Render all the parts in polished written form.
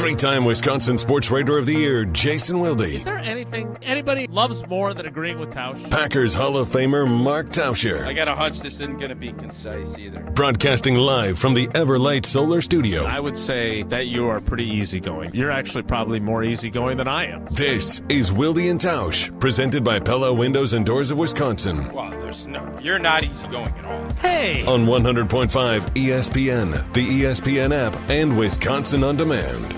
Three-time Wisconsin Sports Writer of the Year, Jason Wilde. Is there anything anybody loves more than agreeing with Tausch? Packers Hall of Famer, Mark Tauscher. I got a hunch this isn't going to be concise either. Broadcasting live from the Everlight Solar Studio. I would say that you are pretty easygoing. You're actually probably more easygoing than I am. This is Wilde and Tausch, presented by Pella Windows and Doors of Wisconsin. Well, you're not easygoing at all. Hey! On 100.5 ESPN, the ESPN app, and Wisconsin On Demand.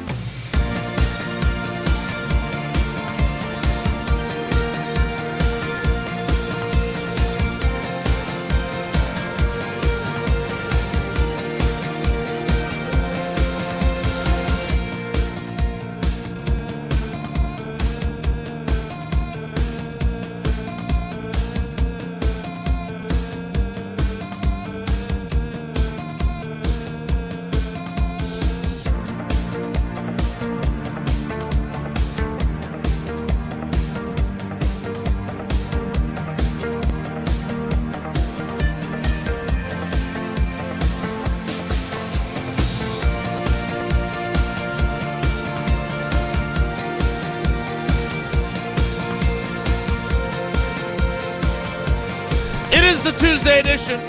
It is the Tuesday edition.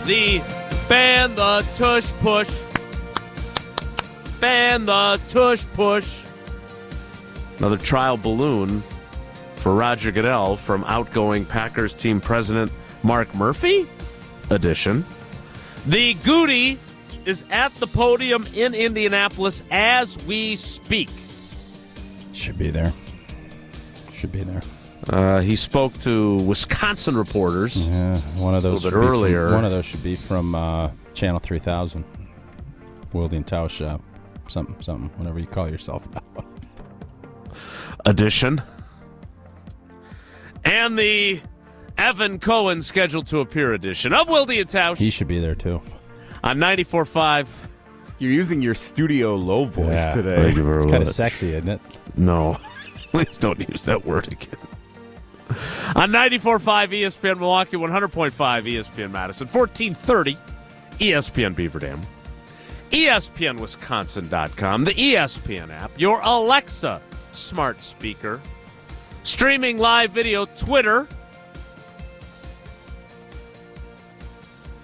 The Ban the Tush Push. Ban the Tush Push. Another trial balloon for Roger Goodell from outgoing Packers team president Mark Murphy edition. The Gute is at the podium in Indianapolis as we speak. Should be there. He spoke to Wisconsin reporters. Yeah, one of those a little bit earlier. One of those should be from Channel 3000. Wilde and Tausch, something, whatever you call yourself now. Edition. And the Evan Cohen scheduled to appear edition of Wilde and Tausch. He should be there too. On 94.5. You're using your studio low voice today. Thank you very It's kind of much. sexy, isn't it? No. Please don't use that word again. On 94.5 ESPN Milwaukee, 100.5 ESPN Madison, 1430 ESPN Beaver Dam, ESPNWisconsin.com, the ESPN app, your Alexa smart speaker, streaming live video, Twitter,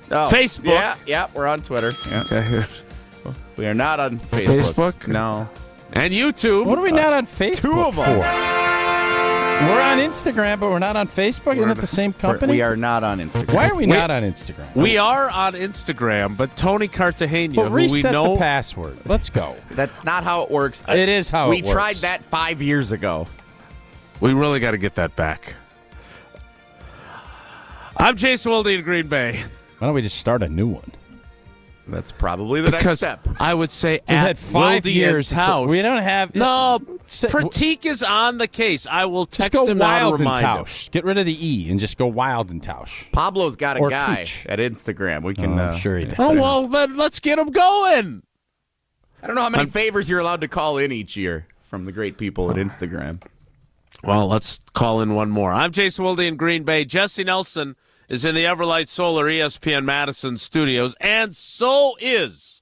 Facebook. Yeah, we're on Twitter. Yeah. Okay. We are not on Facebook. Facebook? No. And YouTube. What are we not on Facebook two of them. for? We're on Instagram, but we're not on Facebook. Isn't it the same company? We are not on Instagram. Why are we not on Instagram? We are on Instagram, but Tony Cartagena, Well, who we reset know... the password. Let's go. That's not how it works. It is how it works. We tried that 5 years ago. We really got to get that back. I'm Jason Wilde in Green Bay. Why don't we just start a new one? That's probably the next Because step. I would say We've at had 5 years. Tausch. We don't have... No, Say- Pratik is on the case. I will Just text go him now to Wild and remind him. Tausch. Get rid of the E and just go Wild and Tausch. Pablo's got a Or guy Tush. at Instagram. We can. I'm sure he does. Oh, well, then let's get him going. I don't know how many favors you're allowed to call in each year from the great people at Instagram. Well, let's call in one more. I'm Jason Wilde in Green Bay. Jesse Nelson is in the Everlight Solar ESPN Madison studios, and so is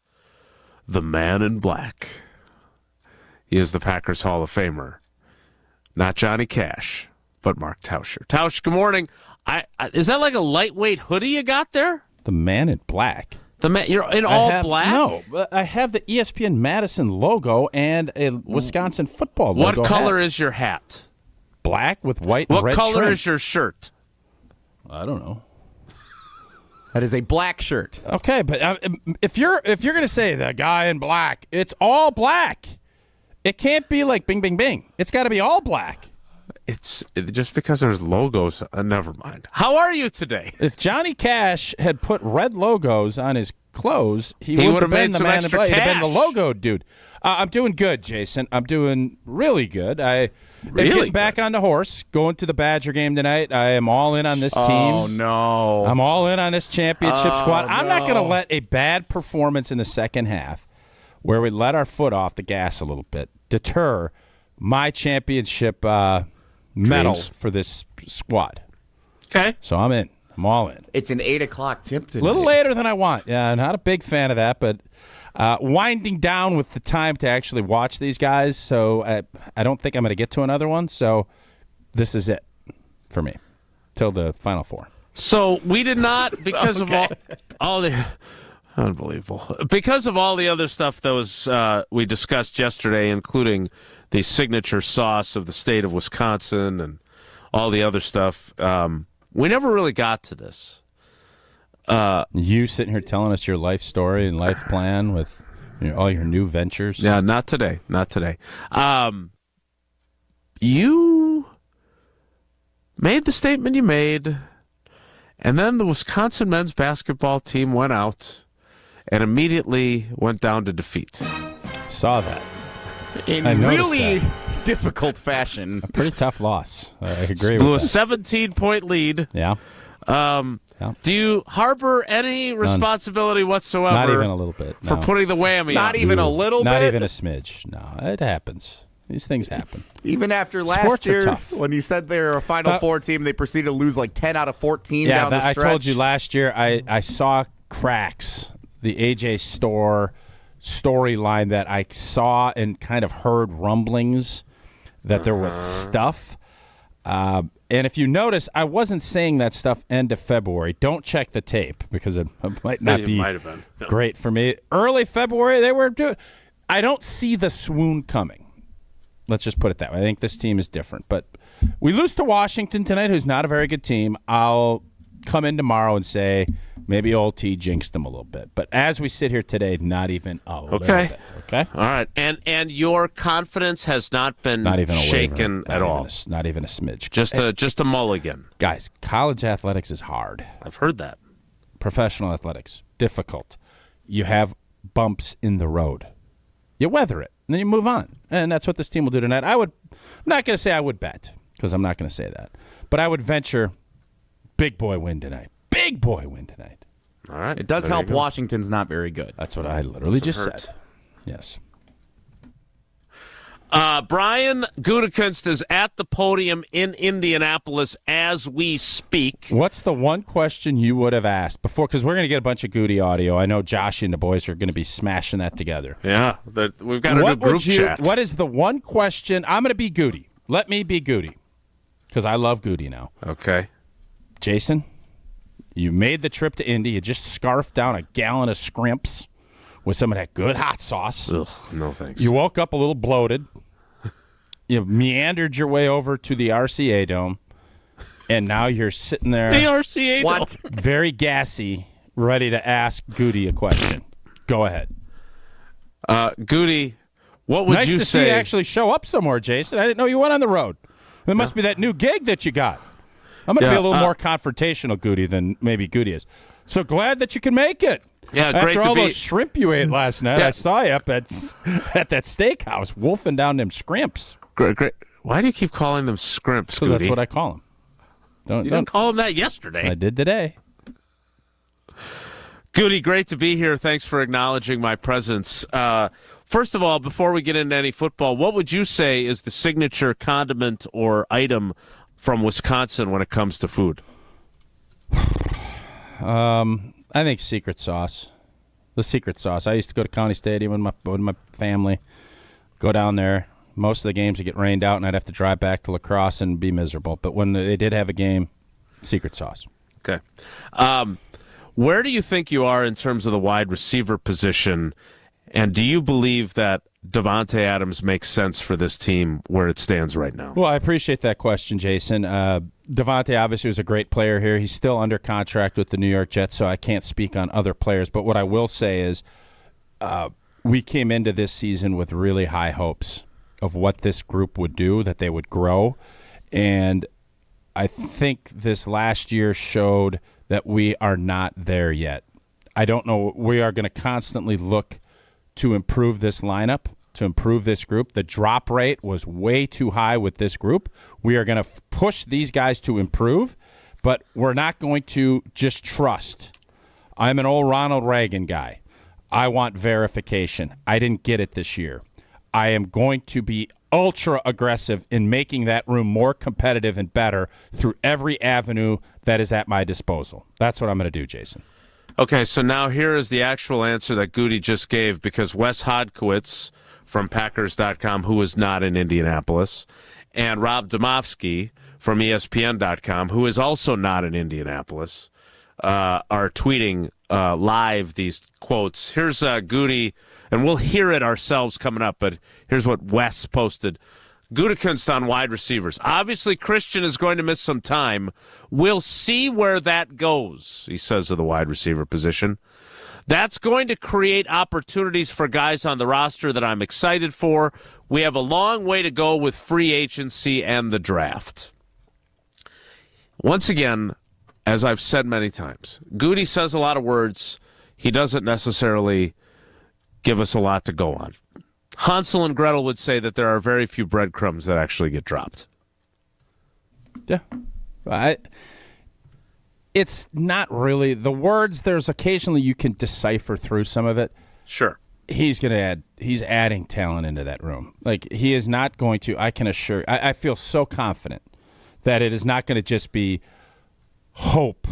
the man in black. He is the Packers Hall of Famer. Not Johnny Cash, but Mark Tauscher. Tausch, good morning. Is that like a lightweight hoodie you got there? The man in black. You're in all black? No, but I have the ESPN Madison logo and a Wisconsin football logo. What color hat. is your hat? Black with white and What red color trim. is your shirt? I don't know. That is a black shirt. Okay, but if you're going to say the guy in black, it's all black. It can't be like bing, bing, bing. It's got to be all black. It's just because there's logos. Never mind. How are you today? If Johnny Cash had put red logos on his clothes, he would would've have been made the some man in extra black. He'd have been the cash. logo dude. I'm doing good, Jason. I'm doing really good. I'm Really getting back on the horse, going to the Badger game tonight. I am all in on this team. Oh, no. I'm all in on this championship squad. I'm not going to let a bad performance in the second half, where we let our foot off the gas a little bit, deter my championship medal for this squad. Okay. So I'm in. I'm all in. It's an 8 o'clock tip today. A little later than I want. Yeah, I'm not a big fan of that, but Winding down with the time to actually watch these guys, so I don't think I'm going to get to another one. So this is it for me till the Final Four. So we did not, because of all the unbelievable, because of all the other stuff that was we discussed yesterday, including the signature sauce of the state of Wisconsin and all the other stuff. We never really got to this. You sitting here telling us your life story and life plan with all your new ventures. Yeah, not today. Not today. You made the statement you made, and then the Wisconsin men's basketball team went out and immediately went down to defeat. Saw that. In really difficult fashion. A pretty tough loss. I agree Blew with a that. 17-point lead. Yeah. Do you harbor any responsibility whatsoever? Not even a little bit. For no. putting the whammy Not on? even a little Not bit? even a smidge. No, it happens. These things happen. Even after Sports last are year, tough. when you said they're a Final Four team, they proceeded to lose like 10 out of 14 down the I stretch. told you last year I saw cracks. The AJ Store storyline that I saw and kind of heard rumblings that there was stuff. And if you notice, I wasn't saying that stuff end of February. Don't check the tape because it might not It be might have been. No. great for me. Early February, they were doing. I don't see the swoon coming. Let's just put it that way. I think this team is different. But we lose to Washington tonight, who's not a very good team. I'll come in tomorrow and say maybe old T jinxed them a little bit. But as we sit here today, not even a little bit. Okay? All right. And your confidence has not been Not even a shaken waver. at Not all. even not even a smidge. Just a mulligan. Guys, college athletics is hard. I've heard that. Professional athletics, difficult. You have bumps in the road. You weather it, and then you move on. And that's what this team will do tonight. I'm not going to say I would bet, because I'm not going to say that. But I would venture big boy win tonight. Big boy win tonight. All right. It does help Washington's not very good. That's what I literally just hurt. said. Yes. Brian Gutekunst is at the podium in Indianapolis as we speak. What's the one question you would have asked before? Because we're going to get a bunch of Gute audio. I know Josh and the boys are going to be smashing that together. Yeah, we've got a new group chat. What is the one question? I'm going to be Gute. Let me be Gute, because I love Gute now. Okay. Jason, you made the trip to Indy. You just scarfed down a gallon of scrimps with some of that good hot sauce. Ugh, no thanks. You woke up a little bloated. You meandered your way over to the RCA Dome, and now you're sitting there the RCA What? very gassy, ready to ask Gute a question. Go ahead. Gute, what would nice you to say? see you actually show up somewhere, Jason. I didn't know you went on the road. It must be that new gig that you got. I'm going to be a little more confrontational, Gute, than maybe Gute is. So glad that you can make it. Yeah, After great to all be. those shrimp you ate last night, Yeah. I saw you up at that steakhouse wolfing down them scrimps. Great. Why do you keep calling them scrimps, Because Gute? that's what I call them. You didn't call them that yesterday. I did today. Gute, great to be here. Thanks for acknowledging my presence. First of all, before we get into any football, what would you say is the signature condiment or item from Wisconsin when it comes to food? I think secret sauce. The secret sauce. I used to go to County Stadium with my family. Go down there. Most of the games would get rained out, and I'd have to drive back to La Crosse and be miserable. But when they did have a game, secret sauce. Okay. Where do you think you are in terms of the wide receiver position, and do you believe that Davante Adams makes sense for this team where it stands right now? Well, I appreciate that question, Jason. Davante obviously was a great player here. He's still under contract with the New York Jets, so I can't speak on other players. But what I will say is we came into this season with really high hopes of what this group would do, that they would grow. And I think this last year showed that we are not there yet. I don't know. We are going to constantly look to improve this lineup, to improve this group. The drop rate was way too high with this group. We are going to push these guys to improve, but we're not going to just trust. I'm an old Ronald Reagan guy. I want verification. I didn't get it this year. I am going to be ultra aggressive in making that room more competitive and better through every avenue that is at my disposal. That's what I'm going to do, Jason. Okay, so now here is the actual answer that Gute just gave, because Wes Hodkiewicz from Packers.com, who is not in Indianapolis, and Rob Domofsky from ESPN.com, who is also not in Indianapolis, are tweeting live these quotes. Here's Gute, and we'll hear it ourselves coming up, but here's what Wes posted. Gutekunst on wide receivers. Obviously, Christian is going to miss some time. We'll see where that goes, he says of the wide receiver position. That's going to create opportunities for guys on the roster that I'm excited for. We have a long way to go with free agency and the draft. Once again, as I've said many times, Gute says a lot of words. He doesn't necessarily give us a lot to go on. Hansel and Gretel would say that there are very few breadcrumbs that actually get dropped. Yeah. It's not really the words. There's occasionally you can decipher through some of it. Sure. He's adding talent into that room. Like, he is not going to, I can assure, I feel so confident that it is not going to just be hope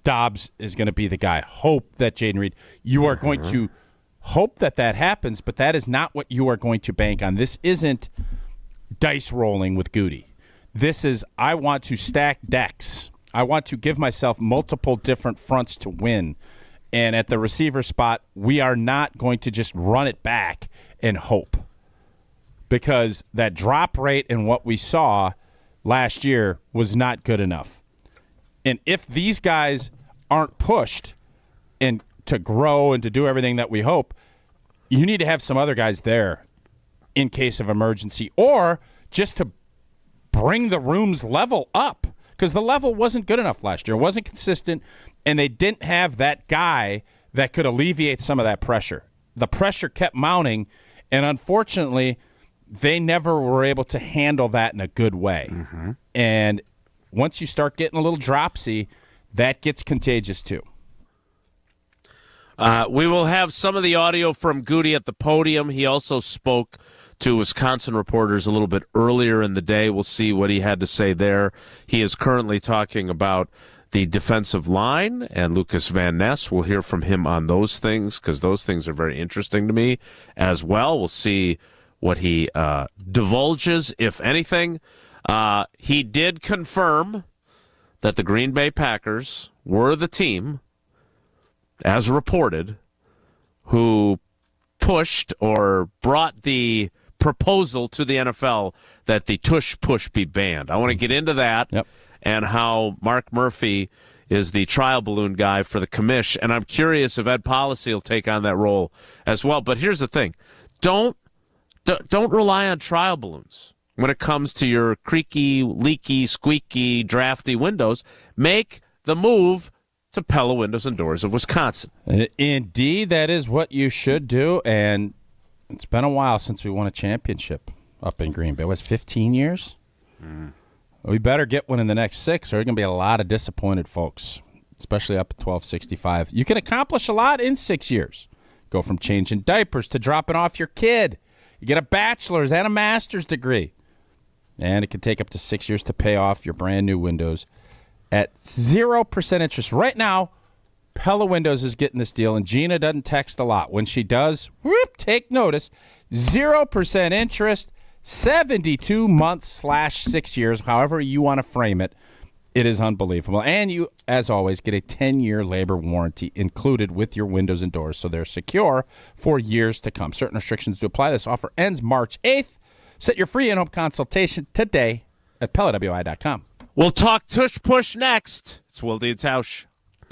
Dobbs is going to be the guy. Hope that Jaden Reed, you are going to hope that happens, but that is not what you are going to bank on. This isn't dice rolling with Gute. This is, I want to stack decks. I want to give myself multiple different fronts to win. And at the receiver spot, we are not going to just run it back and hope. Because that drop rate and what we saw last year was not good enough. And if these guys aren't pushed and to grow and to do everything that we hope, you need to have some other guys there in case of emergency, or just to bring the room's level up, because the level wasn't good enough last year. It wasn't consistent, and they didn't have that guy that could alleviate some of that pressure. The pressure kept mounting, and unfortunately, they never were able to handle that in a good way. Mm-hmm. And once you start getting a little dropsy, that gets contagious too. We will have some of the audio from Gute at the podium. He also spoke to Wisconsin reporters a little bit earlier in the day. We'll see what he had to say there. He is currently talking about the defensive line and Lucas Van Ness. We'll hear from him on those things, because those things are very interesting to me as well. We'll see what he divulges, if anything. He did confirm that the Green Bay Packers were the team, as reported, who pushed or brought the proposal to the NFL that the Tush push be banned. I want to get into that. Yep. And how Mark Murphy is the trial balloon guy for the commish, and I'm curious if Ed Policy will take on that role as well. But here's the thing. Don't rely on trial balloons when it comes to your creaky, leaky, squeaky, drafty windows. Make the move to Pella Windows and Doors of Wisconsin. Indeed, that is what you should do, and it's been a while since we won a championship up in Green Bay. It was 15 years? We better get one in the next 6, or there are going to be a lot of disappointed folks, especially up at 1265. You can accomplish a lot in 6 years. Go from changing diapers to dropping off your kid. You get a bachelor's and a master's degree. And it can take up to 6 years to pay off your brand new windows at 0% interest. Right now, Pella Windows is getting this deal, and Gina doesn't text a lot. When she does, take notice. 0% interest, 72 months / 6 years, however you want to frame it. It is unbelievable. And you, as always, get a 10-year labor warranty included with your windows and doors, so they're secure for years to come. Certain restrictions do apply. This offer ends March 8th. Set your free in-home consultation today at PellaWI.com. We'll talk Tush Push next. It's Wilde and Tausch.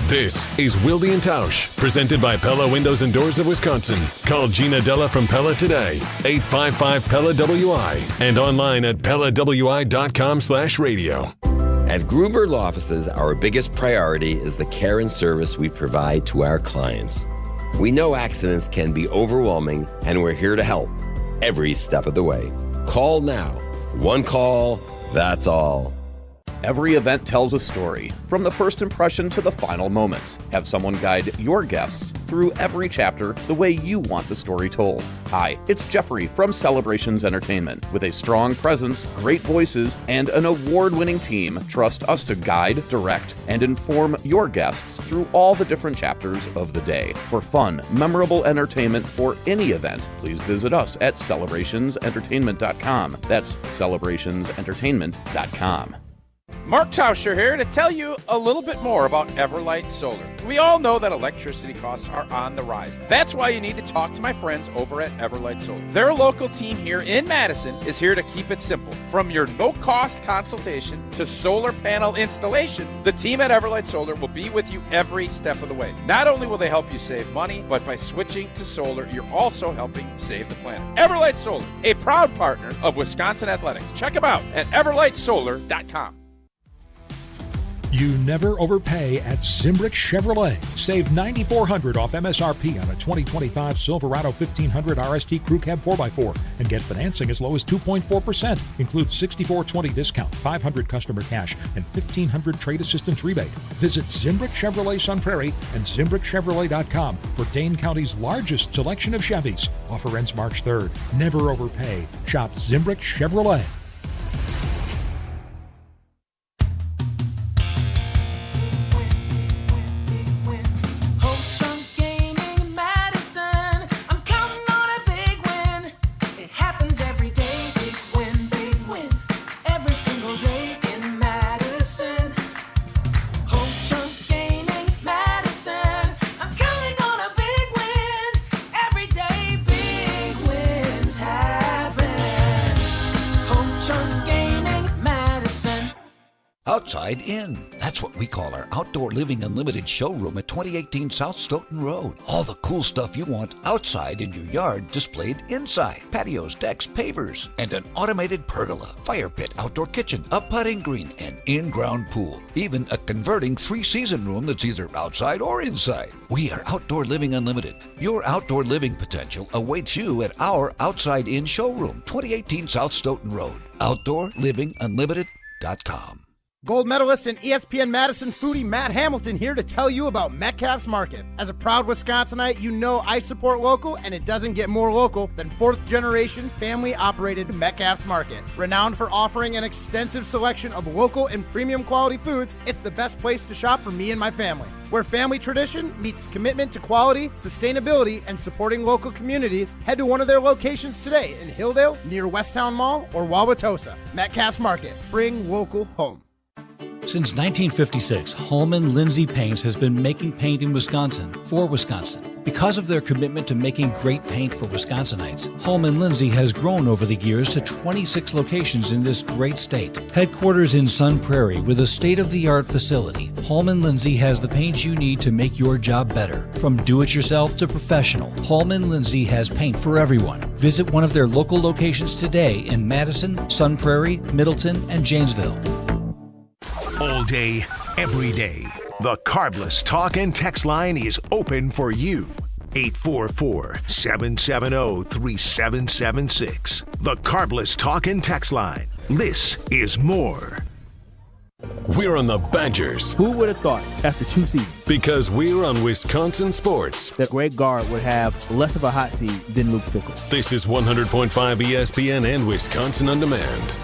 This is Wilde and Tausch, presented by Pella Windows and Doors of Wisconsin. Call Gina Della from Pella today, 855-PELLA-WI, and online at PellaWI.com/radio. At Gruber Law Offices, our biggest priority is the care and service we provide to our clients. We know accidents can be overwhelming, and we're here to help every step of the way. Call now. One call, that's all. Every event tells a story, from the first impression to the final moments. Have someone guide your guests through every chapter the way you want the story told. Hi, it's Jeffrey from Celebrations Entertainment. With a strong presence, great voices, and an award-winning team, trust us to guide, direct, and inform your guests through all the different chapters of the day. For fun, memorable entertainment for any event, please visit us at celebrationsentertainment.com. That's celebrationsentertainment.com. Mark Tauscher here to tell you a little bit more about Everlight Solar. We all know that electricity costs are on the rise. That's why you need to talk to my friends over at Everlight Solar. Their local team here in Madison is here to keep it simple. From your no-cost consultation to solar panel installation, the team at Everlight Solar will be with you every step of the way. Not only will they help you save money, but by switching to solar, you're also helping save the planet. Everlight Solar, a proud partner of Wisconsin Athletics. Check them out at everlightsolar.com. You never overpay at Zimbrick Chevrolet. Save $9,400 off MSRP on a 2025 Silverado 1500 RST Crew Cab 4x4 and get financing as low as 2.4%. Includes $64.20 discount, $500 customer cash, and $1,500 trade assistance rebate. Visit Zimbrick Chevrolet Sun Prairie and ZimbrickChevrolet.com for Dane County's largest selection of Chevys. Offer ends March 3rd. Never overpay. Shop Zimbrick Chevrolet. Outside In. That's what we call our Outdoor Living Unlimited showroom at 2018 South Stoughton Road. All the cool stuff you want outside in your yard displayed inside. Patios, decks, pavers, and an automated pergola, fire pit, outdoor kitchen, a putting green, and in-ground pool. Even a converting 3-season room that's either outside or inside. We are Outdoor Living Unlimited. Your outdoor living potential awaits you at our Outside In showroom, 2018 South Stoughton Road. OutdoorLivingUnlimited.com. Gold medalist and ESPN Madison foodie Matt Hamilton here to tell you about Metcalf's Market. As a proud Wisconsinite, you know I support local, and it doesn't get more local than 4th-generation, family-operated Metcalf's Market. Renowned for offering an extensive selection of local and premium quality foods, it's the best place to shop for me and my family. Where family tradition meets commitment to quality, sustainability, and supporting local communities, head to one of their locations today in Hilldale, near Westtown Mall, or Wauwatosa. Metcalf's Market. Bring local home. Since 1956, Holman Lindsay Paints has been making paint in Wisconsin for Wisconsin. Because of their commitment to making great paint for Wisconsinites, Holman Lindsay has grown over the years to 26 locations in this great state. Headquarters in Sun Prairie with a state-of-the-art facility, Holman Lindsay has the paint you need to make your job better. From do-it-yourself to professional, Holman Lindsay has paint for everyone. Visit one of their local locations today in Madison, Sun Prairie, Middleton, and Janesville. All day, every day, the Carbless Talk and Text line is open for you. 844-770-3776. The Carbless Talk and Text line. This is more. We're on the Badgers. Who would have thought after 2 seasons? Because we're on Wisconsin Sports. That Greg Gard would have less of a hot seat than Luke Fickell. This is 100.5 ESPN and Wisconsin On Demand.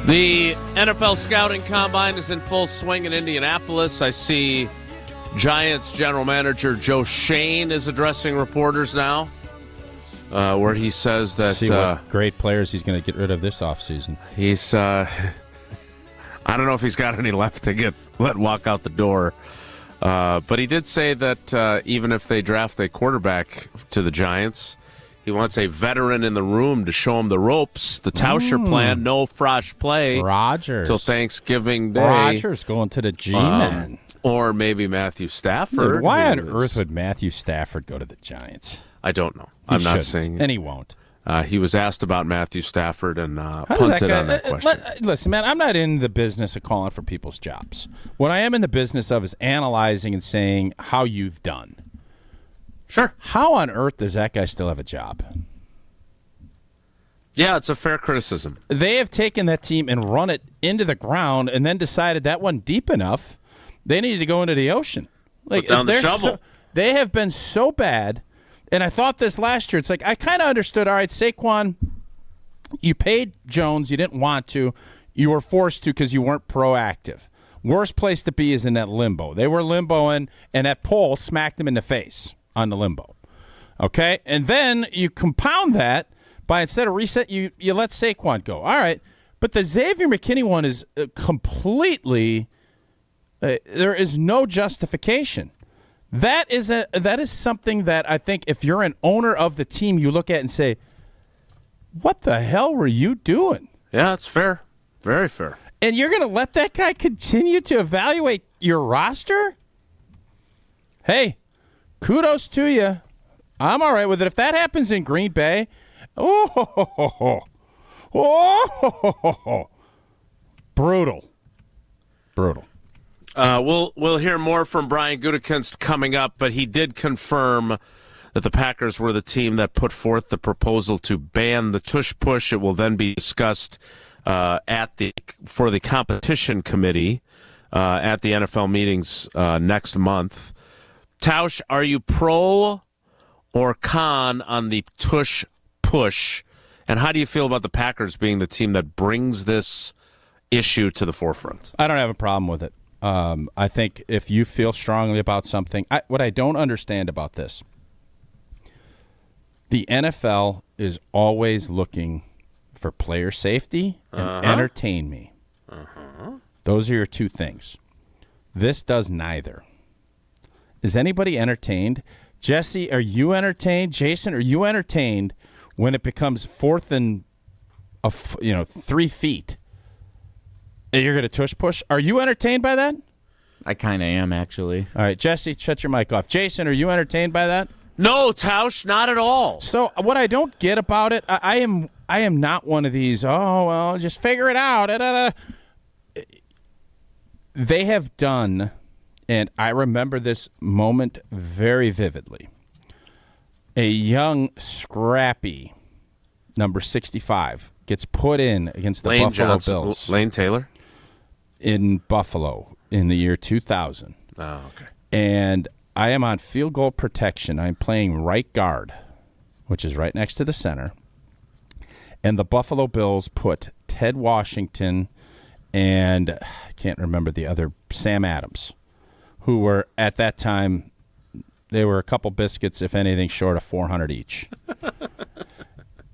The NFL scouting combine is in full swing in Indianapolis. I see Giants general manager Joe Shane is addressing reporters now, where he says that see what great players he's going to get rid of this offseason. He's I don't know if he's got any left to let walk out the door, but he did say that even if they draft a quarterback to the Giants, he wants a veteran in the room to show him the ropes. The Tauscher plan, no Frosh play. Rodgers. Till Thanksgiving Day. Rodgers going to the G-Men. Or maybe Matthew Stafford. Dude, why on earth would Matthew Stafford go to the Giants? I don't know. I'm not saying. And he won't. He was asked about Matthew Stafford and How punted on that question. Listen, man, I'm not in the business of calling for people's jobs. What I am in the business of is analyzing and saying how you've done. Sure. How on earth does that guy still have a job? Yeah, it's a fair criticism. They have taken that team and run it into the ground and then decided that wasn't deep enough. They needed to go into the ocean. Put down the shovel. They have been so bad. And I thought this last year. It's like I kind of understood, all right, Saquon, you paid Jones. You didn't want to. You were forced to because you weren't proactive. Worst place to be is in that limbo. They were limboing, and that pole smacked him in the face on the limbo. Okay? And then you compound that by instead of reset, you let Saquon go. All right. But the Xavier McKinney one is completely there is no justification. That is something that I think if you're an owner of the team, you look at and say, what the hell were you doing? Yeah, it's fair. Very fair. And you're going to let that guy continue to evaluate your roster? Hey, kudos to you. I'm all right with it. If that happens in Green Bay, brutal. We'll hear more from Brian Gutekunst coming up, but he did confirm that the Packers were the team that put forth the proposal to ban the tush push. It will then be discussed for the competition committee at the NFL meetings next month. Tausch, are you pro or con on the tush push, and how do you feel about the Packers being the team that brings this issue to the forefront? I don't have a problem with it. I think if you feel strongly about something, what I don't understand about this, the NFL is always looking for player safety and entertain me. Those are your two things. This does neither. Is anybody entertained? Jesse, are you entertained? Jason, are you entertained when it becomes 4th and 3 feet? You're going to tush push? Are you entertained by that? I kind of am, actually. All right, Jesse, shut your mic off. Jason, are you entertained by that? No, Tausch, not at all. So what I don't get about it, I am not one of these, just figure it out. They have done, and I remember this moment very vividly, a young, scrappy number 65 gets put in against the Buffalo Bills. Lane Taylor? In Buffalo in the year 2000. Oh, okay. And I am on field goal protection. I'm playing right guard, which is right next to the center. And the Buffalo Bills put Ted Washington and I can't remember the other, Sam Adams, who were at that time, they were a couple biscuits, if anything, short of 400 each.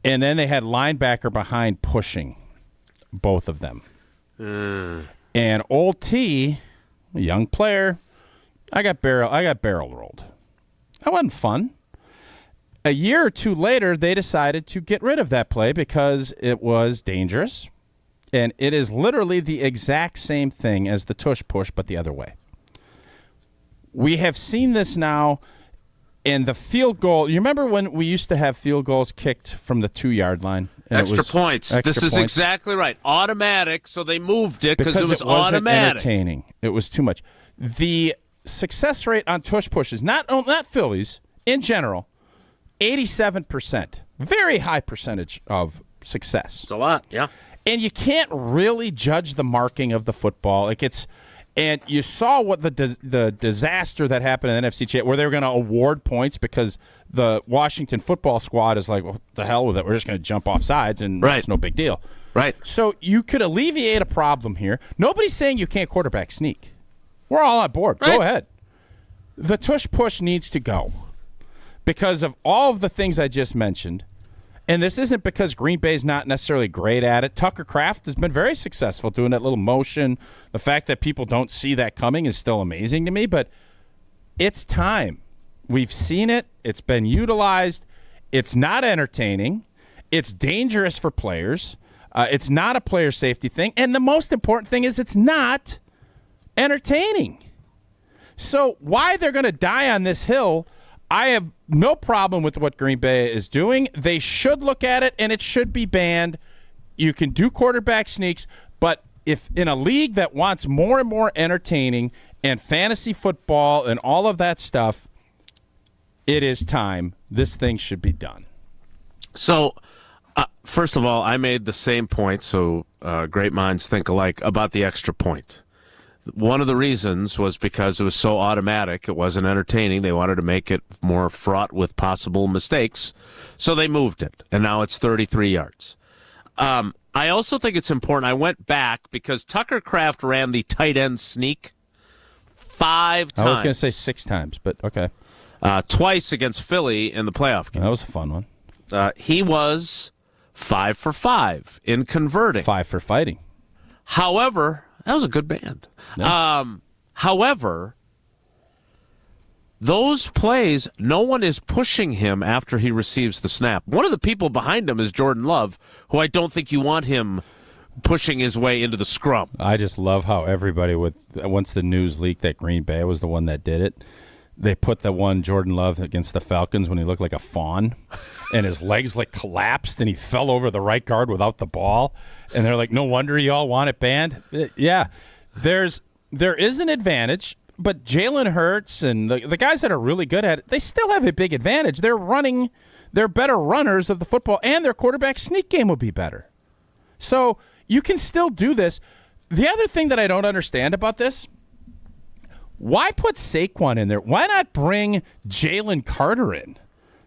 And then they had linebacker behind pushing both of them. And old T, a young player, I got barrel rolled. That wasn't fun. A year or two later, they decided to get rid of that play because it was dangerous. And it is literally the exact same thing as the tush push, but the other way. We have seen this now in the field goal. You remember when we used to have field goals kicked from the 2-yard line? Extra points. This is exactly right. Automatic, so they moved it because it was automatic. Entertaining. It was too much. The success rate on tush pushes, not Phillies, in general, 87%. Very high percentage of success. It's a lot, yeah. And you can't really judge the marking of the football. And you saw what the disaster that happened in the NFC Championship, where they were going to award points because the Washington football squad is like, well, the hell with it. We're just going to jump off sides, and it's no big deal. Right. So you could alleviate a problem here. Nobody's saying you can't quarterback sneak. We're all on board. Right. Go ahead. The tush push needs to go because of all of the things I just mentioned. And this isn't because Green Bay's not necessarily great at it. Tucker Kraft has been very successful doing that little motion. The fact that people don't see that coming is still amazing to me, but it's time. We've seen it. It's been utilized. It's not entertaining. It's dangerous for players. It's not a player safety thing. And the most important thing is it's not entertaining. So why they're going to die on this hill, I have no problem with what Green Bay is doing. They should look at it, and it should be banned. You can do quarterback sneaks, but if in a league that wants more and more entertaining and fantasy football and all of that stuff, it is time. This thing should be done. So, first of all, I made the same point, so great minds think alike, about the extra point. One of the reasons was because it was so automatic. It wasn't entertaining. They wanted to make it more fraught with possible mistakes, so they moved it, and now it's 33 yards. I also think it's important. I went back because Tucker Kraft ran the tight end sneak 5 times. I was going to say 6 times, but okay. Twice against Philly in the playoff game. That was a fun one. He was 5 for 5 in converting. 5 for fighting. However, that was a good band. Yeah. However, those plays, no one is pushing him after he receives the snap. One of the people behind him is Jordan Love, who I don't think you want him pushing his way into the scrum. I just love how everybody once the news leaked that Green Bay was the one that did it, they put the one Jordan Love against the Falcons when he looked like a fawn and his legs like collapsed and he fell over the right guard without the ball. And they're like, no wonder y'all want it banned. Yeah, there is an advantage, but Jalen Hurts and the guys that are really good at it, they still have a big advantage. They're better runners of the football, and their quarterback sneak game will be better. So you can still do this. The other thing that I don't understand about this, why put Saquon in there? Why not bring Jalen Carter in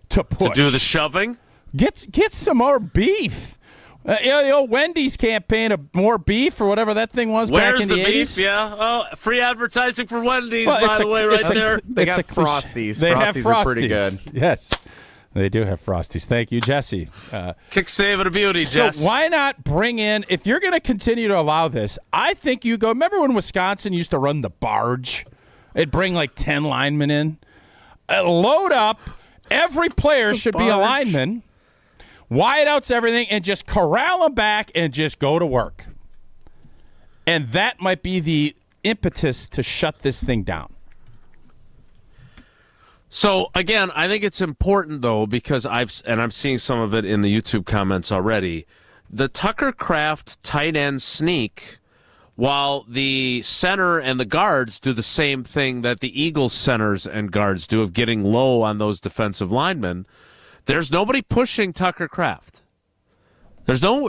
to push? To do the shoving? Get some more beef. The old Wendy's campaign of more beef or whatever that thing was back in the 80s. Where's the beef? Yeah. Oh, free advertising for Wendy's, by the way, right there. They got Frosties. They have Frosties are pretty good. Yes. They do have Frosties. Thank you, Jesse. Kick save and a beauty, Jess. So why not bring in, if you're going to continue to allow this, I think you go, remember when Wisconsin used to run the barge? They'd bring like 10 linemen in. Load up. Every player should be a lineman. Wideouts, everything, and just corral them back and just go to work. And that might be the impetus to shut this thing down. So, again, I think it's important, though, because I'm seeing some of it in the YouTube comments already. The Tucker Kraft tight end sneak, while the center and the guards do the same thing that the Eagles centers and guards do of getting low on those defensive linemen, there's nobody pushing Tucker Kraft. There's no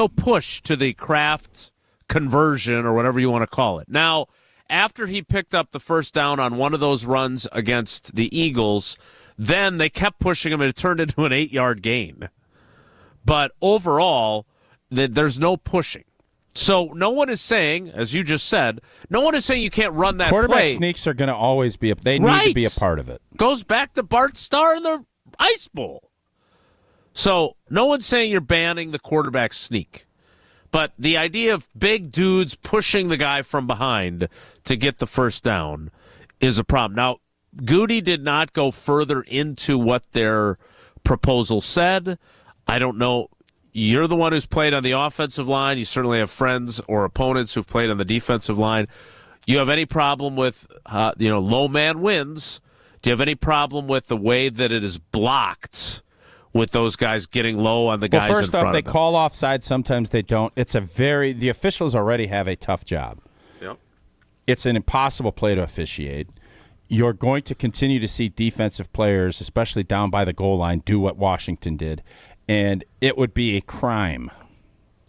push to the Kraft conversion or whatever you want to call it. Now, after he picked up the first down on one of those runs against the Eagles, then they kept pushing him and it turned into an 8-yard gain. But overall, there's no pushing. So no one is saying, as you just said, no one is saying you can't run that quarterback play. Sneaks are going to always be they need to be a part of it. Goes back to Bart Starr in the Ice Bowl. So no one's saying you're banning the quarterback sneak. But the idea of big dudes pushing the guy from behind to get the first down is a problem. Now, Gute did not go further into what their proposal said. I don't know. You're the one who's played on the offensive line. You certainly have friends or opponents who've played on the defensive line. You have any problem with, low man wins? Do you have any problem with the way that it is blocked with those guys getting low on the guys in front of them? Well, first off, they call offside. Sometimes they don't. The officials already have a tough job. Yep. It's an impossible play to officiate. You're going to continue to see defensive players, especially down by the goal line, do what Washington did. And it would be a crime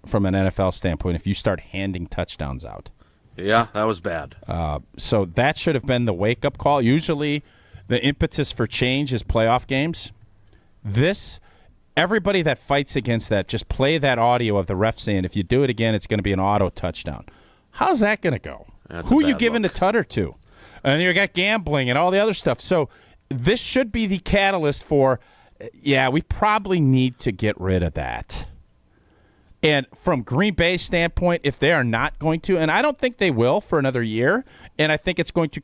from an NFL standpoint if you start handing touchdowns out. Yeah, that was bad. So that should have been the wake-up call. Usually the impetus for change is playoff games. Everybody that fights against that, just play that audio of the ref saying, if you do it again, it's going to be an auto touchdown. How's that going to go? Who are you giving the tutter to? And you got gambling and all the other stuff. So this should be the catalyst for, we probably need to get rid of that. And from Green Bay's standpoint, if they are not going to, and I don't think they will for another year, and I think it's going to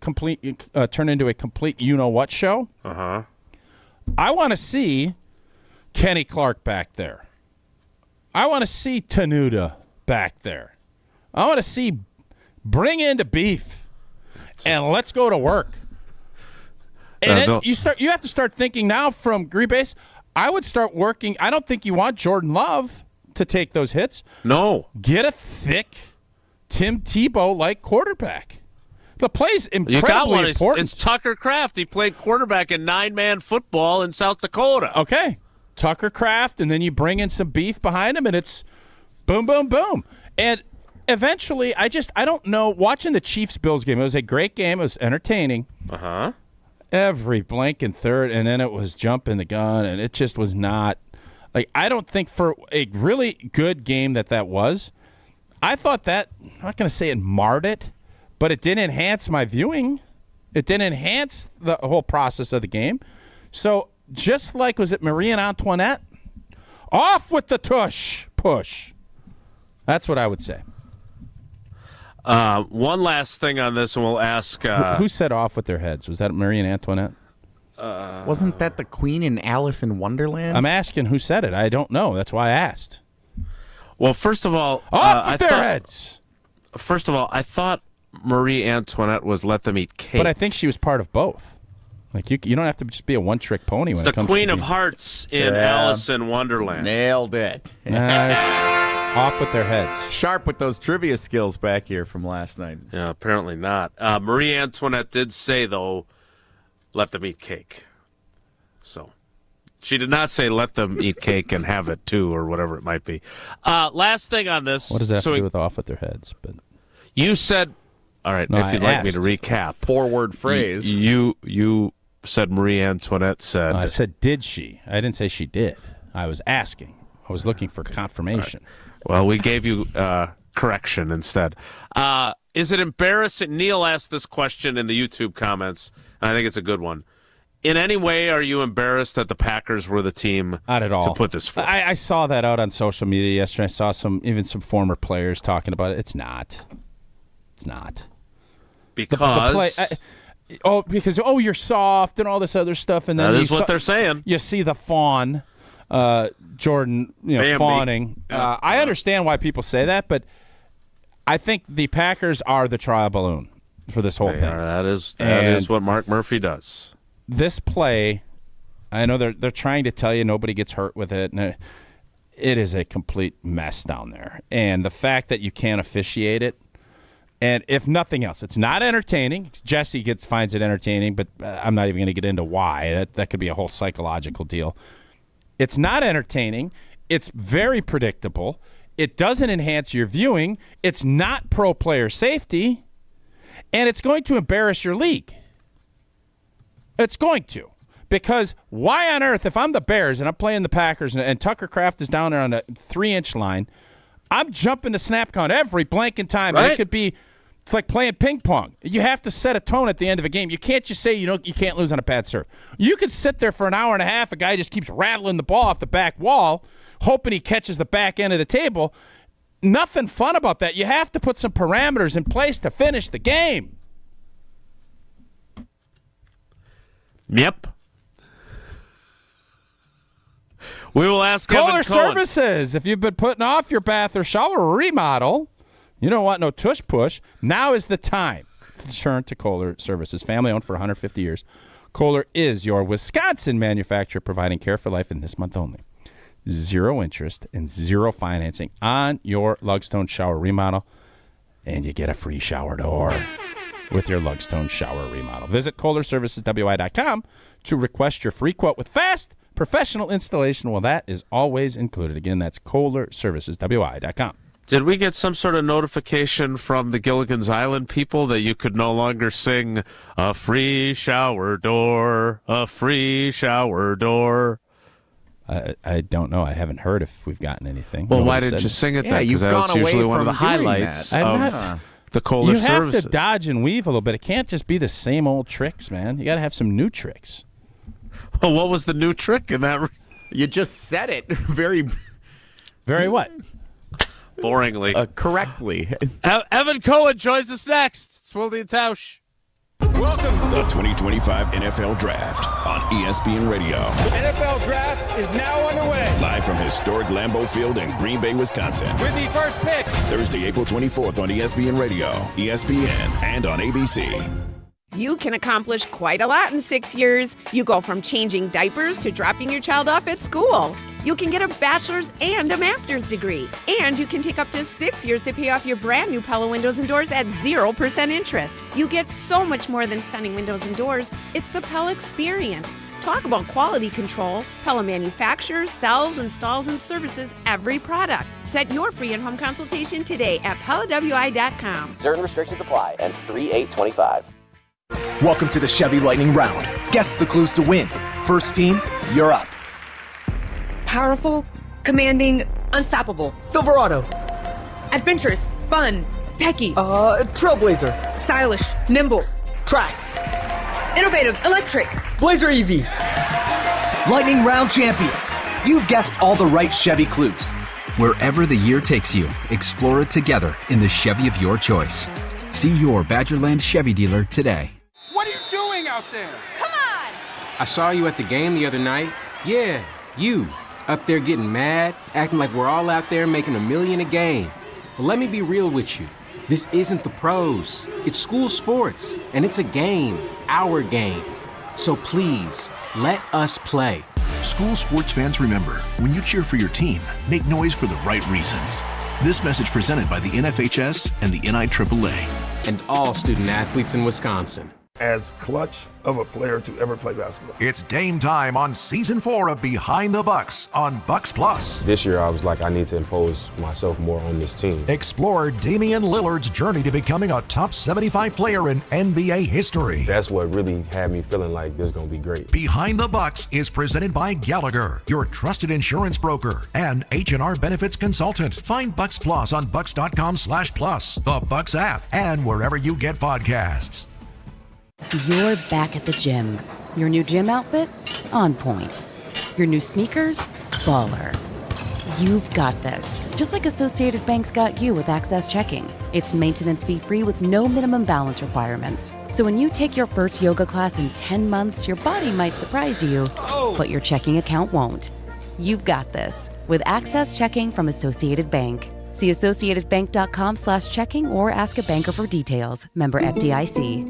turn into a complete you-know-what show. Uh-huh. I want to see Kenny Clark back there. I want to see Tenuta back there. I want to see bring in the beef, and let's go to work. And then you have to start thinking now from Green Bay. I would start working. I don't think you want Jordan Love to take those hits. No. Get a thick Tim Tebow-like quarterback. The play's incredibly important. It's Tucker Kraft. He played quarterback in 9-man football in South Dakota. Okay. Tucker Kraft, and then you bring in some beef behind him, and it's boom, boom, boom. And eventually, I don't know. Watching the Chiefs-Bills game, it was a great game. It was entertaining. Uh-huh. Every blank and third, and then it was jumping the gun, and it just was not. Like, I don't think for a really good game that was, I thought that, I'm not going to say it marred it, but it didn't enhance my viewing. It didn't enhance the whole process of the game. So just like, was it Marie and Antoinette? Off with the tush push. That's what I would say. One last thing on this, and we'll ask... who said off with their heads? Was that Marie and Antoinette? Wasn't that the Queen in Alice in Wonderland? I'm asking who said it. I don't know. That's why I asked. Well, first of all... Off with their heads! First of all, I thought Marie Antoinette was let them eat cake. But I think she was part of both. Like, you don't have to just be a one-trick pony when it comes to... the Queen of Hearts in Alice in Wonderland. Nailed it. Off with their heads. Sharp with those trivia skills back here from last night. Yeah, apparently not. Marie Antoinette did say, though, let them eat cake. So she did not say let them eat cake and have it, too, or whatever it might be. Last thing on this. What does that have to do with off with their heads? But you said, all right, if you'd like me to recap. Forward phrase. You said Marie Antoinette said. I said, did she? I didn't say she did. I was asking. I was looking for confirmation. Right. Well, we gave you correction instead. Is it embarrassing? Neil asked this question in the YouTube comments, and I think it's a good one. In any way, are you embarrassed that the Packers were the team not at all. to put this forth? I saw that out on social media yesterday. I saw even some former players talking about it. It's not. It's not. Because? Because you're soft and all this other stuff. And then that is what they're saying. You see the fawn. Jordan, fawning. I understand why people say that, but I think the Packers are the trial balloon for this whole thing. That is what Mark Murphy does. This play, I know they're trying to tell you nobody gets hurt with it, and it is a complete mess down there. And the fact that you can't officiate it, and if nothing else, it's not entertaining. Jesse finds it entertaining, but I'm not even going to get into why. That could be a whole psychological deal. It's not entertaining. It's very predictable. It doesn't enhance your viewing. It's not pro player safety. And it's going to embarrass your league. It's going to. Because why on earth, if I'm the Bears and I'm playing the Packers and Tucker Kraft is down there on the 3-inch line, I'm jumping the snap count every blanking time. Right. And it could be, it's like playing ping pong. You have to set a tone at the end of a game. You can't just say you can't lose on a bad serve. You could sit there for an hour and a half. A guy just keeps rattling the ball off the back wall, hoping he catches the back end of the table. Nothing fun about that. You have to put some parameters in place to finish the game. Yep. We will ask Kohler Evan Cohen. Services. If you've been putting off your bath or shower remodel, you don't want no tush push, now is the time to turn to Kohler Services. Family owned for 150 years. Kohler is your Wisconsin manufacturer providing care for life in this month only. 0 interest and 0 financing on your Lugstone shower remodel, and you get a free shower door with your Lugstone shower remodel. Visit KohlerServicesWI.com to request your free quote with fast, professional installation. Well, that is always included. Again, that's KohlerServicesWI.com. Did we get some sort of notification from the Gilligan's Island people that you could no longer sing a free shower door, a free shower door? I don't know. I haven't heard if we've gotten anything. Well, why didn't you sing it then? You've that gone was away usually one of from the highlights of the Kohler Services. You have to dodge and weave a little bit. It can't just be the same old tricks, man. You got to have some new tricks. Well, what was the new trick in that? You just said it very what? Boringly. Correctly. Evan Cohen joins us next. It's Wilde and Tausch. Welcome to the 2025 NFL Draft on ESPN Radio. The NFL Draft is now underway. Live from historic Lambeau Field in Green Bay, Wisconsin. With the first pick. Thursday, April 24th on ESPN Radio, ESPN, and on ABC. You can accomplish quite a lot in 6 years. You go from changing diapers to dropping your child off at school. You can get a bachelor's and a master's degree. And you can take up to 6 years to pay off your brand new Pella windows and doors at 0% interest. You get so much more than stunning windows and doors. It's the Pella experience. Talk about quality control. Pella manufactures, sells, installs, and services every product. Set your free in-home consultation today at PellaWI.com. Certain restrictions apply. Ends 3/8/25. Welcome to the Chevy Lightning Round. Guess the clues to win. First team, you're up. Powerful, commanding, unstoppable. Silverado. Adventurous, fun, techie. Trailblazer. Stylish, nimble. Tracks. Innovative, electric. Blazer EV. Lightning Round champions. You've guessed all the right Chevy clues. Wherever the year takes you, explore it together in the Chevy of your choice. See your Badgerland Chevy dealer today. What are you doing out there? Come on! I saw you at the game the other night. Yeah, you. Up there getting mad, acting like we're all out there making $1 million a game. Well, let me be real with you. This isn't the pros. It's school sports, and it's a game, our game. So please, let us play. School sports fans, remember, when you cheer for your team, make noise for the right reasons. This message presented by the NFHS and the NIAAA. And all student athletes in Wisconsin. As clutch of a player to ever play basketball. It's game time on Season 4 of Behind the Bucks on Bucks Plus. This year I was like, I need to impose myself more on this team. Explore Damian Lillard's journey to becoming a top 75 player in NBA history. That's what really had me feeling like this is going to be great. Behind the Bucks is presented by Gallagher, your trusted insurance broker, and H&R Benefits Consultant. Find Bucks Plus on bucks.com/plus, the Bucks app, and wherever you get podcasts. You're back at the gym. Your new gym outfit? On point. Your new sneakers? Baller. You've got this. Just like Associated Bank's got you with Access Checking. It's maintenance fee-free with no minimum balance requirements. So when you take your first yoga class in 10 months, your body might surprise you, but your checking account won't. You've got this with Access Checking from Associated Bank. See associatedbank.com/checking or ask a banker for details. Member FDIC.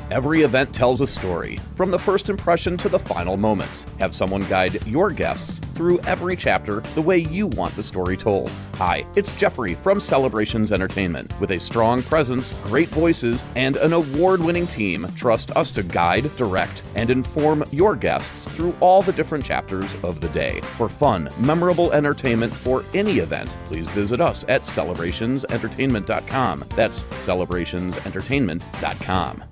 Every event tells a story, from the first impression to the final moments. Have someone guide your guests through every chapter the way you want the story told. Hi, it's Jeffrey from Celebrations Entertainment. With a strong presence, great voices, and an award-winning team, trust us to guide, direct, and inform your guests through all the different chapters of the day. For fun, memorable entertainment for any event, please visit us at celebrationsentertainment.com. That's celebrationsentertainment.com.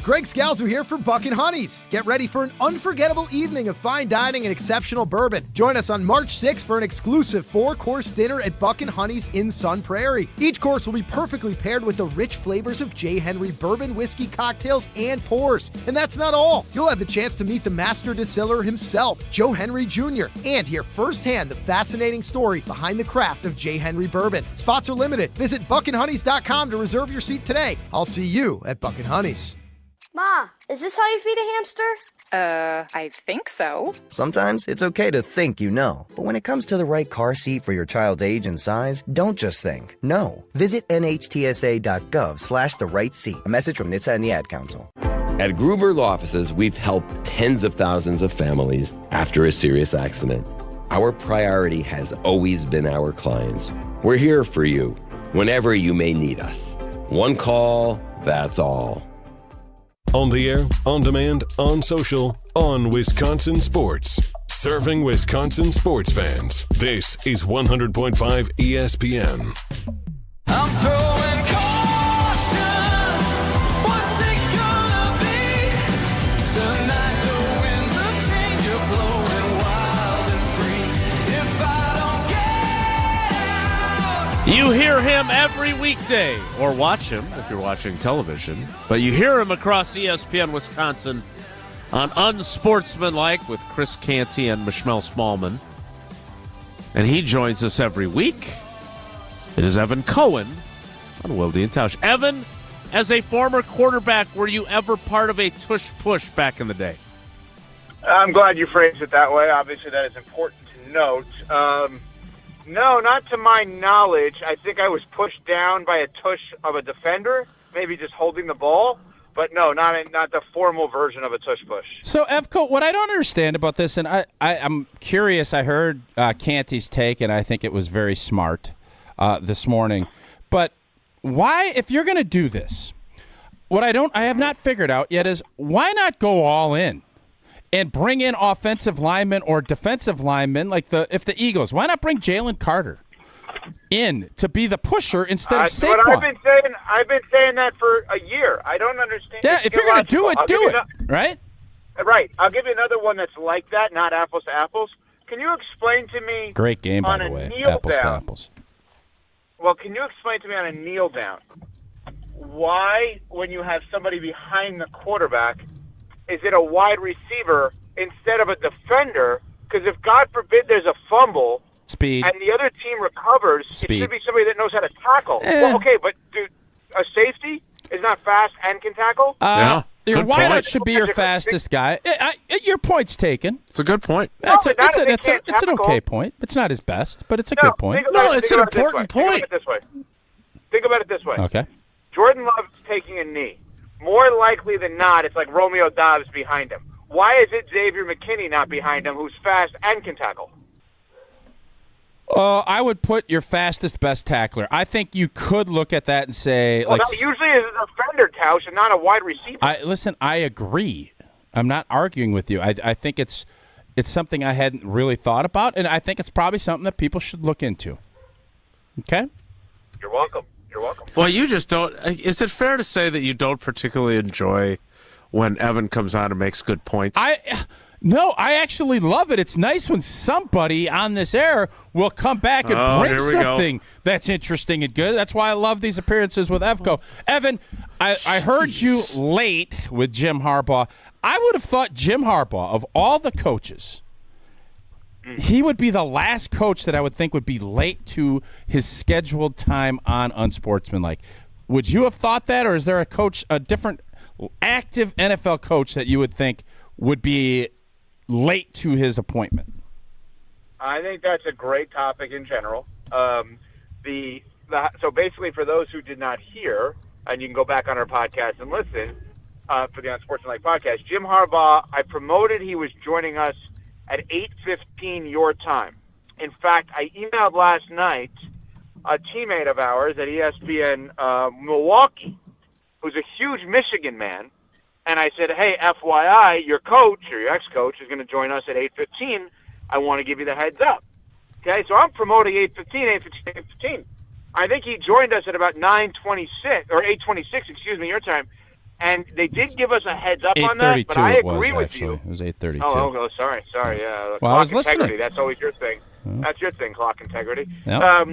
Greg Scalzo here for Buck & Honey's. Get ready for an unforgettable evening of fine dining and exceptional bourbon. Join us on March 6th for an exclusive 4-course dinner at Buck & Honey's in Sun Prairie. Each course will be perfectly paired with the rich flavors of J. Henry bourbon, whiskey, cocktails, and pours. And that's not all. You'll have the chance to meet the master distiller himself, Joe Henry Jr., and hear firsthand the fascinating story behind the craft of J. Henry bourbon. Spots are limited. Visit buckandhoneys.com to reserve your seat today. I'll see you at Buck & Honey's. Ma, is this how you feed a hamster? I think so. Sometimes it's okay to think you know, but when it comes to the right car seat for your child's age and size, don't just think. No. Visit nhtsa.gov/the-right seat. A message from NHTSA and the Ad Council. At Gruber Law Offices, we've helped tens of thousands of families after a serious accident. Our priority has always been our clients. We're here for you whenever you may need us. One call, that's all. On the air, on demand, on social, on Wisconsin Sports. Serving Wisconsin sports fans. This is 100.5 ESPN. I'm throwing caution. What's it gonna be? Tonight the winds of change are blowing wild and free. If I don't get out. You hear him every weekday, or watch him if you're watching television. But you hear him across ESPN Wisconsin on Unsportsmanlike with Chris Canty and Mishmel Smallman. And he joins us every week. It is Evan Cohen on Wilde and Tausch. Evan, as a former quarterback, were you ever part of a tush push back in the day? I'm glad you phrased it that way. Obviously, that is important to note. No, not to my knowledge. I think I was pushed down by a tush of a defender, maybe just holding the ball. But no, not the formal version of a tush push. So, Evco, what I don't understand about this, and I'm curious, I heard Canty's take, and I think it was very smart this morning. But why, if you're going to do this, what I have not figured out yet is why not go all in and bring in offensive linemen or defensive linemen like if the Eagles? Why not bring Jalen Carter in to be the pusher instead of Saquon? What I've been saying that for a year. I don't understand. Yeah, if you're going to do it, do it, right? Right. I'll give you another one that's like that, not apples to apples. Can you explain to me? Great game, by the way. Apples to apples. Well, can you explain to me on a kneel down why, when you have somebody behind the quarterback, is it a wide receiver instead of a defender? Because if, God forbid, there's a fumble Speed. and the other team recovers, Speed. it should be somebody that knows how to tackle. Well, okay, but dude, a safety is not fast and can tackle? Your wideout should be your fastest guy. Your point's taken. It's a good point. It's an okay point. It's not his best, but it's a good point. It's an important point. Think about it this way. Okay. Jordan Love's taking a knee. More likely than not, it's like Romeo Dobbs behind him. Why is it Xavier McKinney not behind him, who's fast and can tackle? I would put your fastest, best tackler. I think you could look at that and say, well, that usually is a defender, Tausch, and not a wide receiver. I agree. I'm not arguing with you. I think it's something I hadn't really thought about, and I think it's probably something that people should look into. Okay? You're welcome. You're welcome. Well, you just don't. Is it fair to say that you don't particularly enjoy when Evan comes on and makes good points? No, I actually love it. It's nice when somebody on this air will come back and bring something that's interesting and good. That's why I love these appearances with Evco. Evan, I heard you late with Jim Harbaugh. I would have thought Jim Harbaugh, of all the coaches, he would be the last coach that I would think would be late to his scheduled time on Unsportsmanlike. Would you have thought that, or is there a different active NFL coach that you would think would be late to his appointment? I think that's a great topic in general. So basically, for those who did not hear, and you can go back on our podcast and listen for the Unsportsmanlike podcast, Jim Harbaugh, I promoted. He was joining us at 8:15 your time. In fact, I emailed last night a teammate of ours at ESPN Milwaukee, who's a huge Michigan man, and I said, hey, FYI, your coach or your ex-coach is going to join us at 8:15. I want to give you the heads up. Okay, so I'm promoting 8:15. I think he joined us at about 9:26 or 8:26, excuse me, your time. And they did give us a heads up on that, but I agree with you. It was 8:32. Oh, sorry, yeah. Well, I was integrity, listening. that's always your thing. That's your thing, clock integrity. Yep.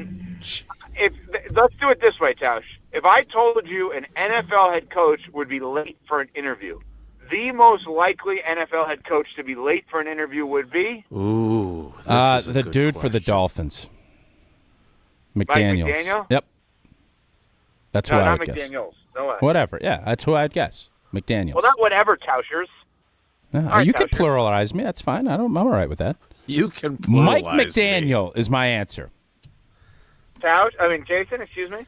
Let's do it this way, Tausch. If I told you an NFL head coach would be late for an interview, the most likely NFL head coach to be late for an interview would be? Ooh, the dude for the Dolphins. McDaniels. Mike McDaniel? Yep. That's who I would guess. McDaniels. No way. Whatever. Yeah, that's who I'd guess. McDaniels. Well, not whatever, Tauschers. You can pluralize me. That's fine. I'm all right with that. You can pluralize Mike McDaniel is my answer. Jason, excuse me?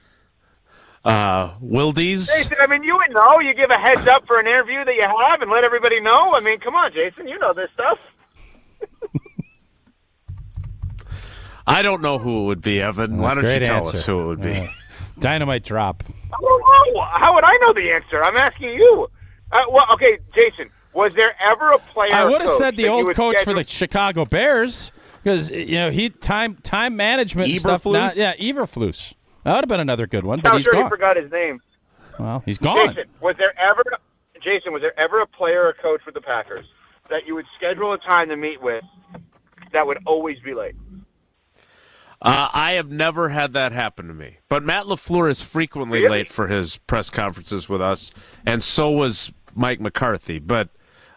Wildes. Jason, you would know. You give a heads up for an interview that you have and let everybody know. Come on, Jason. You know this stuff. I don't know who it would be, Evan. Why don't you tell us who it would be? Dynamite drop. I don't know. How would I know the answer? I'm asking you. Okay, Jason, was there ever a player I would have said the old coach schedule for the Chicago Bears because, he time management and stuff. Eberflus. That would have been another good one, but he's gone. I forgot his name. Well, he's gone. Jason, was there ever a player or coach with the Packers that you would schedule a time to meet with that would always be late? I have never had that happen to me. But Matt LaFleur is frequently late for his press conferences with us, and so was Mike McCarthy. But,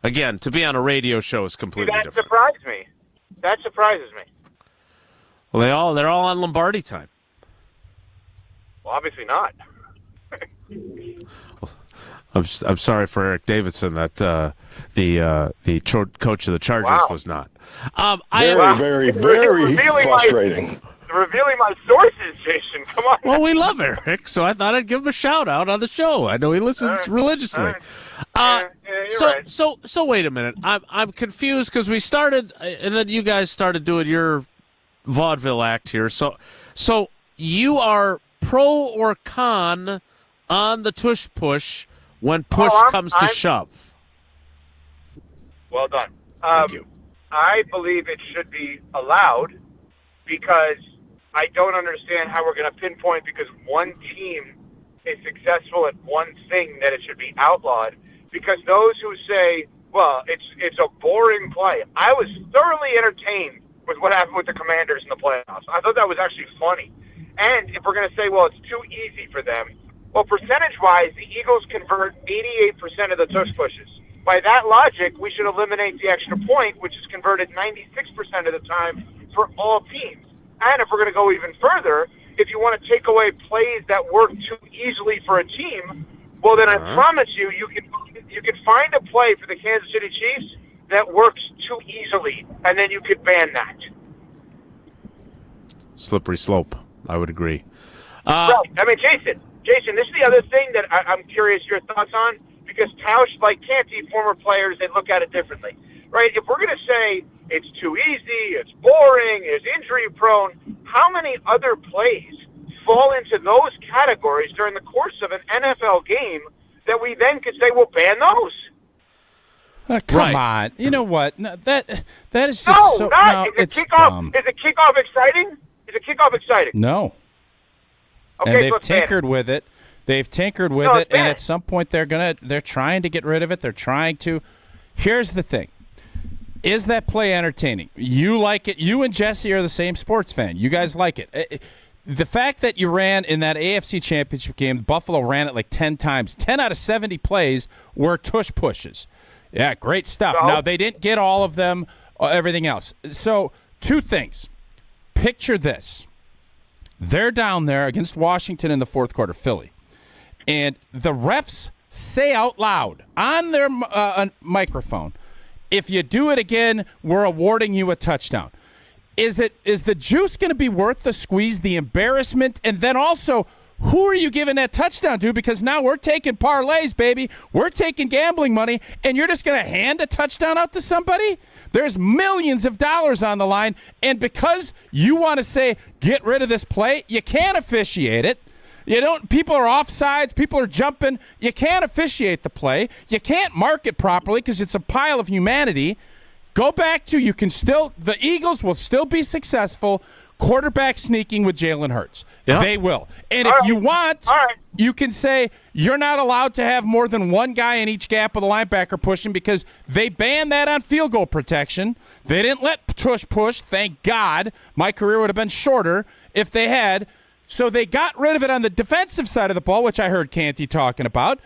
again, to be on a radio show is completely different. That surprises me. Well, they're all on Lombardi time. Well, obviously not. I'm sorry for Eric Davidson that the coach of the Chargers was not. Very frustrating. revealing my sources, Jason. Come on. Well, we love Eric, so I thought I'd give him a shout-out on the show. I know he listens religiously. So wait a minute. I'm confused because we started, and then you guys started doing your vaudeville act here. So you are pro or con on the tush push when push comes to shove? Well done. Thank you. I believe it should be allowed because I don't understand how we're going to pinpoint because one team is successful at one thing that it should be outlawed. Because those who say, well, it's a boring play. I was thoroughly entertained with what happened with the Commanders in the playoffs. I thought that was actually funny. And if we're going to say, well, it's too easy for them, well, percentage-wise, the Eagles convert 88% of the tush pushes. By that logic, we should eliminate the extra point, which is converted 96% of the time for all teams. And if we're going to go even further, if you want to take away plays that work too easily for a team, well, then I promise you, you can find a play for the Kansas City Chiefs that works too easily, and then you could ban that. Slippery slope. I would agree. Right. I mean, Jason, this is the other thing that I'm curious your thoughts on, because Tausch, like Canty, former players, they look at it differently. Right? If we're going to say it's too easy, it's boring, it's injury-prone, how many other plays fall into those categories during the course of an NFL game that we then could say, well, ban those? Come on. You know what? No, that is just it's dumb. Is a kickoff exciting? Is a kickoff exciting? No. Okay, and they've tinkered with it. They've tinkered with it, and at some point they're trying to get rid of it. They're trying to. Here's the thing. Is that play entertaining? You like it. You and Jesse are the same sports fan. You guys like it. The fact that you ran in that AFC Championship game, Buffalo ran it like 10 times. 10 out of 70 plays were tush pushes. Yeah, great stuff. No. Now, they didn't get all of them, everything else. So, two things. Picture this. They're down there against Washington in the fourth quarter, Philly. And the refs say out loud on their microphone, if you do it again, we're awarding you a touchdown. Is the juice going to be worth the squeeze, the embarrassment, and then also, who are you giving that touchdown to? Because now we're taking parlays, baby. We're taking gambling money, and you're just going to hand a touchdown out to somebody? There's millions of dollars on the line, and because you want to say, get rid of this play, you can't officiate it. You don't. People are offsides. People are jumping. You can't officiate the play. You can't mark it properly because it's a pile of humanity. Go back to the Eagles will still be successful quarterback sneaking with Jalen Hurts. Yep. They will. And if you want, you can say you're not allowed to have more than one guy in each gap of the linebacker pushing because they banned that on field goal protection. They didn't let Tush push. Thank God. My career would have been shorter if they had. So they got rid of it on the defensive side of the ball, which I heard Canty talking about.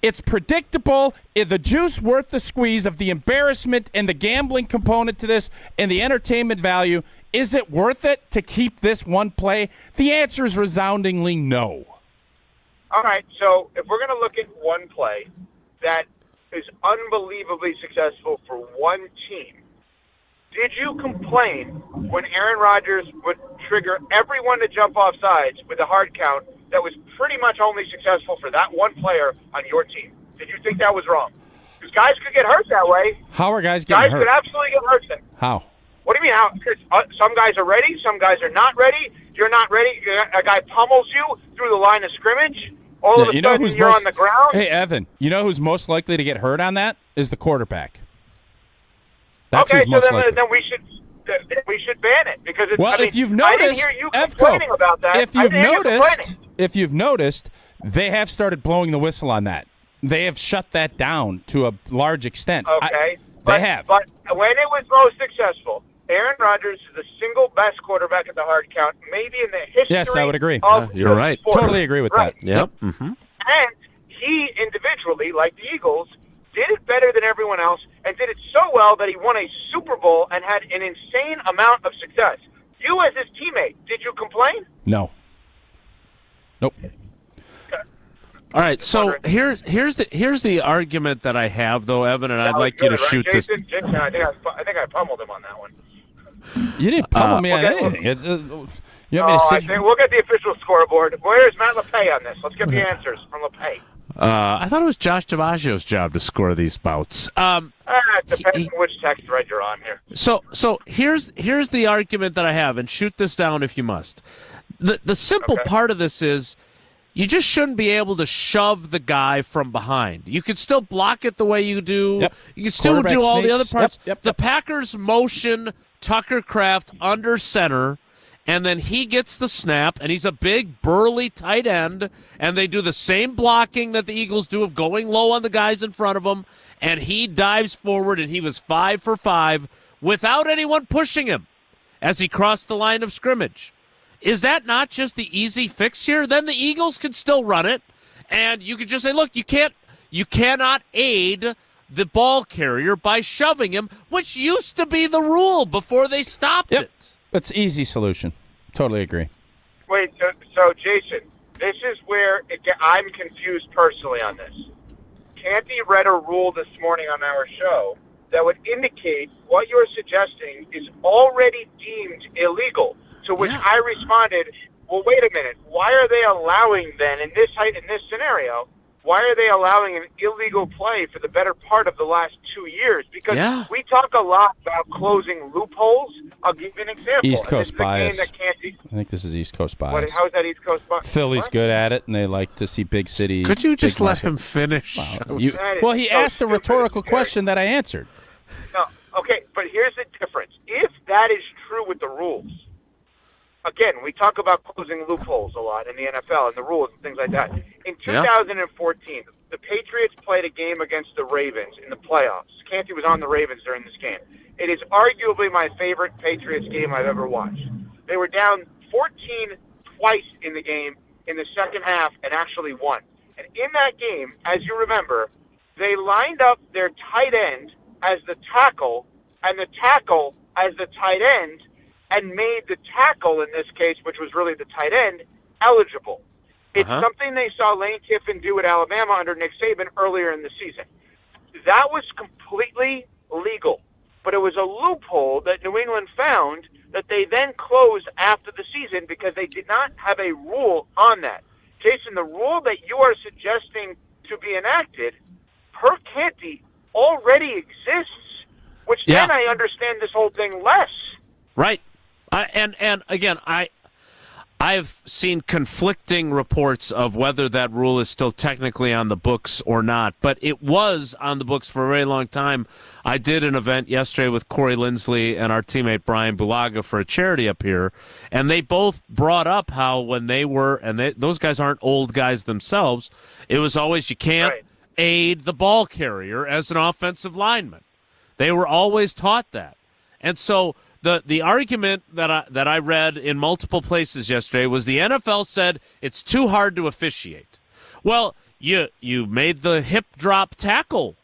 It's predictable. The juice worth the squeeze of the embarrassment and the gambling component to this and the entertainment value. Is it worth it to keep this one play? The answer is resoundingly no. All right, so if we're going to look at one play that is unbelievably successful for one team, did you complain when Aaron Rodgers would trigger everyone to jump off sides with a hard count that was pretty much only successful for that one player on your team? Did you think that was wrong? Because guys could get hurt that way. How are guys getting hurt? Guys could absolutely get hurt then. How? What do you mean how? Some guys are ready, some guys are not ready. You're not ready. A guy pummels you through the line of scrimmage. All of a sudden, you're on the ground. Hey, Evan, you know who's most likely to get hurt on that? Is the quarterback. That's okay, who's most so likely. then we should ban it because it's, well, I mean, if you've noticed, I didn't hear you complaining about that. If you've noticed, they have started blowing the whistle on that. They have shut that down to a large extent. Okay, they have. But when it was most successful, Aaron Rodgers is the single best quarterback at the hard count, maybe in the history. Yes, I would agree. You're right. Sport. Totally agree with that. Yep. Mm-hmm. And he individually, like the Eagles, did it better than everyone else and did it so well that he won a Super Bowl and had an insane amount of success. You as his teammate, did you complain? No. Nope. All right, so here's the argument that I have, though, Evan, and I'd like you to shoot Jason, I think I pummeled him on that one. You didn't pummel me on anything. You want me to I think we'll get the official scoreboard. Where's Matt LePay on this? Let's get the answers from LePay. I thought it was Josh DiMaggio's job to score these bouts. It depends on which text thread you're on here. So here's the argument that I have, and shoot this down if you must. The simple part of this is you just shouldn't be able to shove the guy from behind. You can still block it the way you do. Yep. You can still do all the other parts. Yep. The Packers motion Tucker Kraft under center, and then he gets the snap, and he's a big, burly tight end, and they do the same blocking that the Eagles do of going low on the guys in front of him, and he dives forward, and he was 5 for 5 without anyone pushing him as he crossed the line of scrimmage. Is that not just the easy fix here? Then the Eagles can still run it, and you could just say, look, you cannot aid the ball carrier by shoving him, which used to be the rule before they stopped it. That's easy solution. Totally agree. Wait, so Jason, this is where I'm confused personally on this. Canty read a rule this morning on our show that would indicate what you're suggesting is already deemed illegal. To which I responded, well, wait a minute. Why are they allowing then, in this scenario, why are they allowing an illegal play for the better part of the last 2 years? Because we talk a lot about closing loopholes. I'll give you an example. East Coast bias. I think this is East Coast bias. How is that East Coast bias? Philly's good at it, and they like to see big city. Could you just let him finish? Well, he asked a rhetorical question that I answered. No, okay, but here's the difference. If that is true with the rules, again, we talk about closing loopholes a lot in the NFL and the rules and things like that. In 2014, the Patriots played a game against the Ravens in the playoffs. Canty was on the Ravens during this game. It is arguably my favorite Patriots game I've ever watched. They were down 14 twice in the game in the second half and actually won. And in that game, as you remember, they lined up their tight end as the tackle and the tackle as the tight end, and made the tackle in this case, which was really the tight end, eligible. It's something they saw Lane Kiffin do at Alabama under Nick Saban earlier in the season. That was completely legal, but it was a loophole that New England found that they then closed after the season because they did not have a rule on that. Jason, the rule that you are suggesting to be enacted, per Canty, already exists, which then I understand this whole thing less. Right. And again, I've seen conflicting reports of whether that rule is still technically on the books or not, but it was on the books for a very long time. I did an event yesterday with Corey Lindsley and our teammate Brian Bulaga for a charity up here, and they both brought up how when they were, and those guys aren't old guys themselves, it was always you can't aid the ball carrier as an offensive lineman. They were always taught that. And so the argument that I read in multiple places yesterday was the NFL said it's too hard to officiate. Well, you made the hip drop tackle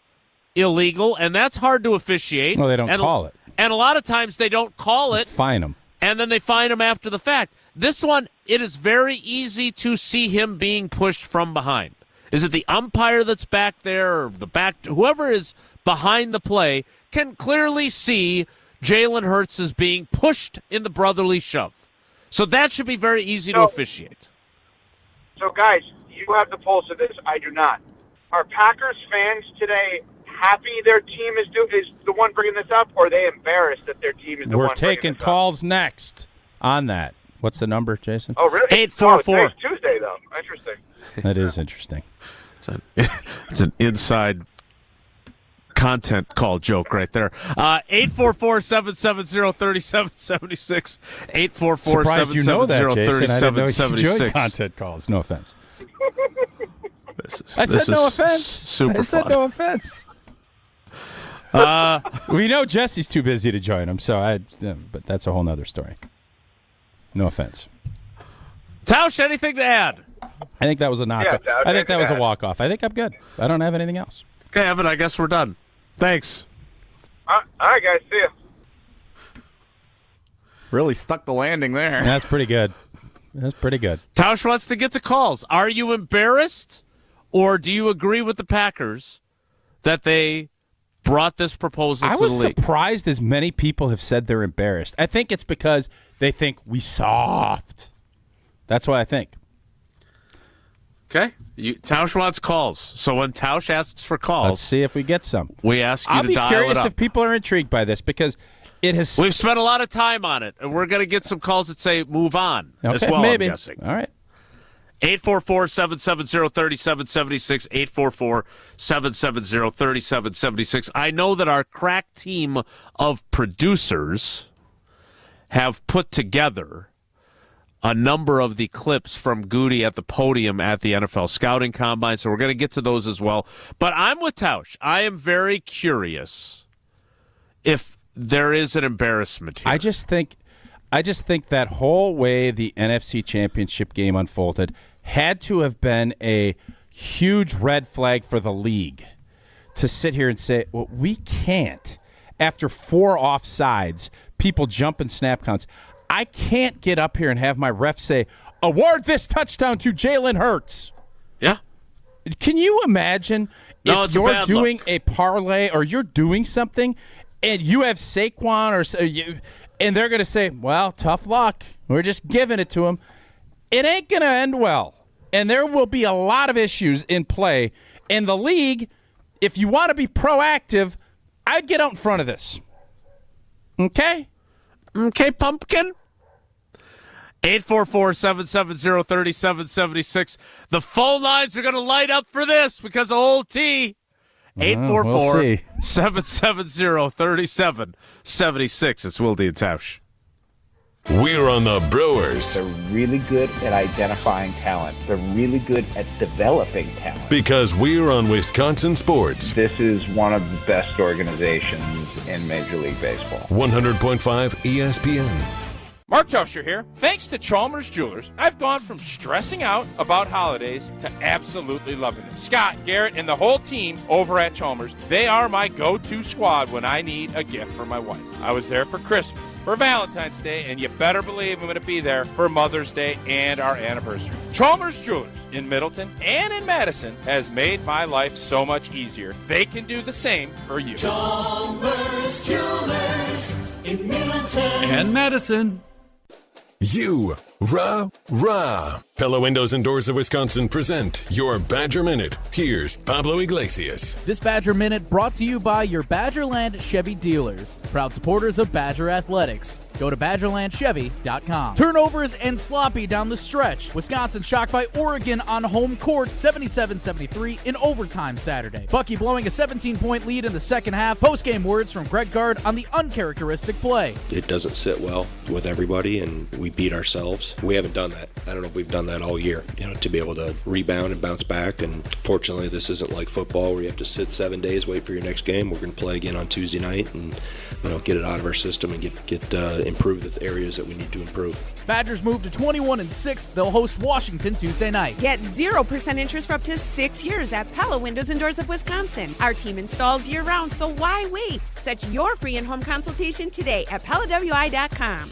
illegal, and that's hard to officiate. Well, they don't call it. And a lot of times they don't call it. Fine them. And then they fine him after the fact. This one, it is very easy to see him being pushed from behind. Is it the umpire that's back there or the back? Whoever is behind the play can clearly see Jalen Hurts is being pushed in the brotherly shove. So that should be very easy to officiate. So, guys, you have the pulse of this. I do not. Are Packers fans today happy their team is the one bringing this up, or are they embarrassed that their team is the one bringing this up? We're taking calls next on that. What's the number, Jason? Oh, really? 844. Oh, it's Tuesday, though. Interesting. That is interesting. It's an inside content call joke right there. 844-770-3776. 844-770-3776. Content calls. No offense. I said no offense. Super I said fun. no offense. We know Jesse's too busy to join him, but that's a whole nother story. No offense. Tausch, anything to add? I think that was a knockoff. Yeah, I think that was a walk-off. I think I'm good. I don't have anything else. Okay, Evan, I guess we're done. Thanks. All right, guys. See ya. Really stuck the landing there. That's pretty good. That's pretty good. Tausch wants to get to calls. Are you embarrassed, or do you agree with the Packers that they brought this proposal to the league. I was surprised as many people have said they're embarrassed. I think it's because they think we soft. That's what I think. Okay. Tausch wants calls. So when Tausch asks for calls, let's see if we get some. We ask you I'll to be dial curious it up. if people are intrigued by this because it has. We've spent a lot of time on it, and we're going to get some calls that say move on as well, maybe. I'm guessing. All right. 844-770-3776, 844-770-3776. I know that our crack team of producers have put together a number of the clips from Gute at the podium at the NFL Scouting Combine, so we're going to get to those as well. But I'm with Tausch. I am very curious if there is an embarrassment here. I just think that whole way the NFC Championship game unfolded had to have been a huge red flag for the league to sit here and say, well, we can't. After 4 offsides, people jumping snap counts. I can't get up here and have my ref say, award this touchdown to Jalen Hurts. Yeah. Can you imagine if you're doing look. a parlay or you're doing something and you have Saquon and they're going to say, well, tough luck. We're just giving it to him. It ain't going to end well. And there will be a lot of issues in play. And the league, if you want to be proactive, I'd get out in front of this. Okay? Okay, pumpkin. 844-770-3776. The phone lines are going to light up for this because of old T. 844-770-3776. It's Wilde and Tausch. We're on the Brewers. They're really good at identifying talent. They're really good at developing talent. Because we're on Wisconsin sports. This is one of the best organizations in Major League Baseball. 100.5 ESPN. Mark Toscher here. Thanks to Chalmers Jewelers, I've gone from stressing out about holidays to absolutely loving them. Scott, Garrett, and the whole team over at Chalmers, they are my go-to squad when I need a gift for my wife. I was there for Christmas, for Valentine's Day, and you better believe I'm going to be there for Mother's Day and our anniversary. Chalmers Jewelers in Middleton and in Madison has made my life so much easier. They can do the same for you. Chalmers Jewelers in Middleton and Madison. You, rah. Pella Windows and Doors of Wisconsin present your Badger Minute. Here's Pablo Iglesias. This Badger Minute brought to you by your Badgerland Chevy dealers, proud supporters of Badger Athletics. Go to BadgerlandChevy.com. Turnovers and sloppy down the stretch. Wisconsin shocked by Oregon on home court, 77-73 in overtime Saturday. Bucky blowing a 17-point lead in the second half. Post-game words from Greg Gard on the uncharacteristic play. It doesn't sit well with everybody, and we beat ourselves. We haven't done that. I don't know if we've done that all year, to be able to rebound and bounce back. And fortunately, this isn't like football where you have to sit 7 days, wait for your next game. We're going to play again on Tuesday night and get it out of our system and get improve the areas that we need to improve. Badgers move to 21-6. They'll host Washington Tuesday night. Get 0% interest for up to 6 years at Pella Windows and Doors of Wisconsin. Our team installs year-round, so why wait? Set your free in-home consultation today at PellaWI.com.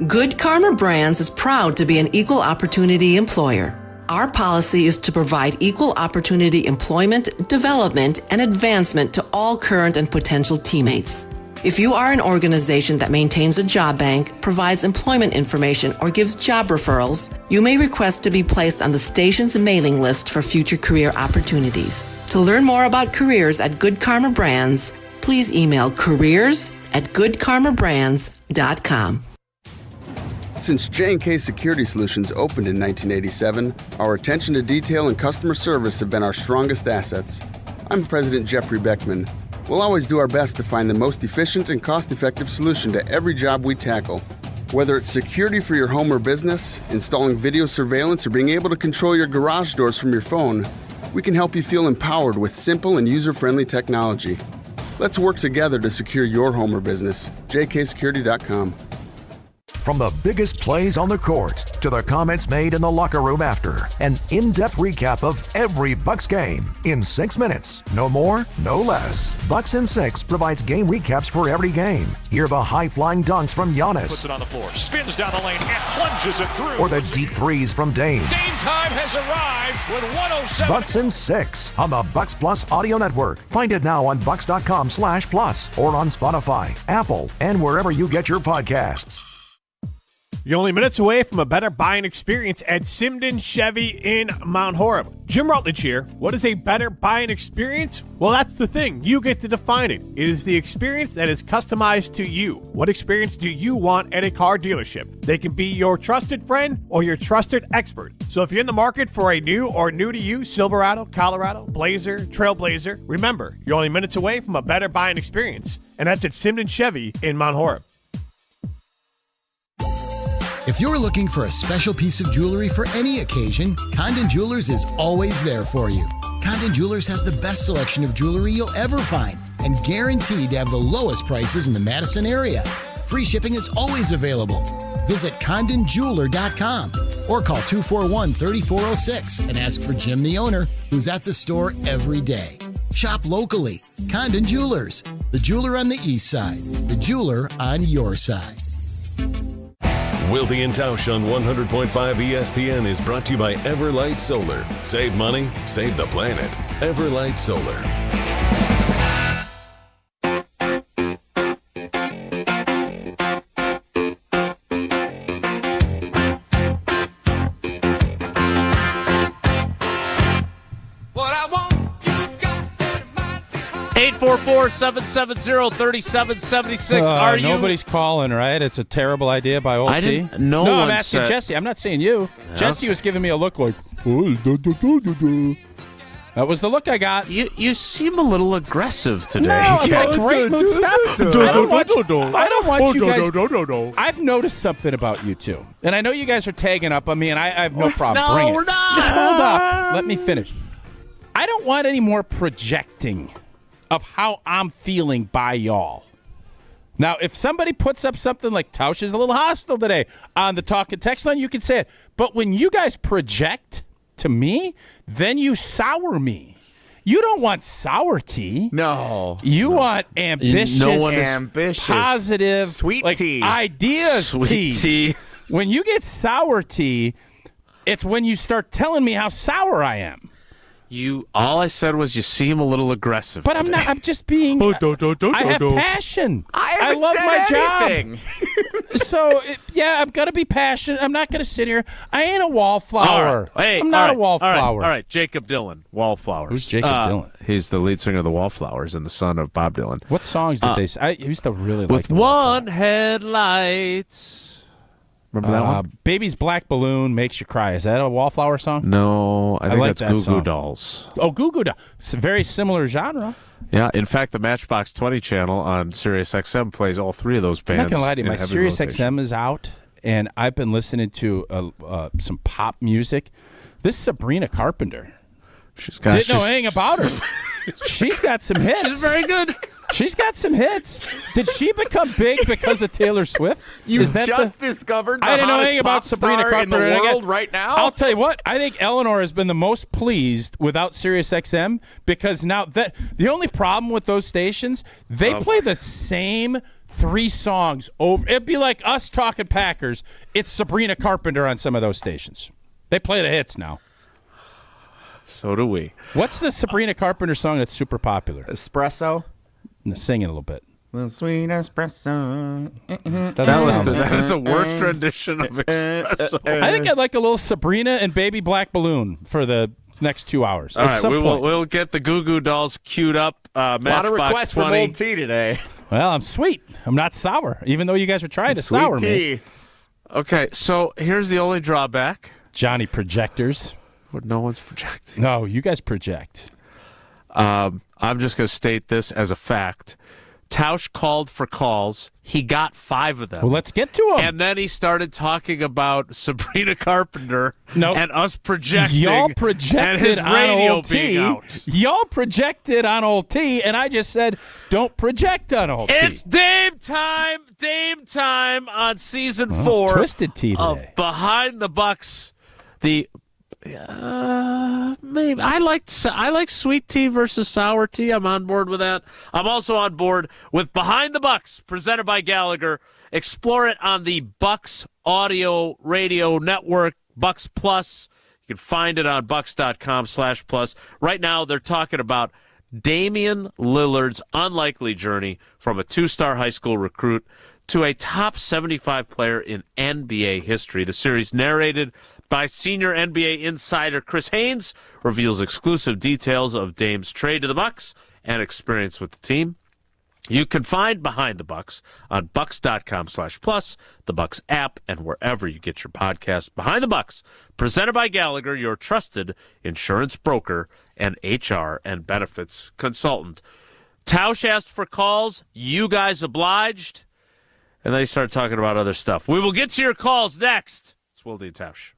Good Karma Brands is proud to be an equal opportunity employer. Our policy is to provide equal opportunity employment, development, and advancement to all current and potential teammates. If you are an organization that maintains a job bank, provides employment information, or gives job referrals, you may request to be placed on the station's mailing list for future career opportunities. To learn more about careers at Good Karma Brands, please email careers@goodkarmabrands.com. Since J&K Security Solutions opened in 1987, our attention to detail and customer service have been our strongest assets. I'm President Jeffrey Beckman. We'll always do our best to find the most efficient and cost-effective solution to every job we tackle. Whether it's security for your home or business, installing video surveillance, or being able to control your garage doors from your phone, we can help you feel empowered with simple and user-friendly technology. Let's work together to secure your home or business. jksecurity.com. From the biggest plays on the court to the comments made in the locker room after. An in-depth recap of every Bucks game in 6 minutes. No more, no less. Bucks in 6 provides game recaps for every game. Hear the high-flying dunks from Giannis. Puts it on the floor, spins down the lane, and plunges it through. Or the deep threes from Dame. Dame time has arrived with 107. Bucks in 6 on the Bucks Plus Audio Network. Find it now on bucks.com/plus or on Spotify, Apple, and wherever you get your podcasts. You're only minutes away from a better buying experience at Simden Chevy in Mount Horeb. Jim Rutledge here. What is a better buying experience? Well, that's the thing. You get to define it. It is the experience that is customized to you. What experience do you want at a car dealership? They can be your trusted friend or your trusted expert. So if you're in the market for a new or new-to-you Silverado, Colorado, Blazer, Trailblazer, remember, you're only minutes away from a better buying experience. And that's at Simden Chevy in Mount Horeb. If you're looking for a special piece of jewelry for any occasion, Condon Jewelers is always there for you. Condon Jewelers has the best selection of jewelry you'll ever find and guaranteed to have the lowest prices in the Madison area. Free shipping is always available. Visit CondonJeweler.com or call 241-3406 and ask for Jim, the owner, who's at the store every day. Shop locally. Condon Jewelers, the jeweler on the east side, the jeweler on your side. Wilde and Tausch on 100.5 ESPN is brought to you by Everlight Solar. Save money, save the planet. Everlight Solar. What I want, 844-770-3776. Are you? Nobody's calling, right? It's a terrible idea by old I T. didn't- no I'm one asking said- Jesse. I'm not saying you. Yeah. Jesse was giving me a look like, oh, that was the look I got. You seem a little aggressive today. No, I'm in a great mood. Stop. I don't want you guys. I've noticed something about you two, and I know you guys are tagging up on me, and I have no problem. No, Bring it. we're not. Just hold up. Let me finish. I don't want any more projecting of how I'm feeling by y'all. Now, if somebody puts up something like Tausch is a little hostile today on the talk and text line, you can say it. But when you guys project to me, then you sour me. You don't want sour tea. No. You want ambitious, No one is ambitious. positive, Sweet like, tea. ideas Sweet tea. When you get sour tea, it's when you start telling me how sour I am. All I said was you seem a little aggressive. But today. I'm not. I'm just being. I have passion. I love my anything. job. So I'm gonna be passionate. I'm not gonna sit here. I ain't a wallflower. All right. Hey, I'm not a all right, wallflower. All right, Jacob Dylan, Wallflowers. Who's Jacob Dylan? He's the lead singer of the Wallflowers and the son of Bob Dylan. What songs did they? I used to really like with the one headlights. Remember that one? Baby's Black Balloon Makes You Cry. Is that a Wallflower song? No, I think like that's Goo Goo song. Dolls. Oh, Goo Goo Dolls. It's a very similar genre. Yeah, in fact, the Matchbox 20 channel on Sirius XM plays all three of those bands. I'm not gonna lie to you. in My heavy Sirius rotation. XM is out, and I've been listening to some pop music. This is Sabrina Carpenter. Didn't know anything about her. She's got some hits. She's very good. She's got some hits. Did she become big because of Taylor Swift? You Is that just discovered the I didn't know hottest anything about pop Sabrina star in the Carpenter. And I world right now? I'll tell you what. I think Eleanor has been the most pleased without Sirius XM because now that the only problem with those stations, they play the same 3 songs over. It'd be like us talking Packers. It's Sabrina Carpenter on some of those stations. They play the hits now. So do we. What's the Sabrina Carpenter song that's super popular? Espresso. Sing it a little bit. The sweet espresso. That was the worst rendition of Espresso. I think I'd like a little Sabrina and Baby Black Balloon for the next 2 hours. All At right, some point. we'll get the Goo Goo Dolls queued up. A lot of requests from 20. old tea today. Well, I'm sweet. I'm not sour, even though you guys are trying to Sweet sour tea. me. Okay, so here's the only drawback. Johnny projectors. What no one's projecting. No, you guys project. I'm just going to state this as a fact. Tausch called for calls. He got 5 of them. Well, let's get to them. And then he started talking about Sabrina Carpenter and us projecting. Y'all projected and his on radio old being T. out. Y'all projected on old T, and I just said, don't project on old T. It's Dame time on season 4 Twisted Tea of today. Behind the Bucks. Maybe I like sweet tea versus sour tea. I'm on board with that. I'm also on board with Behind the Bucks, presented by Gallagher. Explore it on the Bucks Audio Radio Network, Bucks Plus. You can find it on bucks.com/plus. Right now, they're talking about Damian Lillard's unlikely journey from a 2-star high school recruit to a top 75 player in NBA history. The series, narrated by senior NBA insider Chris Haynes, reveals exclusive details of Dame's trade to the Bucks and experience with the team. You can find Behind the Bucks on bucks.com/plus, the Bucks app, and wherever you get your podcasts. Behind the Bucks, presented by Gallagher, your trusted insurance broker and HR and benefits consultant. Tausch asked for calls. You guys obliged. And then he started talking about other stuff. We will get to your calls next. It's Wilde and Tausch.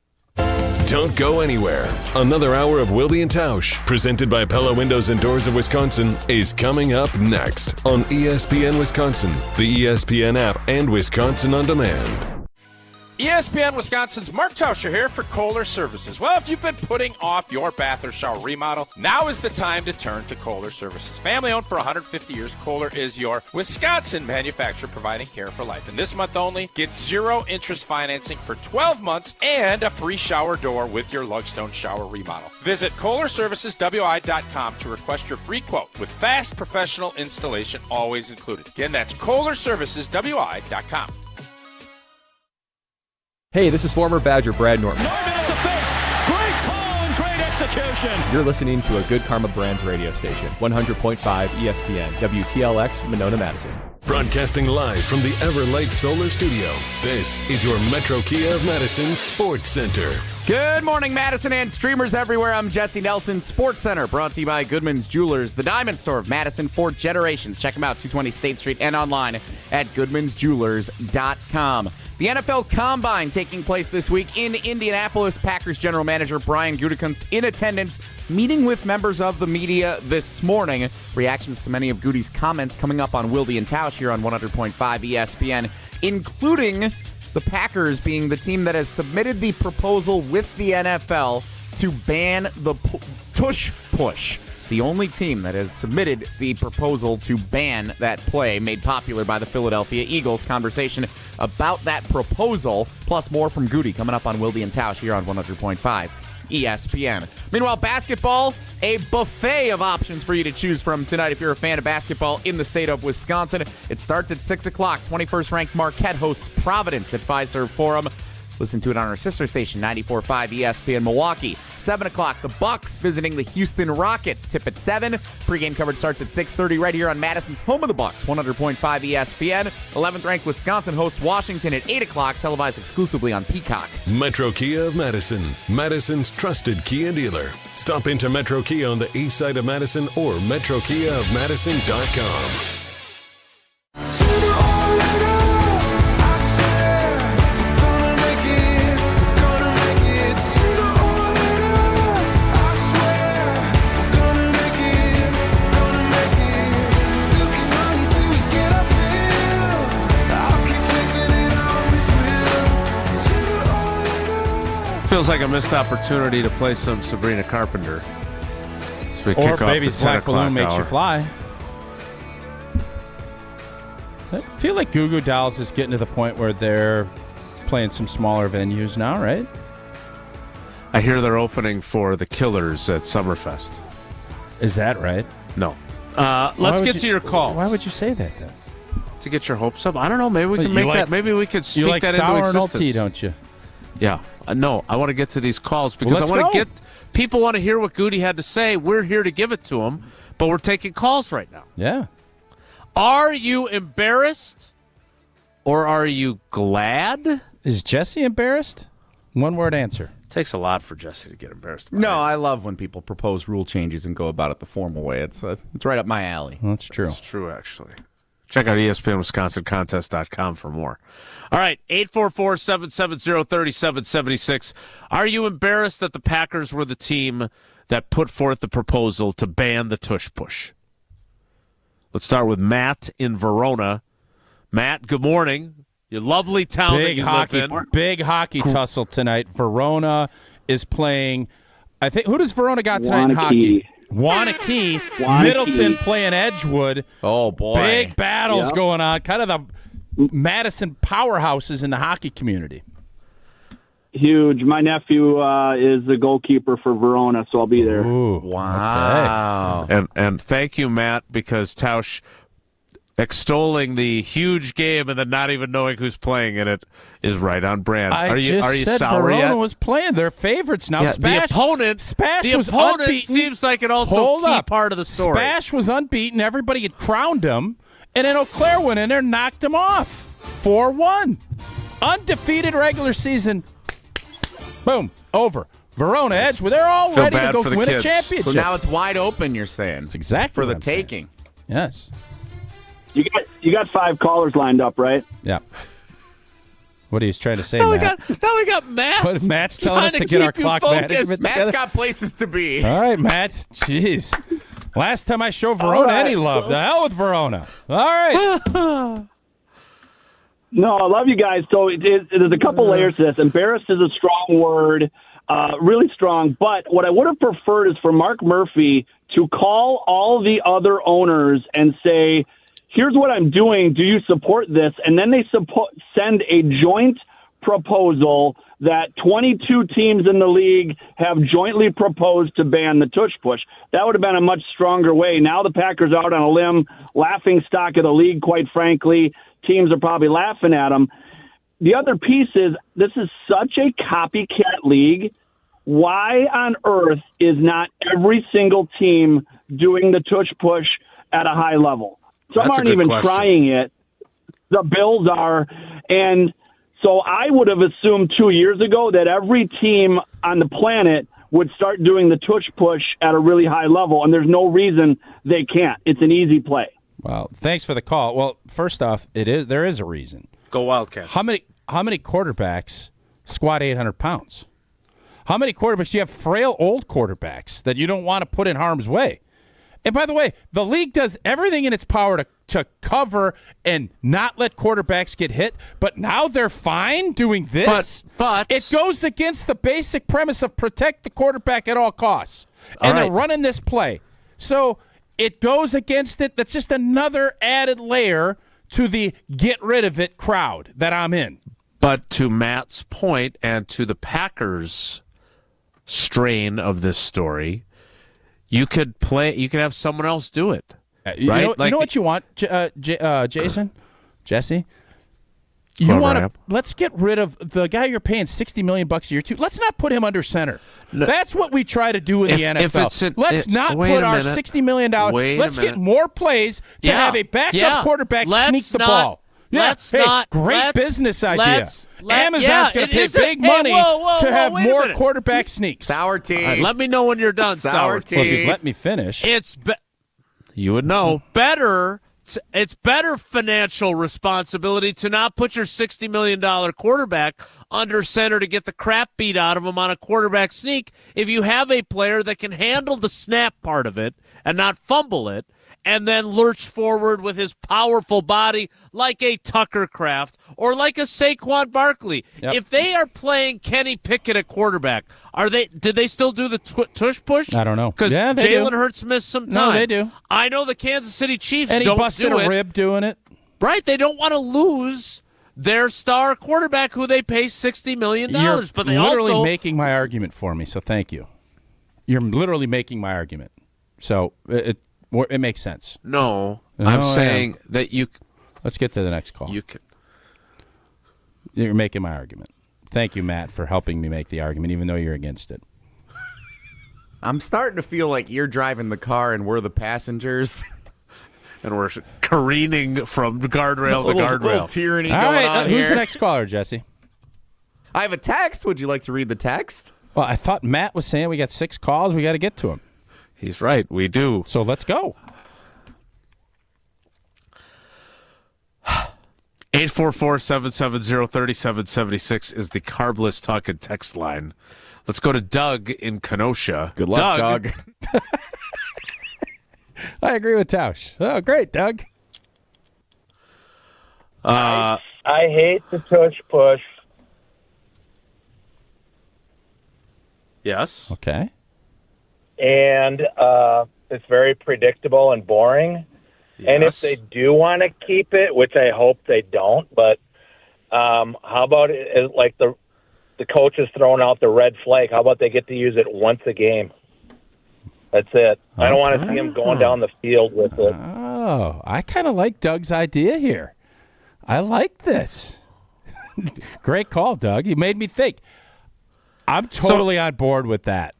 Don't go anywhere. Another hour of Wilde and Tausch, presented by Pella Windows and Doors of Wisconsin, is coming up next on ESPN Wisconsin, the ESPN app, and Wisconsin On Demand. ESPN Wisconsin's Mark Tauscher here for Kohler Services. Well, if you've been putting off your bath or shower remodel, now is the time to turn to Kohler Services. Family owned for 150 years, Kohler is your Wisconsin manufacturer providing care for life. And this month only, get 0 interest financing for 12 months and a free shower door with your Lugstone shower remodel. Visit KohlerServicesWI.com to request your free quote with fast professional installation always included. Again, that's KohlerServicesWI.com. Hey, this is former Badger Brad Norton. Norman is a fake. Great call and great execution. You're listening to a Good Karma Brands radio station, 100.5 ESPN, WTLX, Monona, Madison. Broadcasting live from the Everlight Solar Studio, this is your Metro Kia of Madison Sports Center. Good morning, Madison and streamers everywhere. I'm Jesse Nelson, Sports Center, brought to you by Goodman's Jewelers, the diamond store of Madison for generations. Check them out, 220 State Street, and online at goodmansjewelers.com. The NFL Combine taking place this week in Indianapolis. Packers general manager Brian Gutekunst in attendance, meeting with members of the media this morning. Reactions to many of Gute's comments coming up on Wilde and Tausch here on 100.5 ESPN, including the Packers being the team that has submitted the proposal with the NFL to ban the Tush push. The only team that has submitted the proposal to ban that play, made popular by the Philadelphia Eagles. Conversation about that proposal, plus more from Gute coming up on Wilde and Tausch here on 100.5 ESPN. Meanwhile, basketball, a buffet of options for you to choose from tonight if you're a fan of basketball in the state of Wisconsin. It starts at 6 o'clock. 21st-ranked Marquette hosts Providence at Fiserv Forum. Listen to it on our sister station, 94.5 ESPN Milwaukee. 7 o'clock, the Bucks visiting the Houston Rockets. Tip at 7. Pre-game coverage starts at 6:30 right here on Madison's home of the Bucks, 100.5 ESPN. 11th-ranked Wisconsin hosts Washington at 8 o'clock, televised exclusively on Peacock. Metro Kia of Madison, Madison's trusted Kia dealer. Stop into Metro Kia on the east side of Madison or metrokiaofmadison.com. Feels like a missed opportunity to play some Sabrina Carpenter. So we Or kick off Baby's the 10 Black Balloon o'clock Makes hour. You Fly. I feel like Goo Goo Dolls is getting to the point where they're playing some smaller venues now, right? I hear they're opening for the Killers at Summerfest. Is that right? No. Let's get to your calls. Why would you say that, then? To get your hopes up? I don't know. Maybe we can make that. Maybe we could speak you like that sour into and existence. tea, don't you? Yeah. No, I want to get to these calls because I want to get people want to hear what Gute had to say. We're here to give it to them, but we're taking calls right now. Yeah. Are you embarrassed or are you glad? Is Jesse embarrassed? One word answer. Takes a lot for Jesse to get embarrassed. No, I love when people propose rule changes and go about it the formal way. It's right up my alley. That's true. It's true, actually. Check out ESPNWisconsinContest.com for more. All right, 844-770-3776. Are you embarrassed that the Packers were the team that put forth the proposal to ban the tush push? Let's start with Matt in Verona. Matt, good morning. Your lovely town that you live in. Big hockey tussle tonight. Verona is playing, I think, who does Verona got tonight in hockey? Wanakee. Middleton playing Edgewood. Oh, boy. Big battles going on. Kind of the Madison powerhouses in the hockey community. Huge. My nephew is the goalkeeper for Verona, so I'll be there. Ooh, wow. Okay. And thank you, Matt, because Tausch extolling the huge game and then not even knowing who's playing in it is right on brand. Are you said sour Verona yet? Was playing. They're favorites now. Yeah, Spash, the opponent was unbeaten. Seems like it also key part of the story. Spash was unbeaten. Everybody had crowned him, and then Eau Claire went in there and knocked him off. 4-1. Undefeated regular season. Boom. Over. Verona, Edgewood, they're all ready to go win a championship. So now it's wide open, you're saying. It's exactly for the what I'm saying. taking. Yes. You got 5 callers lined up, right? Yeah. What are you trying to say, Now Matt? we got Matt. What is Matt's telling us to get our clock management Matt's together? got places to be. All right, Matt. Jeez. Last time I showed Verona any love. The hell with Verona. All right. No, I love you guys. So there's a couple layers to this. Embarrassed is a strong word, really strong. But what I would have preferred is for Mark Murphy to call all the other owners and say, here's what I'm doing. Do you support this? And then they send a joint proposal that 22 teams in the league have jointly proposed to ban the tush push. That would have been a much stronger way. Now the Packers are out on a limb, laughing stock of the league, quite frankly. Teams are probably laughing at them. The other piece is this is such a copycat league. Why on earth is not every single team doing the tush push at a high level? Some aren't even trying it. The Bills are. And so I would have assumed 2 years ago that every team on the planet would start doing the tush push at a really high level, and there's no reason they can't. It's an easy play. Well, thanks for the call. Well, first off, there is a reason. Go Wildcats. How many quarterbacks squat 800 pounds? How many quarterbacks? You have frail old quarterbacks that you don't want to put in harm's way. And by the way, the league does everything in its power to cover and not let quarterbacks get hit, but now they're fine doing this? But it goes against the basic premise of protect the quarterback at all costs. And they're running this play. So it goes against it. That's just another added layer to the get rid of it crowd that I'm in. But to Matt's point and to the Packers' strain of this story, you could have someone else do it. Right? You know what you want, Jason? Jesse? You want to let's get rid of the guy you're paying $60 million a year to. Let's not put him under center. That's what we try to do in the NFL. Let's not put our $60 million. Let's get more plays to have a backup quarterback sneak the ball. Great business idea. Amazon's going to pay big money to have more quarterback sneaks. Sour tea. Right, let me know when you're done. Sour tea. Well, if you'd let me finish. You would know better. It's better financial responsibility to not put your $60 million quarterback under center to get the crap beat out of him on a quarterback sneak if you have a player that can handle the snap part of it and not fumble it and then lurch forward with his powerful body like a Tucker Kraft or like a Saquon Barkley. Yep. If they are playing Kenny Pickett at quarterback, did they still do the tush push? I don't know. Because Jalen Hurts missed some time. No, they do. I know the Kansas City Chiefs and don't he busted do a rib doing it. Right. They don't want to lose their star quarterback who they pay $60 million. You're but they literally also making my argument for me, so thank you. You're literally making my argument. So it makes sense. No, I'm saying that you... Let's get to the next call. You can. You're making my argument. Thank you, Matt, for helping me make the argument, even though you're against it. I'm starting to feel like you're driving the car and we're the passengers. And we're careening from guardrail to guardrail. Little tyranny All going right, on who's here. the next caller, Jesse? I have a text. Would you like to read the text? Well, I thought Matt was saying we got 6 calls. We got to get to him. He's right. We do. So let's go. 844-770-3776 is the Carbless Talk and Text line. Let's go to Doug in Kenosha. Good luck, Doug. I agree with Tausch. Oh, great, Doug. I hate the tush push. Yes. Okay. And it's very predictable and boring. Yes. And if they do want to keep it, which I hope they don't, but how about it, like the coach is throwing out the red flag? How about they get to use it once a game? That's it. I don't want to see him going down the field with it. Oh, I kind of like Doug's idea here. I like this. Great call, Doug. You made me think. I'm totally on board with that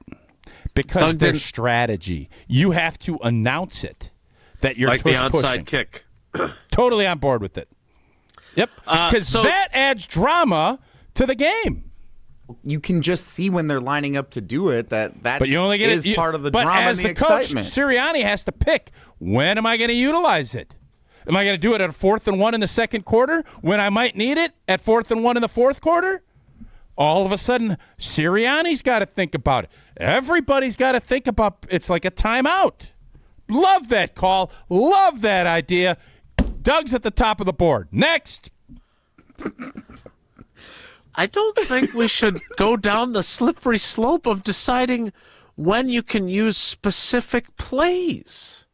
because there's strategy. You have to announce it that you're like the pushing. onside kick. Totally on board with it. Yep. Because that adds drama to the game. You can just see when they're lining up to do it that but you only get is part of the but drama as and the coach, excitement. Sirianni has to pick, when am I going to utilize it? Am I going to do it at 4th and 1 in the second quarter when I might need it at 4th and 1 in the fourth quarter? All of a sudden, Sirianni's got to think about it. Everybody's got to think about it's like a timeout. Love that call. Love that idea. Doug's at the top of the board. Next. I don't think we should go down the slippery slope of deciding when you can use specific plays.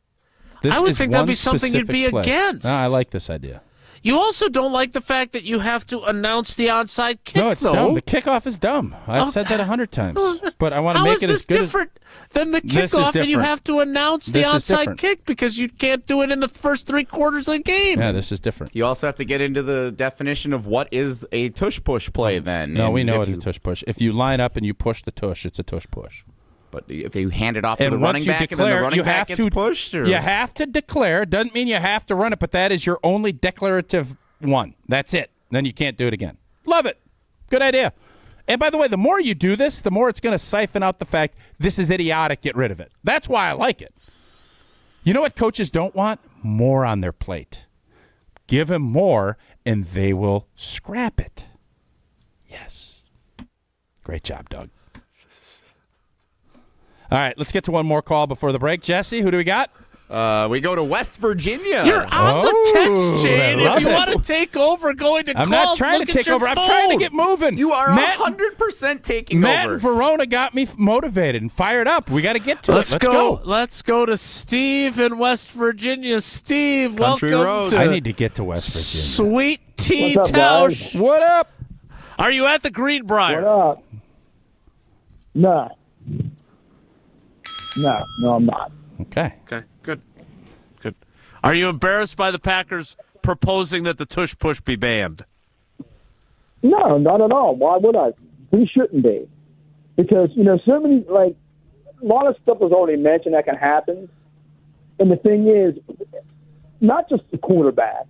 I would think that'd be something you'd be against. I like this idea. You also don't like the fact that you have to announce the onside kick, No, it's dumb. The kickoff is dumb. I've said that 100 times. But I want to make it as good How is this different than the kickoff and you have to announce the onside kick because you can't do it in the first 3 quarters of the game? Yeah, this is different. You also have to get into the definition of what is a tush push play then. No, we know what a tush push. If you line up and you push the tush, it's a tush push. But if you hand it off to the running back and then the running back gets pushed? Or? You have to declare. Doesn't mean you have to run it, but that is your only declarative one. That's it. Then you can't do it again. Love it. Good idea. And by the way, the more you do this, the more it's going to siphon out the fact this is idiotic. Get rid of it. That's why I like it. You know what coaches don't want? More on their plate. Give them more, and they will scrap it. Yes. Great job, Doug. All right, let's get to one more call before the break. Jesse, who do we got? We go to West Virginia. You're on the text chain. If you want to take over, going to calls. I'm not trying to take over. I'm trying to get moving. You are 100% taking over. Matt and Verona got me motivated and fired up. We got to get to it. Let's go. Let's go to Steve in West Virginia. Steve, Country welcome roads. to I need to get to West Virginia. Sweet Tea What's up, Tausch. guys? What up? Are you at the Greenbrier? What up? No. No, I'm not. Okay. Okay, good. Are you embarrassed by the Packers proposing that the tush push be banned? No, not at all. Why would I? We shouldn't be. Because, so many, a lot of stuff was already mentioned that can happen. And the thing is, not just the quarterback,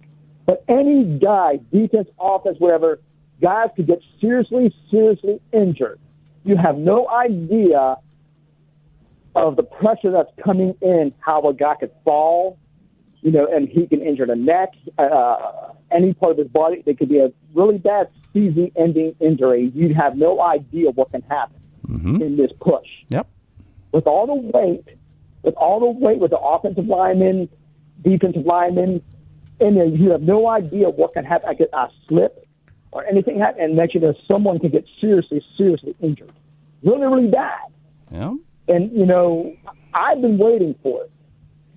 but any guy, defense, offense, whatever, guys could get seriously injured. You have no idea of the pressure that's coming in, how a guy could fall, and he can injure the neck, any part of his body. It could be a really bad season-ending injury. You'd have no idea what can happen in this push. Yep. With all the weight, with the offensive linemen, defensive linemen, and then you have no idea what can happen. I get a slip or anything happen, and next someone can get seriously injured. Really, really bad. Yeah. And, I've been waiting for it.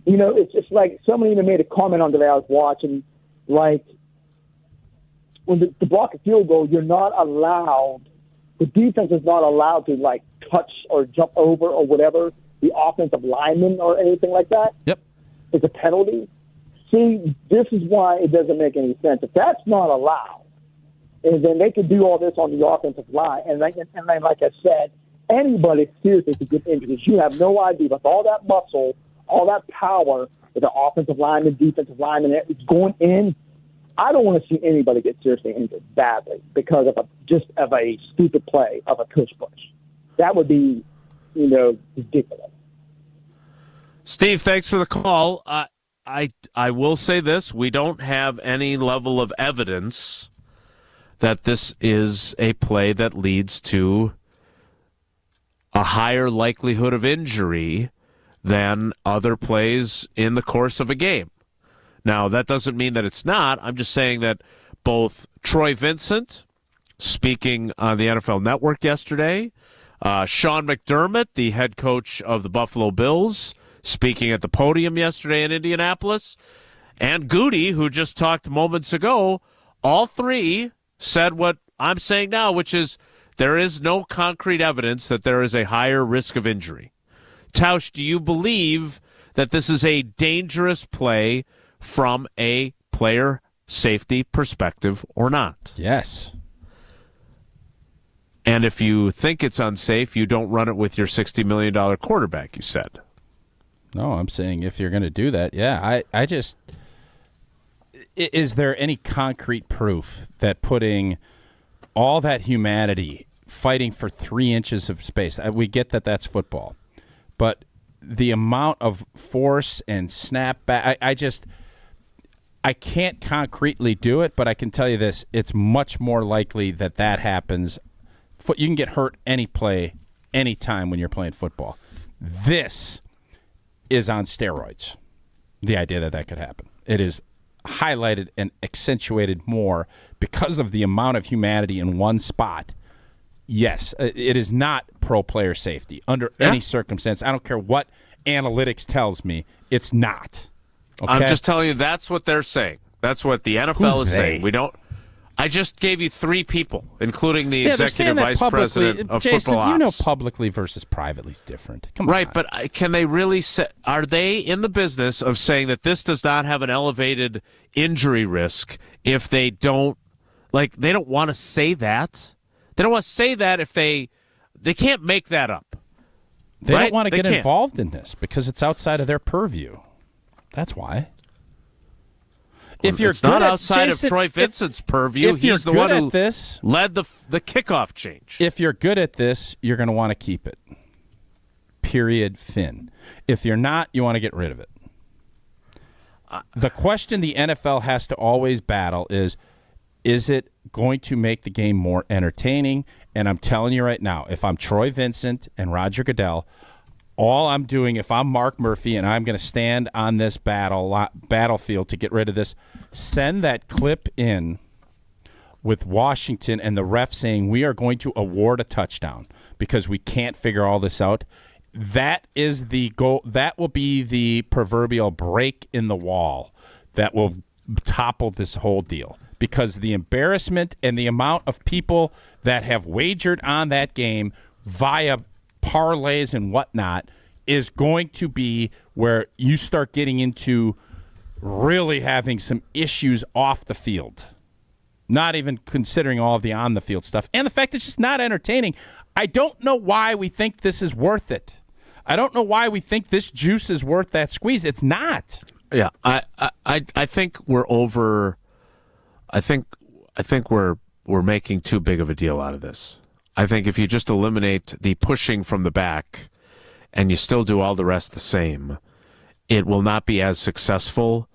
It's just like somebody even made a comment on today I was watching, like, when to block a field goal, you're not allowed, the defense is not allowed to, touch or jump over or whatever the offensive lineman or anything like that. Yep. It's a penalty. See, this is why it doesn't make any sense. If that's not allowed, and then they could do all this on the offensive line, and like I said, anybody seriously could get injured. You have no idea. With all that muscle, all that power with the offensive lineman, defensive lineman, it's going in. I don't want to see anybody get seriously injured badly because of a stupid play of a tush push. That would be, ridiculous. Steve, thanks for the call. I will say this. We don't have any level of evidence that this is a play that leads to a higher likelihood of injury than other plays in the course of a game. Now, that doesn't mean that it's not. I'm just saying that both Troy Vincent, speaking on the NFL Network yesterday, Sean McDermott, the head coach of the Buffalo Bills, speaking at the podium yesterday in Indianapolis, and Gute, who just talked moments ago, all three said what I'm saying now, which is there is no concrete evidence that there is a higher risk of injury. Tausch, do you believe that this is a dangerous play from a player safety perspective or not? Yes. And if you think it's unsafe, you don't run it with your $60 million quarterback, you said. No, I'm saying if you're going to do that, yeah. I just... Is there any concrete proof that putting all that humanity fighting for 3 inches of space, we get that that's football, but the amount of force and snap back, I can't concretely do it, but I can tell you this, it's much more likely that happens. You can get hurt any play, any time when you're playing football. This is on steroids, the idea that could happen. It is highlighted and accentuated more because of the amount of humanity in one spot. Yes, it is not pro player safety under any circumstance. I don't care what analytics tells me. It's not. Okay? I'm just telling you that's what they're saying. That's what the NFL is saying. We don't. I just gave you 3 people, including the executive vice president of Jason, football ops. You know publicly versus privately is different. Come right, on. But can they really say, are they in the business of saying that this does not have an elevated injury risk if they don't, they don't want to say that? They don't want to say that if they can't make that up. They right? don't want to get can't. involved in this because it's outside of their purview. That's why. If you're not outside of Troy Vincent's purview, he's the one who led the kickoff change. If you're good at this, you're going to want to keep it. Period. Fin. If you're not, you want to get rid of it. The question the NFL has to always battle is it going to make the game more entertaining? And I'm telling you right now, if I'm Troy Vincent and Roger Goodell, all I'm doing, if I'm Mark Murphy and I'm going to stand on this battlefield to get rid of this, send that clip in with Washington and the ref saying we are going to award a touchdown because we can't figure all this out. That is the goal. That will be the proverbial break in the wall that will topple this whole deal because the embarrassment and the amount of people that have wagered on that game via parlays and whatnot is going to be where you start getting into really having some issues off the field, not even considering all of the on the field stuff and the fact it's just not entertaining. I don't know why we think this is worth it. I don't know why we think this juice is worth that squeeze. It's not. Yeah, I think we're over. I think we're making too big of a deal out of this. I think if you just eliminate the pushing from the back and you still do all the rest the same, it will not be as successful,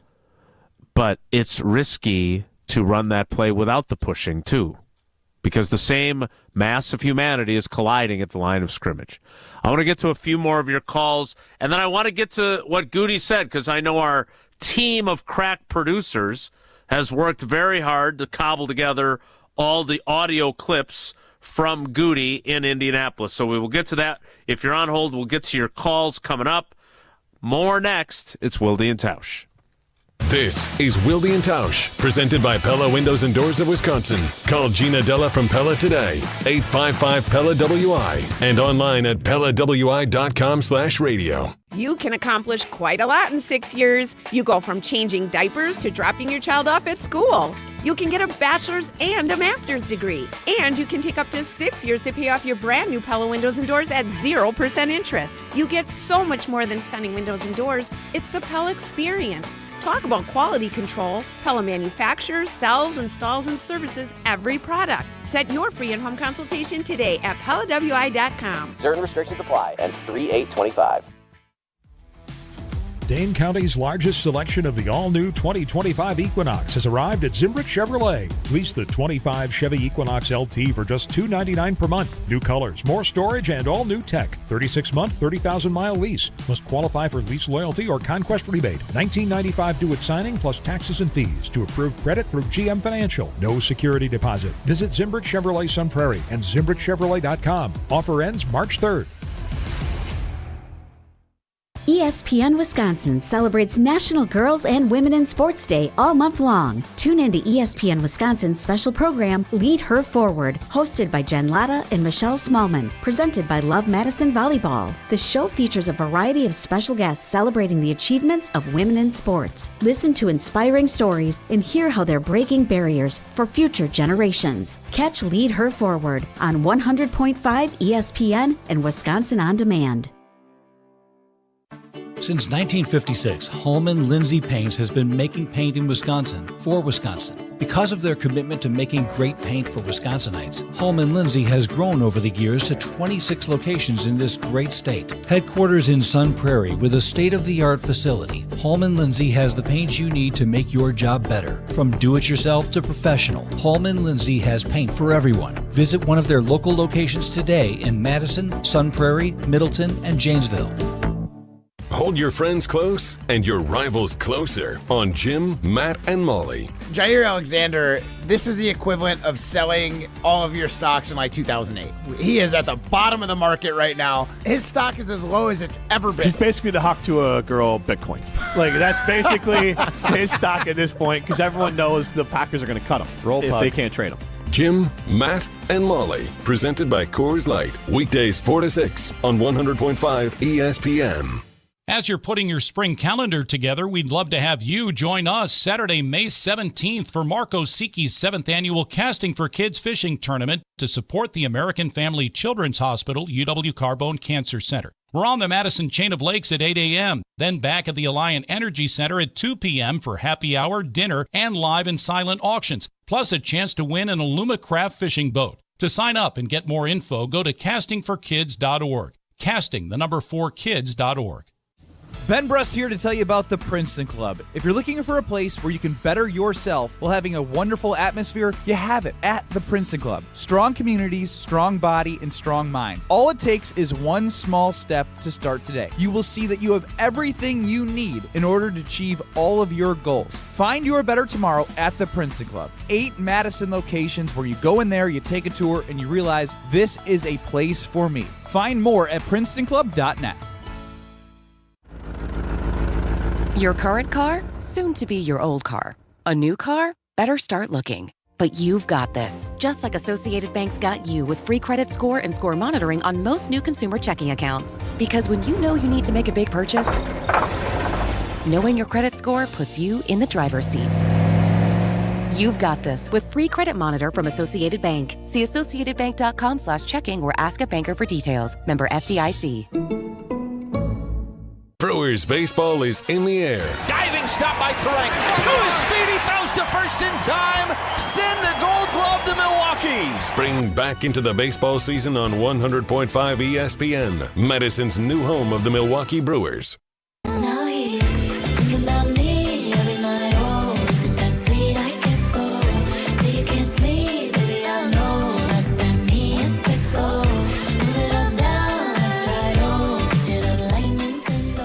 but it's risky to run that play without the pushing too, because the same mass of humanity is colliding at the line of scrimmage. I want to get to a few more of your calls, and then I want to get to what Gute said, because I know our team of crack producers has worked very hard to cobble together all the audio clips from Gute in Indianapolis. So we will get to that. If you're on hold, we'll get to your calls coming up. More next. It's Wilde and Tausch. This is Wilde and Tausch, presented by Pella Windows and Doors of Wisconsin. Call Gina Della from Pella today, 855-PELLA-WI, and online at PellaWI.com/radio. You can accomplish quite a lot in 6 years. You go from changing diapers to dropping your child off at school. You can get a bachelor's and a master's degree. And you can take up to 6 years to pay off your brand new Pella windows and doors at 0% interest. You get so much more than stunning windows and doors. It's the Pella experience. Talk about quality control. Pella manufactures, sells, installs, and services every product. Set your free in-home consultation today at PellaWI.com. Certain restrictions apply. Ends 3/8/25. Dane County's largest selection of the all-new 2025 Equinox has arrived at Zimbrick Chevrolet. Lease the 25 Chevy Equinox LT for just $299 per month. New colors, more storage, and all-new tech. 36-month, 30,000-mile lease. Must qualify for lease loyalty or conquest rebate. $19.95 due at signing plus taxes and fees. To approved credit through GM Financial. No security deposit. Visit Zimbrick Chevrolet Sun Prairie and ZimbrickChevrolet.com. Offer ends March 3rd. ESPN Wisconsin celebrates National Girls and Women in Sports Day all month long. Tune into ESPN Wisconsin's special program, Lead Her Forward, hosted by Jen Latta and Michelle Smallman, presented by Love Madison Volleyball. The show features a variety of special guests celebrating the achievements of women in sports. Listen to inspiring stories and hear how they're breaking barriers for future generations. Catch Lead Her Forward on 100.5 ESPN and Wisconsin On Demand. Since 1956, Holman Lindsay Paints has been making paint in Wisconsin for Wisconsin. Because of their commitment to making great paint for Wisconsinites, Holman Lindsay has grown over the years to 26 locations in this great state. Headquarters in Sun Prairie with a state-of-the-art facility, Holman Lindsay has the paint you need to make your job better. From do-it-yourself to professional, Holman Lindsay has paint for everyone. Visit one of their local locations today in Madison, Sun Prairie, Middleton, and Janesville. Hold your friends close and your rivals closer on Jim, Matt, and Molly. Jair Alexander, this is the equivalent of selling all of your stocks in like 2008. He is at the bottom of the market right now. His stock is as low as it's ever been. He's basically the hawk to a girl Bitcoin. Like, that's basically his stock at this point because everyone knows the Packers are going to cut him if they can't trade him. Jim, Matt, and Molly, presented by Coors Light. Weekdays 4 to 6 on 100.5 ESPN. As you're putting your spring calendar together, we'd love to have you join us Saturday, May 17th for Mark Osiki's 7th annual Casting for Kids Fishing Tournament to support the American Family Children's Hospital, UW Carbone Cancer Center. We're on the Madison Chain of Lakes at 8 a.m., then back at the Alliant Energy Center at 2 p.m. for happy hour, dinner, and live and silent auctions, plus a chance to win an Alumacraft fishing boat. To sign up and get more info, go to castingforkids.org. Casting, 4kids.org. Ben Brust here to tell you about the Princeton Club. If you're looking for a place where you can better yourself while having a wonderful atmosphere, you have it at the Princeton Club. Strong communities, strong body, and strong mind. All it takes is one small step to start today. You will see that you have everything you need in order to achieve all of your goals. Find your better tomorrow at the Princeton Club. 8 Madison locations where you go in there, you take a tour, and you realize this is a place for me. Find more at PrincetonClub.net. Your current car, soon to be your old car. A new car? Better start looking. But you've got this. Just like Associated Bank's got you with free credit score and score monitoring on most new consumer checking accounts. Because when you know you need to make a big purchase, knowing your credit score puts you in the driver's seat. You've got this with free credit monitor from Associated Bank. See associatedbank.com/checking or ask a banker for details. Member FDIC. Brewers baseball is in the air. Diving stop by Terang. To his speed, he throws to first in time. Send the Gold Glove to Milwaukee. Spring back into the baseball season on 100.5 ESPN, Madison's new home of the Milwaukee Brewers. Now he's thinking about me every night. Oh, is it that sweet? I guess so. Say you can't sleep, baby, I know. Less than me, espresso. Move it all down, left, right, oh. Switch it up like Nintendo.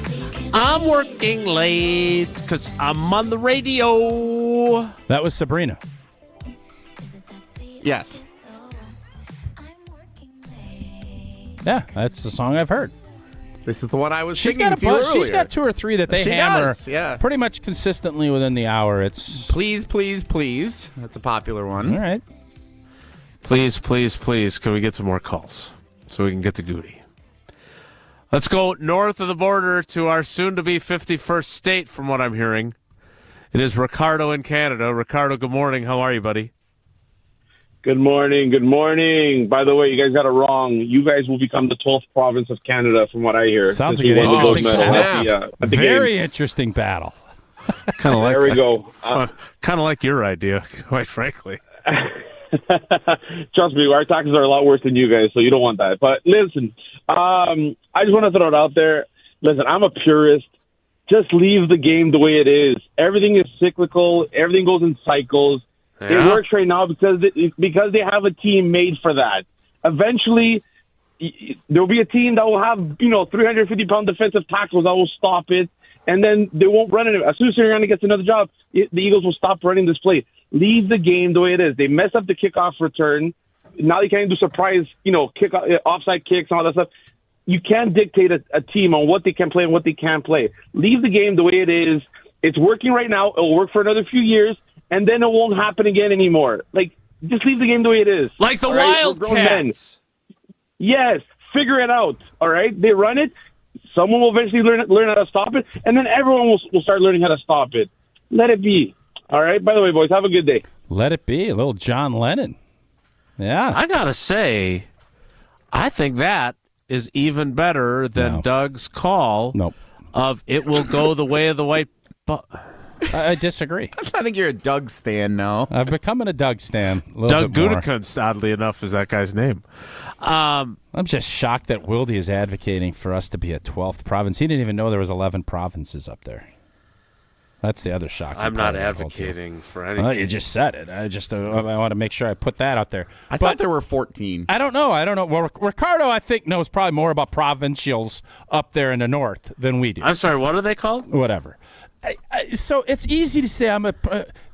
Say you can't I'm working late because I'm on the radio. That was Sabrina. Yes. Yeah, that's the song I've heard. This is the one I was She's singing got to you earlier. She's got 2 or 3 that they She hammer does, yeah. pretty much consistently within the hour. It's Please, Please, Please. That's a popular one. All right. Please, please, please, can we get some more calls so we can get to Gute? Let's go north of the border to our soon-to-be 51st state, from what I'm hearing. It is Ricardo in Canada. Ricardo, good morning. How are you, buddy? Good morning. Good morning. By the way, you guys got it wrong. You guys will become the 12th province of Canada, from what I hear. Sounds like an interesting battle. At the Very game. interesting battle. Kind of like There we go. Kind of like your idea, quite frankly. Trust me, our taxes are a lot worse than you guys, so you don't want that. But listen, I just want to throw it out there. Listen, I'm a purist. just leave the game the way it is. Everything is cyclical. Everything goes in cycles. Yeah. It works right now because they have a team made for that. Eventually, there will be a team that will have 350-pound defensive tackles that will stop it, and then they won't run it. As soon as Sirianni gets another job, the Eagles will stop running this play. Leave the game the way it is. They messed up the kickoff return. Now they can't do surprise, offside kicks and all that stuff. You can't dictate a team on what they can play and what they can't play. Leave the game the way it is. It's working right now. It'll work for another few years, and then it won't happen again anymore. Just leave the game the way it is. Like the Wildcats. Yes, figure it out. All right, they run it. Someone will eventually learn how to stop it, and then everyone will start learning how to stop it. Let it be. All right. By the way, boys, have a good day. Let it be. A little John Lennon. Yeah. I gotta say, I think that is even better than Doug's call of it will go the way of the white. I disagree. I think you're a Doug stan now. I'm becoming a Doug stan. Doug Gutekunst, oddly enough, is that guy's name. I'm just shocked that Wilde is advocating for us to be a 12th province. He didn't even know there was 11 provinces up there. That's the other shock. I'm not advocating for anything. Well, you just said it. I want to make sure I put that out there. I thought there were 14. I don't know. Well, Ricardo, I think, knows probably more about provincials up there in the north than we do. I'm sorry, what are they called? Whatever. So it's easy to say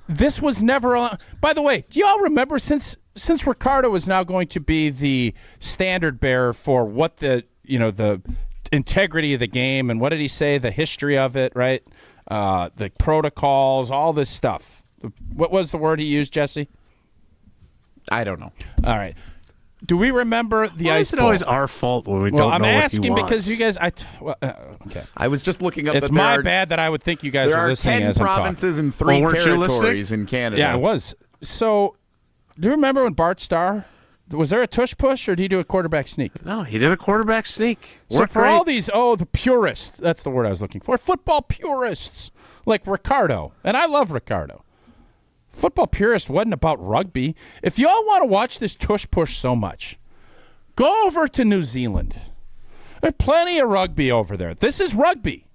this was never. By the way, do you all remember since Ricardo is now going to be the standard bearer for what the integrity of the game and what did he say, the history of it, right? The protocols, all this stuff. What was the word he used, Jesse? I don't know. All right. Do we remember the Why ice is it bowl? always our fault when we don't know I'm what asking he wants? because you guys. Okay. I was just looking up. It's my bad that I would think you guys there are are listening 10 as I'm talking. provinces and 3 territories in Canada. Yeah, it was. So, do you remember when Bart Starr? Was there a tush push, or did he do a quarterback sneak? No, he did a quarterback sneak. So for all these, the purists, that's the word I was looking for, football purists like Ricardo, and I love Ricardo. Football purist wasn't about rugby. If you all want to watch this tush push so much, go over to New Zealand. There's plenty of rugby over there. This is rugby.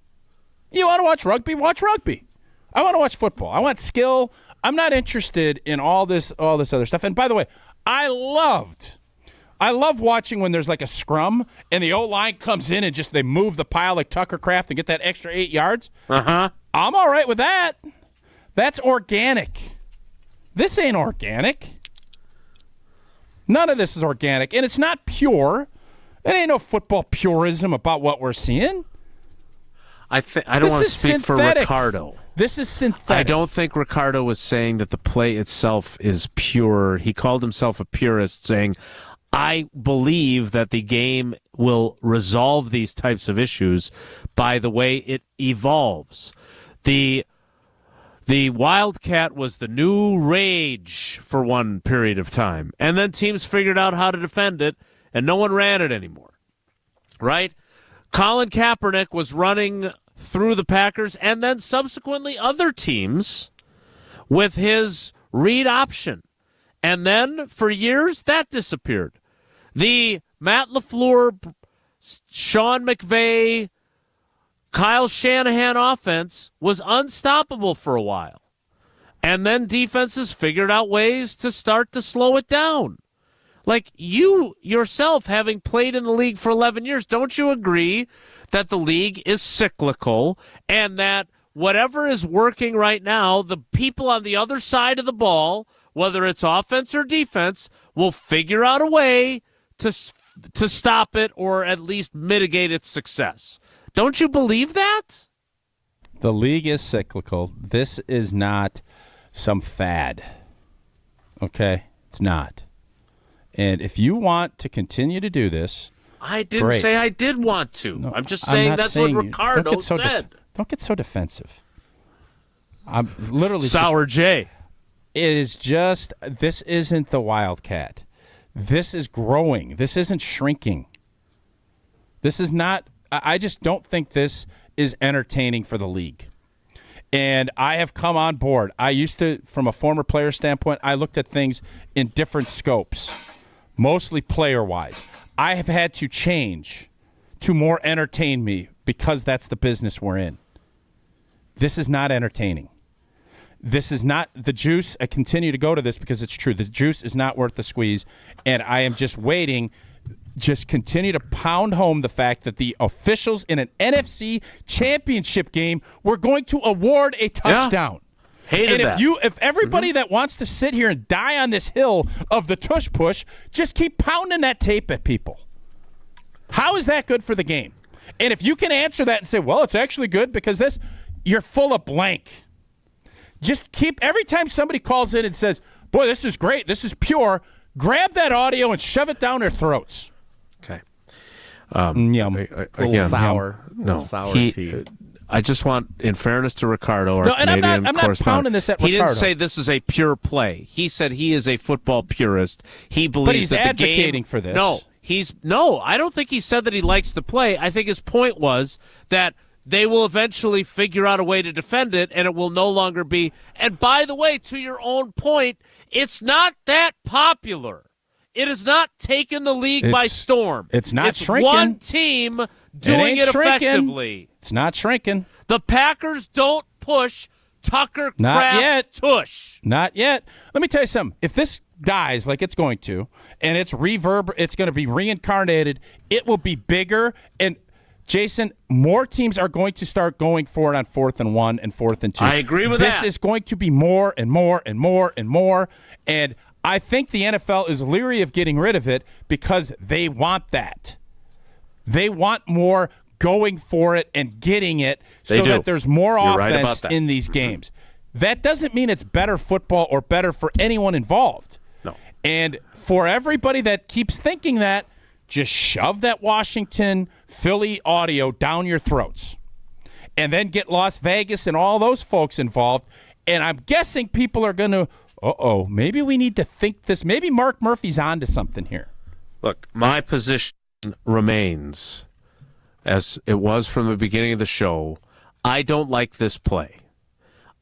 You want to watch rugby? Watch rugby. I want to watch football. I want skill. I'm not interested in all this other stuff. And by the way, I love watching when there's like a scrum and the O-line comes in and just they move the pile like Tucker Kraft and get that extra 8 yards. Uh-huh. I'm all right with that. That's organic. This ain't organic. None of this is organic. And it's not pure. It ain't no football purism about what we're seeing. I don't want to speak for Ricardo. This is synthetic. I don't think Ricardo was saying that the play itself is pure. He called himself a purist, saying, I believe that the game will resolve these types of issues by the way it evolves. The Wildcat was the new rage for one period of time, and then teams figured out how to defend it, and no one ran it anymore, right? Colin Kaepernick was running through the Packers and then subsequently other teams with his read option. And then for years, that disappeared. The Matt LaFleur, Sean McVay, Kyle Shanahan offense was unstoppable for a while. And then defenses figured out ways to start to slow it down. Like you yourself, having played in the league for 11 years, don't you agree that the league is cyclical and that whatever is working right now, the people on the other side of the ball, whether it's offense or defense, will figure out a way to stop it or at least mitigate its success. Don't you believe that? The league is cyclical. This is not some fad. Okay? It's not. And if you want to continue to do this, I didn't great. say I did want to. No, I'm just saying that's what Ricardo said. Don't get so defensive. I'm literally Sour J. It is just, this isn't the Wildcat. This is growing. This isn't shrinking. This is not, I just don't think this is entertaining for the league. And I have come on board. I used to, from a former player standpoint, I looked at things in different scopes, mostly player-wise. I have had to change to more entertain me because that's the business we're in. this is not entertaining. This is not the juice. I continue to go to this because it's true. The juice is not worth the squeeze, and I am just waiting. Just continue to pound home the fact that the officials in an NFC championship game were going to award a touchdown. Hated and that. If everybody that wants to sit here and die on this hill of the tush push, just keep pounding that tape at people. How is that good for the game? And if you can answer that and say, well, it's actually good because this, you're full of blank. Just keep, every time somebody calls in and says, boy, this is great, this is pure, grab that audio and shove it down their throats. Okay. Yum. Little sour. No. Sour tea. I just want, in fairness to Ricardo, our No, and Canadian I'm not pounding this at he Ricardo. didn't say this is a pure play. He said he is a football purist. He believes But he's that advocating the game, for this. No, I don't think he said that he likes the play. I think his point was that they will eventually figure out a way to defend it, and it will no longer be. And by the way, to your own point, it's not that popular. It has not taken the league by storm. It's not shrinking. One team doing it effectively. It's not shrinking. The Packers don't push Tucker Not Kraft's yet. tush. Not yet. Let me tell you something. If this dies like it's going to, and it's it's going to be reincarnated, it will be bigger. And Jason, more teams are going to start going for it on 4th and 1 and 4th and 2. I agree with that. This is going to be more and more and more and more. And I think the NFL is leery of getting rid of it because they want that. They want more going for it and getting it so that there's more offense in these games. That doesn't mean it's better football or better for anyone involved. No. And for everybody that keeps thinking that, just shove that Washington, Philly audio down your throats. And then get Las Vegas and all those folks involved. And I'm guessing people are going to, maybe we need to think this. Maybe Mark Murphy's onto something here. Look, my position remains as it was from the beginning of the show. I don't like this play.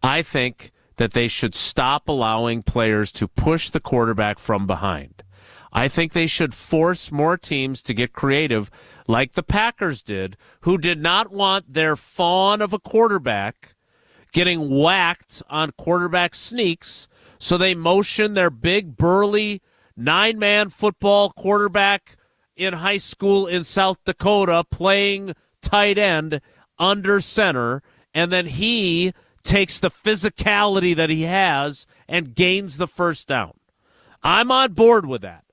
I think that they should stop allowing players to push the quarterback from behind. I think they should force more teams to get creative like the Packers did, who did not want their fawn of a quarterback getting whacked on quarterback sneaks, so they motioned their big, burly, 9-man football quarterback in high school in South Dakota playing tight end under center, and then he takes the physicality that he has and gains the first down. I'm on board with that,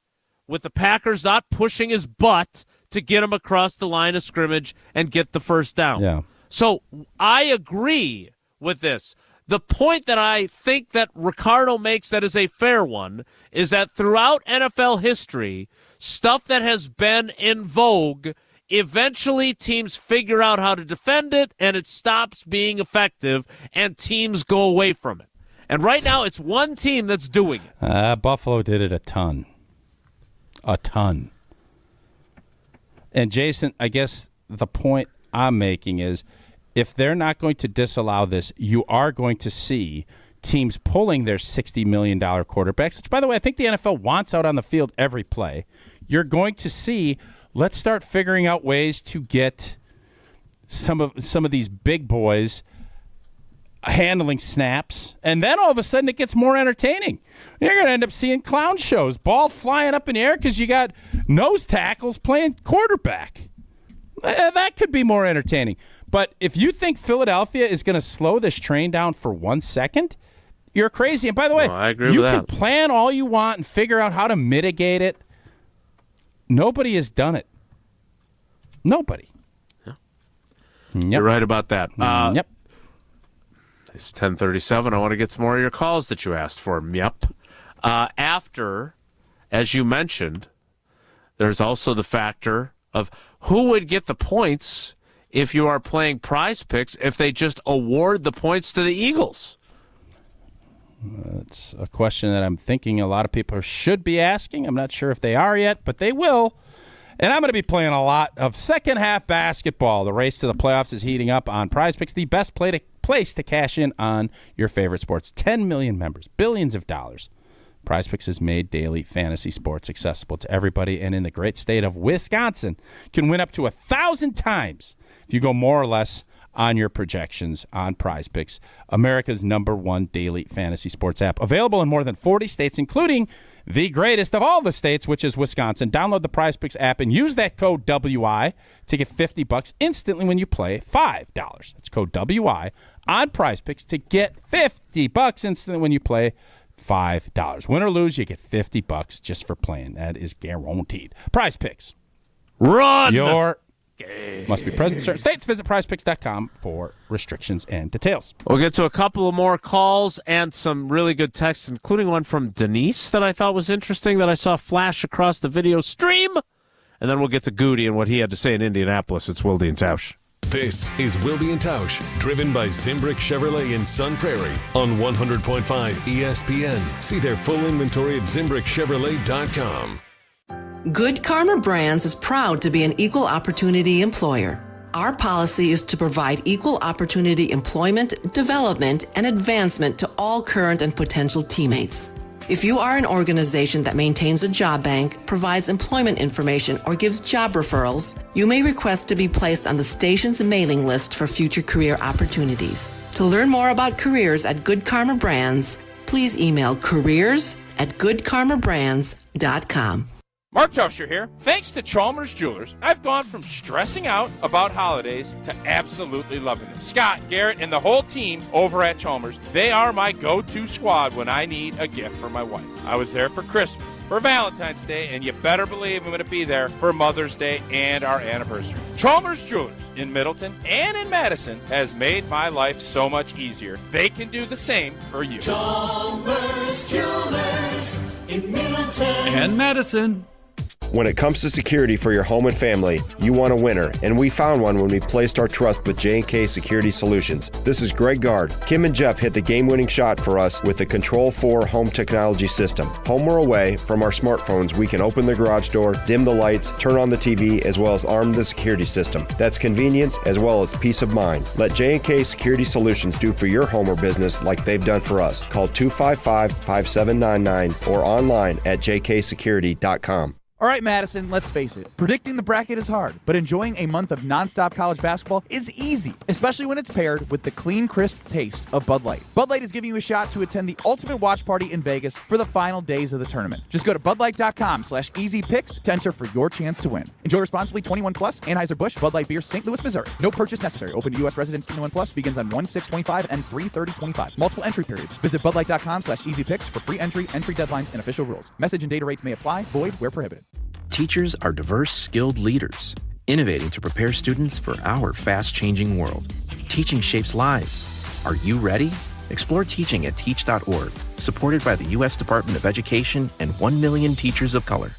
with the Packers not pushing his butt to get him across the line of scrimmage and get the first down. Yeah. So I agree with this. The point that I think that Ricardo makes that is a fair one is that throughout NFL history, stuff that has been in vogue, eventually teams figure out how to defend it and it stops being effective and teams go away from it. And right now it's one team that's doing it. Buffalo did it a ton. A ton. And Jason, I guess the point I'm making is if they're not going to disallow this, you are going to see teams pulling their $60 million quarterbacks, which, by the way, I think the NFL wants out on the field every play. You're going to see, let's start figuring out ways to get some of these big boys handling snaps, and then all of a sudden it gets more entertaining. You're going to end up seeing clown shows, ball flying up in the air because you got nose tackles playing quarterback. That could be more entertaining. But if you think Philadelphia is going to slow this train down for 1 second, you're crazy. And by the way, I agree you with can that. plan all you want and figure out how to mitigate it. Nobody has done it. Nobody. Yeah. Yep. You're right about that. Yep. It's 10:37. I want to get some more of your calls that you asked for. Yep. After, as you mentioned, there's also the factor of who would get the points if you are playing Prize Picks if they just award the points to the Eagles. It's a question that I'm thinking a lot of people should be asking. I'm not sure if they are yet, but they will. And I'm going to be playing a lot of second-half basketball. The race to the playoffs is heating up on Prize Picks, the best place to cash in on your favorite sports. 10 million members, billions of dollars. Prize Picks has made daily fantasy sports accessible to everybody, and in the great state of Wisconsin, can win up to 1,000 times if you go more or less on your projections on Prize Picks, America's #1 daily fantasy sports app. Available in more than 40 states, including the greatest of all the states, which is Wisconsin. Download the Prize Picks app and use that code WI to get $50 instantly when you play $5. It's code WI on Prize Picks to get $50 instantly when you play $5. Win or lose, you get $50 just for playing. That is guaranteed. Prize Picks. Run! Your game. Must be present in certain states. Visit prizepicks.com for restrictions and details. We'll get to a couple of more calls and some really good texts, including one from Denise that I thought was interesting that I saw flash across the video stream. And then we'll get to Gute and what he had to say in Indianapolis. It's Wilde and Tausch. This is Wilde and Tausch, driven by Zimbrick Chevrolet in Sun Prairie on 100.5 ESPN. See their full inventory at ZimbrickChevrolet.com. Good Karma Brands is proud to be an equal opportunity employer. Our policy is to provide equal opportunity employment, development, and advancement to all current and potential teammates. If you are an organization that maintains a job bank, provides employment information, or gives job referrals, you may request to be placed on the station's mailing list for future career opportunities. To learn more about careers at Good Karma Brands, please email careers@goodkarmabrands.com. Mark Tauscher here. Thanks to Chalmers Jewelers, I've gone from stressing out about holidays to absolutely loving them. Scott, Garrett, and the whole team over at Chalmers, they are my go-to squad when I need a gift for my wife. I was there for Christmas, for Valentine's Day, and you better believe I'm going to be there for Mother's Day and our anniversary. Chalmers Jewelers in Middleton and in Madison has made my life so much easier. They can do the same for you. Chalmers Jewelers in Middleton and Madison. When it comes to security for your home and family, you want a winner, and we found one when we placed our trust with J&K Security Solutions. This is Greg Gard. Kim and Jeff hit the game-winning shot for us with the Control 4 home technology system. Home or away, from our smartphones, we can open the garage door, dim the lights, turn on the TV, as well as arm the security system. That's convenience as well as peace of mind. Let J&K Security Solutions do for your home or business like they've done for us. Call 255-5799 or online at jksecurity.com. All right, Madison, let's face it. Predicting the bracket is hard, but enjoying a month of nonstop college basketball is easy, especially when it's paired with the clean, crisp taste of Bud Light. Bud Light is giving you a shot to attend the ultimate watch party in Vegas for the final days of the tournament. Just go to budlight.com/easypicks to enter for your chance to win. Enjoy responsibly. 21 plus. Anheuser-Busch Bud Light Beer, St. Louis, Missouri. No purchase necessary. Open to U.S. residents 21 plus. Begins on 1/6/25 and ends 3/30/25. Multiple entry periods. Visit budlight.com/easypicks for free entry deadlines, and official rules. Message and data rates may apply. Void where prohibited. Teachers are diverse, skilled leaders, innovating to prepare students for our fast-changing world. Teaching shapes lives. Are you ready? Explore teaching at teach.org, supported by the U.S. Department of Education and 1 million teachers of color.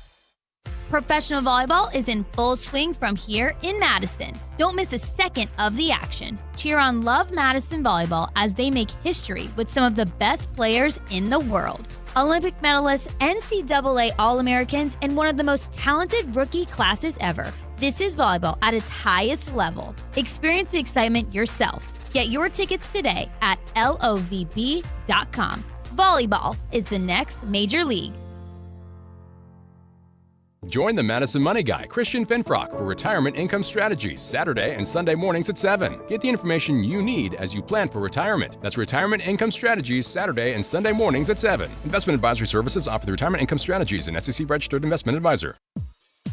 Professional volleyball is in full swing from here in Madison. Don't miss a second of the action. Cheer on Love Madison Volleyball as they make history with some of the best players in the world. Olympic medalists, NCAA All-Americans, and one of the most talented rookie classes ever. This is volleyball at its highest level. Experience the excitement yourself. Get your tickets today at lovb.com. Volleyball is the next major league. Join the Madison Money Guy, Christian Finfrock, for Retirement Income Strategies, Saturday and Sunday mornings at 7. Get the information you need as you plan for retirement. That's Retirement Income Strategies, Saturday and Sunday mornings at 7. Investment advisory services offered through Retirement Income Strategies, an SEC-registered investment advisor.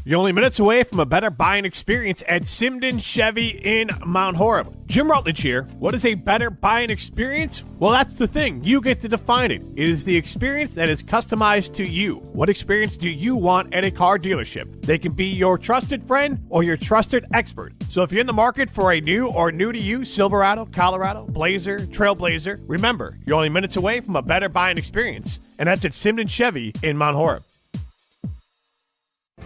You're only minutes away from a better buying experience at Simden Chevy in Mount Horeb. Jim Rutledge here. What is a better buying experience? Well, that's the thing. You get to define it. It is the experience that is customized to you. What experience do you want at a car dealership? They can be your trusted friend or your trusted expert. So if you're in the market for a new or new-to-you Silverado, Colorado, Blazer, Trailblazer, remember, you're only minutes away from a better buying experience. And that's at Simden Chevy in Mount Horeb.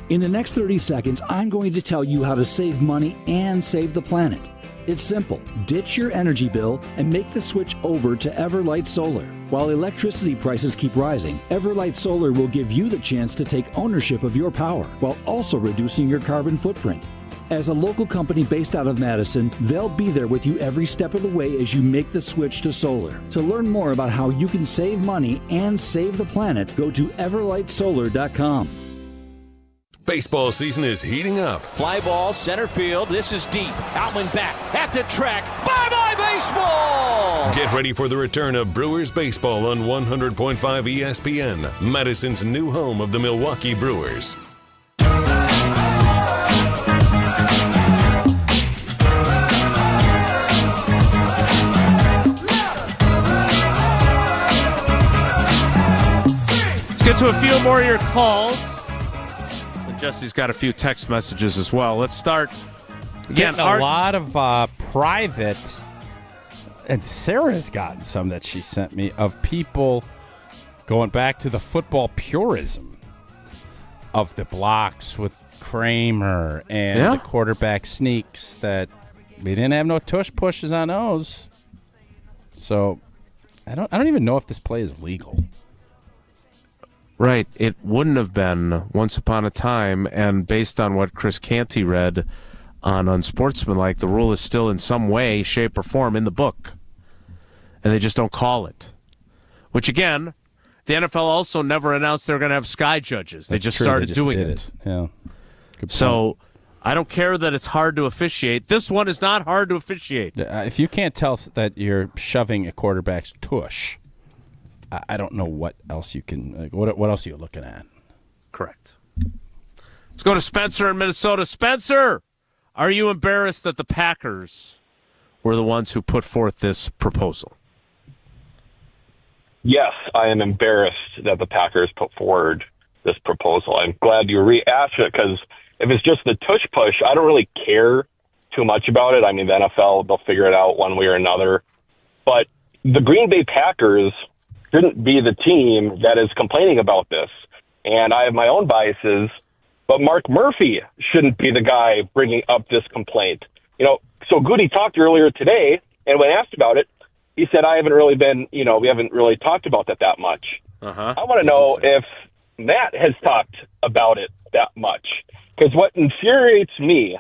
In the next 30 seconds, I'm going to tell you how to save money and save the planet. It's simple. Ditch your energy bill and make the switch over to Everlight Solar. While electricity prices keep rising, Everlight Solar will give you the chance to take ownership of your power while also reducing your carbon footprint. As a local company based out of Madison, they'll be there with you every step of the way as you make the switch to solar. To learn more about how you can save money and save the planet, go to everlightsolar.com. Baseball season is heating up. Fly ball, center field. This is deep. Outman back at the track. Bye-bye baseball! Get ready for the return of Brewers baseball on 100.5 ESPN, Madison's new home of the Milwaukee Brewers. Let's get to a few more of your calls. And Jesse's got a few text messages as well. Let's start. Getting a lot of private, and Sarah's gotten some that she sent me, of people going back to the football purism of the blocks with Kramer and the quarterback sneaks, that we didn't have no tush pushes on those. So I don't even know if this play is legal. Right. It wouldn't have been once upon a time, and based on what Chris Canty read on Unsportsmanlike, the rule is still in some way, shape, or form in the book. And they just don't call it. Which, again, the NFL also never announced they were going to have sky judges. They just started doing it. Yeah. Good so I don't care that it's hard to officiate. This one is not hard to officiate. If you can't tell that you're shoving a quarterback's tush, I don't know what else you can. What else are you looking at? Correct. Let's go to Spencer in Minnesota. Spencer, are you embarrassed that the Packers were the ones who put forth this proposal? Yes, I am embarrassed that the Packers put forward this proposal. I'm glad you re-asked it, because if it's just the tush push, I don't really care too much about it. I mean, the NFL, they'll figure it out one way or another. But the Green Bay Packers shouldn't be the team that is complaining about this. And I have my own biases, but Mark Murphy shouldn't be the guy bringing up this complaint. You know, so Gute talked earlier today, and when asked about it, he said, I haven't really been, we haven't really talked about that much. Uh-huh. I want to know if Matt has talked about it that much. Because what infuriates me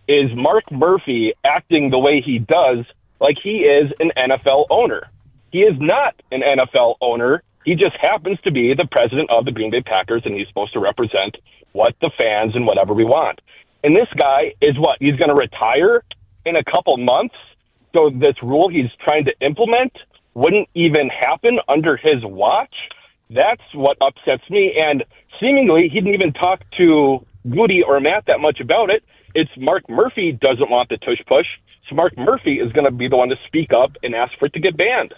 is Mark Murphy acting the way he does, like he is an NFL owner. He is not an NFL owner. He just happens to be the president of the Green Bay Packers, and he's supposed to represent what the fans and whatever we want. And this guy is what? He's going to retire in a couple months? So this rule he's trying to implement wouldn't even happen under his watch? That's what upsets me. And seemingly he didn't even talk to Gute or Matt that much about it. It's Mark Murphy doesn't want the tush push. So Mark Murphy is going to be the one to speak up and ask for it to get banned.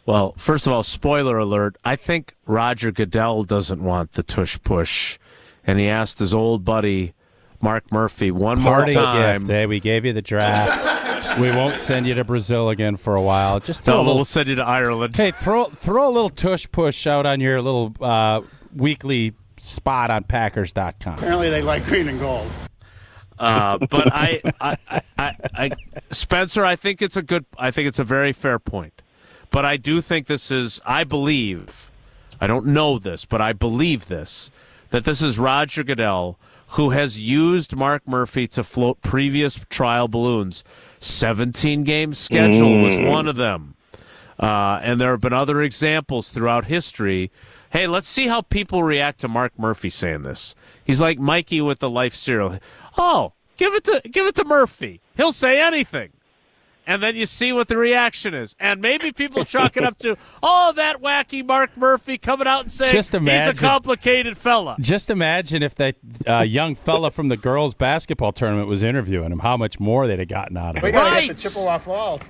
Well, first of all, spoiler alert, I think Roger Goodell doesn't want the tush push. And he asked his old buddy, Mark Murphy, one more time. Gift, we gave you the draft. We won't send you to Brazil again for a while. Just we'll send you to Ireland. Hey, throw a little tush push out on your little weekly spot on Packers.com. Apparently they like green and gold. But I Spencer, I think it's a very fair point. But I do think I don't know this, but I believe that this is Roger Goodell, who has used Mark Murphy to float previous trial balloons. 17-game schedule was one of them. And there have been other examples throughout history. Hey, let's see how people react to Mark Murphy saying this. He's like Mikey with the Life cereal. Oh, give it to Murphy. He'll say anything. And then you see what the reaction is. And maybe people chalk it up to, that wacky Mark Murphy coming out and saying he's a complicated fella. Just imagine if that young fella from the girls' basketball tournament was interviewing him, how much more they'd have gotten out of him. We got to get the Chippewa Falls.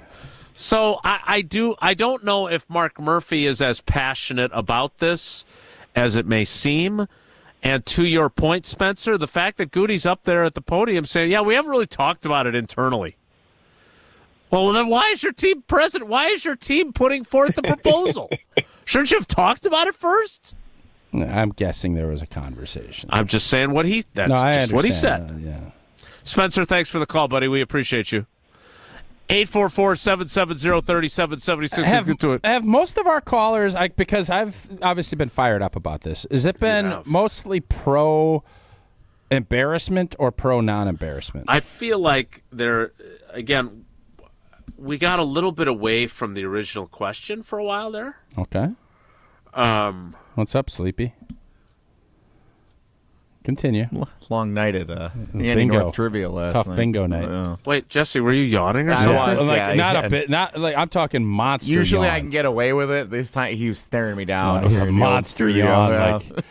So I don't know if Mark Murphy is as passionate about this as it may seem. And to your point, Spencer, the fact that Gute's up there at the podium saying, we haven't really talked about it internally. Well, then why is your team president? Why is your team putting forth the proposal? Shouldn't you have talked about it first? I'm guessing there was a conversation. I'm just saying what he said. Yeah. Spencer, thanks for the call, buddy. We appreciate you. 844-770-3776. Have most of our callers, because I've obviously been fired up about this, has it been mostly pro embarrassment or pro non-embarrassment? I feel like we got a little bit away from the original question for a while there. Okay. What's up, Sleepy? Continue. Long night at Andy Bingo. North Trivia last Tough night. bingo night. Wait, Jesse, were you yawning or I something? was, Like, yeah, not yeah. a bit. Not like I'm talking monster. Usually yawn. I can get away with it. This time he was staring me down. No, it was a in the old monster studio. yawn. Yeah. Like,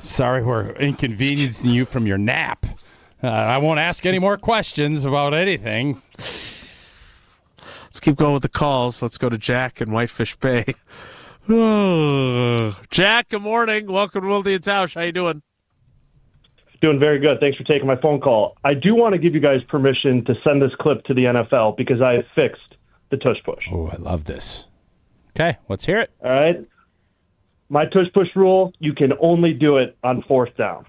sorry, we're inconveniencing you from your nap. I won't ask any more questions about anything. Let's keep going with the calls. Let's go to Jack in Whitefish Bay. Jack, good morning. Welcome to Wilde and Tausch. How you doing? Doing very good. Thanks for taking my phone call. I do want to give you guys permission to send this clip to the NFL because I have fixed the tush push. Oh, I love this. Okay, let's hear it. All right. My tush push rule, you can only do it on 4th down.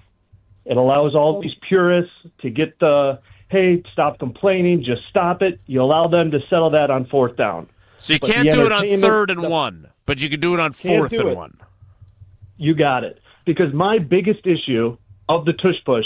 It allows all these purists to get the, hey, stop complaining, just stop it. You allow them to settle that on 4th down. So you But can't the do it on entertainment 3rd and stuff- 1, but you can do it on Can't 4th do and it. 1. You got it. Because my biggest issue of the tush push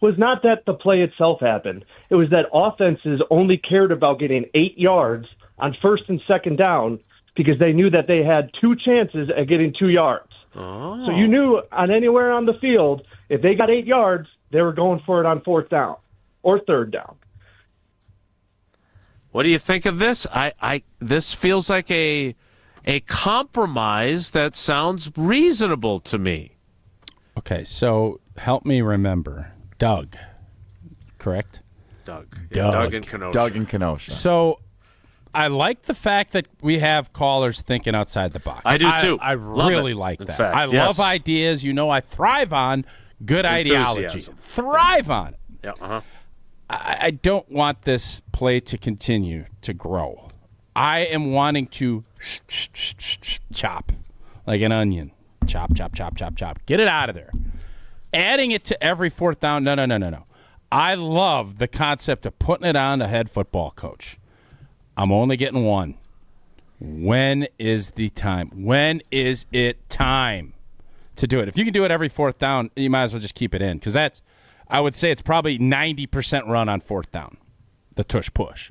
was not that the play itself happened. It was that offenses only cared about getting 8 yards on 1st and 2nd down because they knew that they had 2 chances at getting 2 yards. Oh. So you knew on anywhere on the field, if they got 8 yards, they were going for it on 4th down or 3rd down. What do you think of this? This feels like a compromise that sounds reasonable to me. Okay, so help me remember. Doug, correct? Doug. Yeah, Doug and Kenosha. Doug and Kenosha. So I like the fact that we have callers thinking outside the box. I do too. I Love really it, like in that. fact, I yes. love ideas. You know, I thrive on good ideology. Enthusiasm. Thrive on it. Yeah, uh-huh. I don't want this play to continue to grow. I am wanting to chop like an onion. Chop, chop, chop, chop, chop. Get it out of there. Adding it to every 4th down, no. I love the concept of putting it on the head football coach. I'm only getting one. When is the time? When is it time to do it? If you can do it every 4th down, you might as well just keep it in because I would say it's probably 90% run on 4th down, the tush push.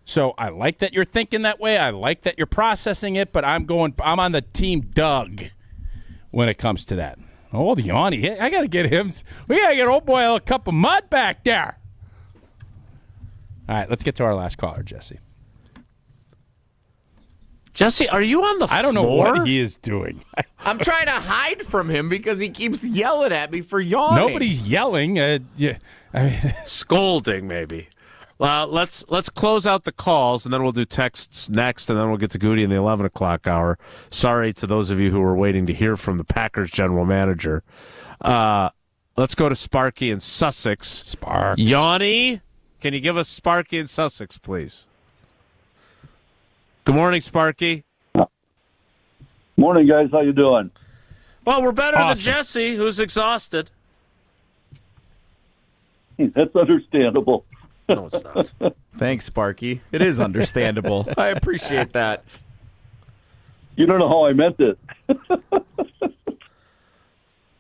So I like that you're thinking that way. I like that you're processing it, but I'm on the team Doug when it comes to that. Old Yanni, I got to get him. We got to get old boy a cup of mud back there. All right, let's get to our last caller, Jesse. Jesse, are you on the floor? I don't know what he is doing. I'm trying to hide from him because he keeps yelling at me for yawning. Nobody's yelling. Scolding, maybe. Let's close out the calls, and then we'll do texts next, and then we'll get to Gute in the 11 o'clock hour. Sorry to those of you who were waiting to hear from the Packers general manager. Let's go to Sparky in Sussex. Sparks. Yanni, can you give us Sparky in Sussex, please? Good morning, Sparky. Morning, guys. How you doing? Well, we're better Awesome. than Jesse, who's exhausted. That's understandable. No, it's not. Thanks, Sparky. It is understandable. I appreciate that. You don't know how I meant it.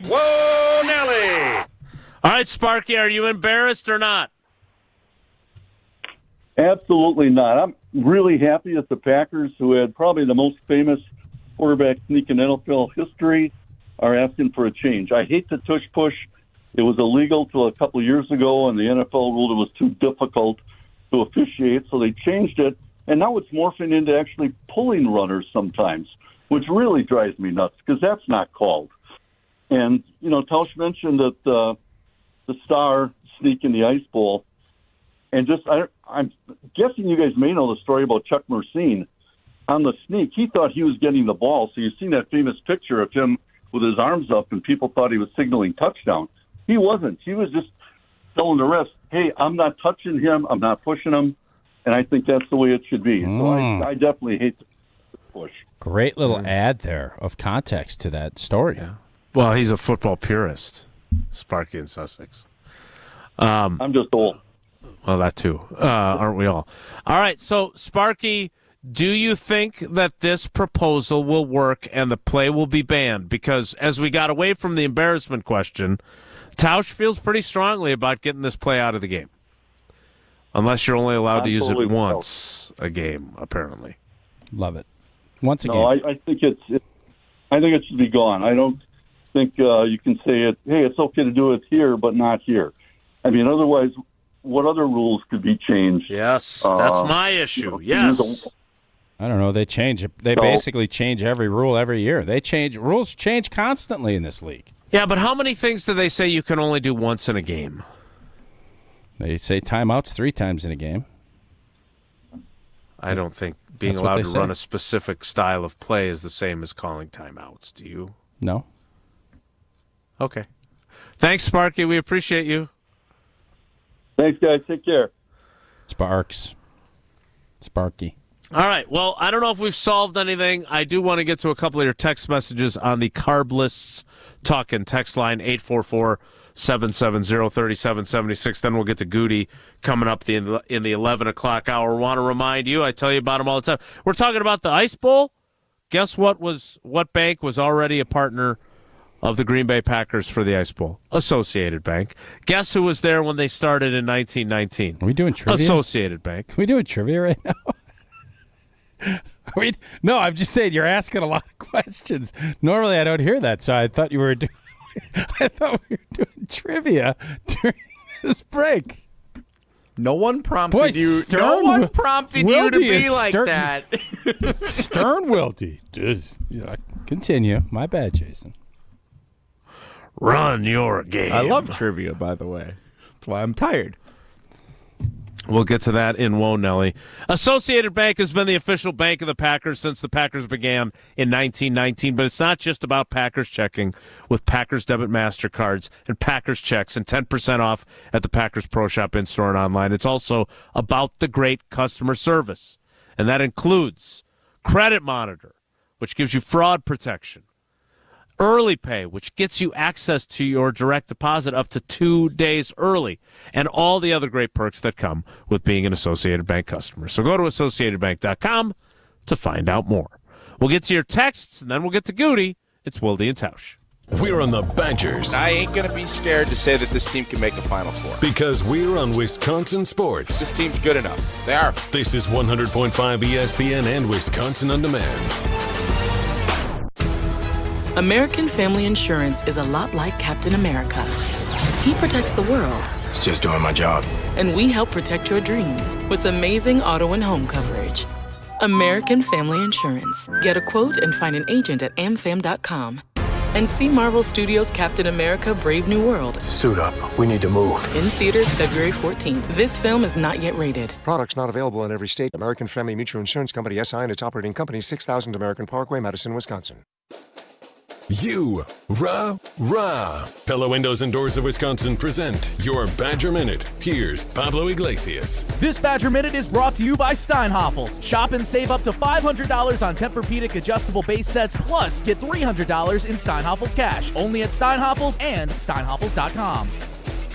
Whoa, Nelly! All right, Sparky, are you embarrassed or not? Absolutely not. I'm really happy that the Packers, who had probably the most famous quarterback sneak in NFL history, are asking for a change. I hate the tush push. It was illegal till a couple of years ago, and the NFL ruled it was too difficult to officiate, so they changed it. And now it's morphing into actually pulling runners sometimes, which really drives me nuts because that's not called. And, you know, Tausch mentioned that the star sneak in the Ice Bowl. And just, I'm guessing you guys may know the story about Chuck Mersine. On the sneak, he thought he was getting the ball. So you've seen that famous picture of him with his arms up, and people thought he was signaling touchdown. He wasn't. He was just telling the refs, hey, I'm not touching him. I'm not pushing him. And I think that's the way it should be. So I definitely hate the push. Great little ad there of context to that story. Yeah. Well, he's a football purist, Sparky in Sussex. I'm just old. Well, that too. Aren't we all? All right, so, Sparky, do you think that this proposal will work and the play will be banned? Because as we got away from the embarrassment question, Tausch feels pretty strongly about getting this play out of the game. Unless you're only allowed to use it once a game, apparently. Love it. Once again. No, I think it should be gone. I don't think you can say it. Hey, it's okay to do it here, but not here. I mean, otherwise, what other rules could be changed? Yes, that's my issue. Yes. I don't know. They change. They basically change every rule every year. Rules change constantly in this league. Yeah, but how many things do they say you can only do once in a game? They say timeouts 3 times in a game. I don't think being allowed to run a specific style of play is the same as calling timeouts. Do you? No. Okay. Thanks, Sparky. We appreciate you. Thanks, guys. Take care. Sparky. All right. Well, I don't know if we've solved anything. I do want to get to a couple of your text messages on the Carblists Talkin' text line, 844-770-3776. Then we'll get to Gute coming up in the 11 o'clock hour. Want to remind you, I tell you about them all the time. We're talking about the Ice Bowl. Guess what bank was already a partner of the Green Bay Packers for the Ice Bowl? Associated Bank. Guess who was there when they started in 1919? Are we doing trivia? Associated Bank. Are we doing trivia right now? No, I'm just saying you're asking a lot of questions. Normally, I don't hear that, so I thought you were doing. I thought we were doing trivia during this break. No one prompted you. No one prompted you to be like that. Stern Wilty. Continue. My bad, Jason. Run your game. I love trivia, by the way. That's why I'm tired. We'll get to that in Whoa, Nelly. Associated Bank has been the official bank of the Packers since the Packers began in 1919, but it's not just about Packers checking with Packers debit MasterCards and Packers checks and 10% off at the Packers Pro Shop in-store and online. It's also about the great customer service, and that includes Credit Monitor, which gives you fraud protection, Early Pay, which gets you access to your direct deposit up to 2 days early, and all the other great perks that come with being an Associated Bank customer. So go to AssociatedBank.com to find out more. We'll get to your texts, and then we'll get to Gute. It's Wilde and Tausch. We're on the Badgers. I ain't going to be scared to say that this team can make a Final Four. Because we're on Wisconsin Sports. This team's good enough. They are. This is 100.5 ESPN and Wisconsin On Demand. American Family Insurance is a lot like Captain America. He protects the world. It's just doing my job. And we help protect your dreams with amazing auto and home coverage. American Family Insurance. Get a quote and find an agent at amfam.com. And see Marvel Studios' Captain America Brave New World. Suit up. We need to move. In theaters February 14th. This film is not yet rated. Products not available in every state. American Family Mutual Insurance Company, SI, and its operating company, 6000 American Parkway, Madison, Wisconsin. Rah. Pella Windows and Doors of Wisconsin present your Badger Minute. Here's Pablo Iglesias. This Badger Minute is brought to you by Steinhoffels. Shop and save up to $500 on Tempur-Pedic adjustable base sets, plus get $300 in Steinhoffels cash. Only at Steinhoffels and Steinhoffels.com.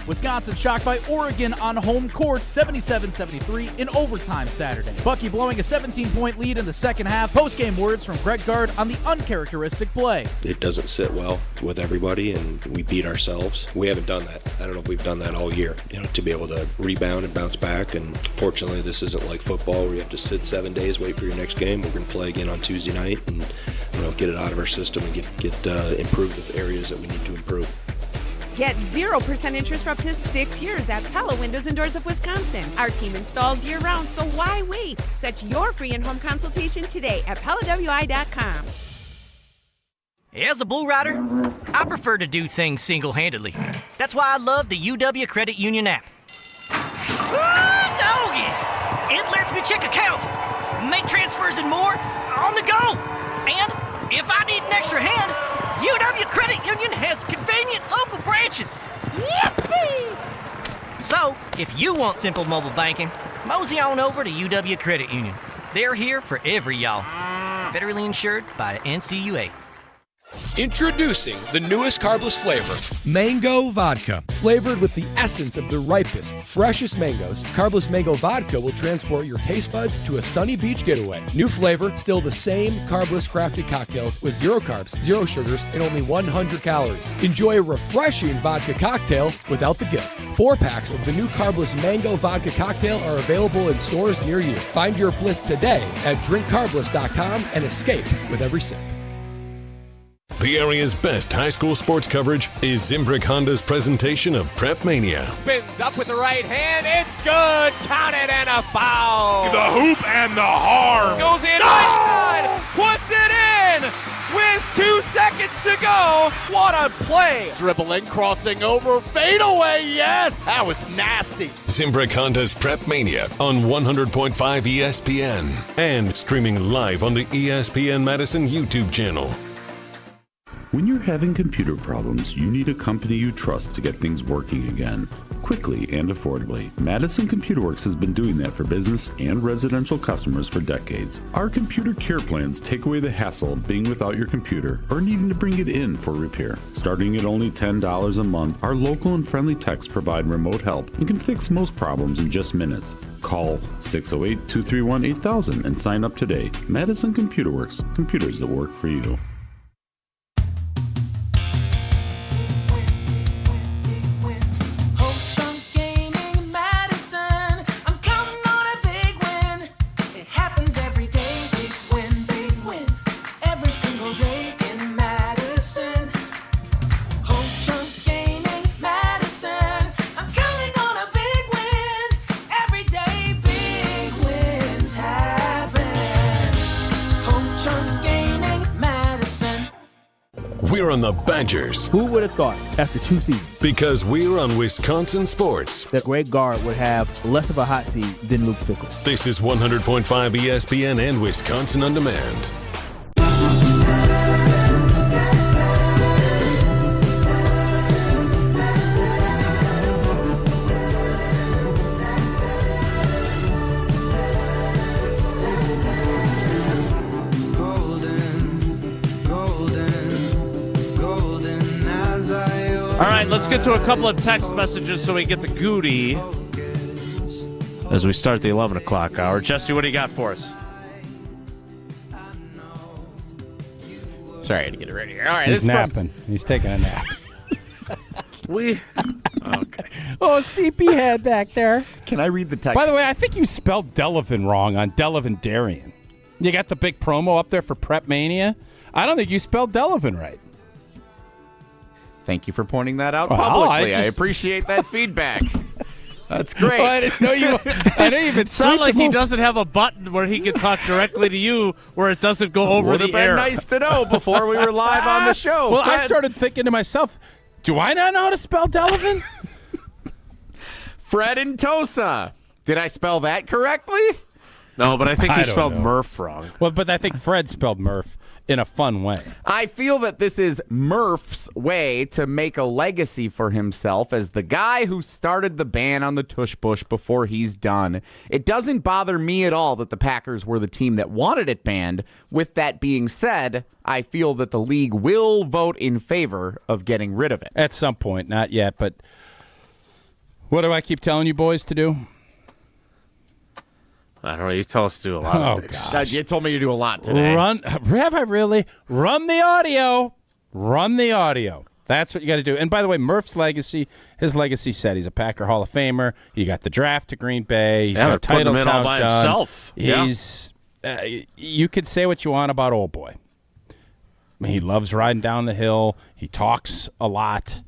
Wisconsin shocked by Oregon on home court, 77-73 in overtime Saturday. Bucky blowing a 17-point lead in the second half. Post-game words from Greg Gard on the uncharacteristic play. It doesn't sit well with everybody, and we beat ourselves. We haven't done that. I don't know if we've done that all year, to be able to rebound and bounce back. And fortunately, this isn't like football where you have to sit 7 days, wait for your next game. We're going to play again on Tuesday night and get it out of our system and get improve the areas that we need to improve. Get 0% interest for up to 6 years at Pella Windows and Doors of Wisconsin. Our team installs year-round, so why wait? Set your free in-home consultation today at PellaWI.com. As a bull rider, I prefer to do things single-handedly. That's why I love the UW Credit Union app. Doggy! It lets me check accounts, make transfers and more on the go. And if I need an extra hand, UW Credit Union has convenient local branches. Yippee! So, if you want simple mobile banking, mosey on over to UW Credit Union. They're here for every y'all. Federally insured by NCUA. Introducing the newest carbless flavor, Mango Vodka. Flavored with the essence of the ripest, freshest mangoes, Carbless Mango Vodka will transport your taste buds to a sunny beach getaway. New flavor, still the same carbless crafted cocktails with 0 carbs, 0 sugars, and only 100 calories. Enjoy a refreshing vodka cocktail without the guilt. 4-packs of the new Carbless Mango Vodka cocktail are available in stores near you. Find your bliss today at drinkcarbless.com and escape with every sip. The area's best high school sports coverage is Zimbrick Honda's presentation of Prep Mania. Spins up with the right hand. It's good. Count it and a foul. The hoop and the harm. Goes in right side. Puts it in. With 2 seconds to go. What a play. Dribbling, crossing over, fade away. Yes, that was nasty. Zimbrick Honda's Prep Mania on 100.5 ESPN and streaming live on the ESPN Madison YouTube channel. When you're having computer problems, you need a company you trust to get things working again, quickly and affordably. Madison Computer Works has been doing that for business and residential customers for decades. Our computer care plans take away the hassle of being without your computer or needing to bring it in for repair. Starting at only $10 a month, our local and friendly techs provide remote help and can fix most problems in just minutes. Call 608-231-8000 and sign up today. Madison Computer Works, computers that work for you. We're on the Badgers. Who would have thought after 2 seasons? Because we're on Wisconsin sports. That Greg Gard would have less of a hot seat than Luke Fickell. This is 100.5 ESPN and Wisconsin On Demand. All right, let's get to a couple of text messages so we get to Gute as we start the 11 o'clock hour. Jesse, what do you got for us? Sorry, I had to get it ready here. All right, he's napping. He's taking a nap. Okay. Oh, CP head back there. Can I read the text? By the way, I think you spelled Delavan wrong on Delavan Darien. You got the big promo up there for Prep Mania. I don't think you spelled Delavan right. Thank you for pointing that out Well, publicly. I appreciate that feedback. That's great. Well, I didn't know you. I didn't even. It's not like he doesn't have a button where he can talk directly to you, where it doesn't go over the air. Would have been nice to know before we were live on the show. Well, Fred. I started thinking to myself, do I not know how to spell Delavan? Fred and Tosa. Did I spell that correctly? No, but I think I he don't spelled know. Murph wrong. Well, but I think Fred spelled Murph in a fun way. I feel that this is Murph's way to make a legacy for himself as the guy who started the ban on the Tush Push before he's done. It doesn't bother me at all that the Packers were the team that wanted it banned. With that being said, I feel that the league will vote in favor of getting rid of it. At some point, not yet, but what do I keep telling you boys to do? I don't know. You tell us to do a lot of things. gosh. You told me to do a lot today. Have I really? Run the audio. Run the audio. That's what you got to do. And by the way, Murph's legacy, his legacy said he's a Packer Hall of Famer. He got the draft to Green Bay. He's got a title him in all by done. himself. He's. You could say what you want about old boy. I mean, he loves riding down the hill. He talks a lot.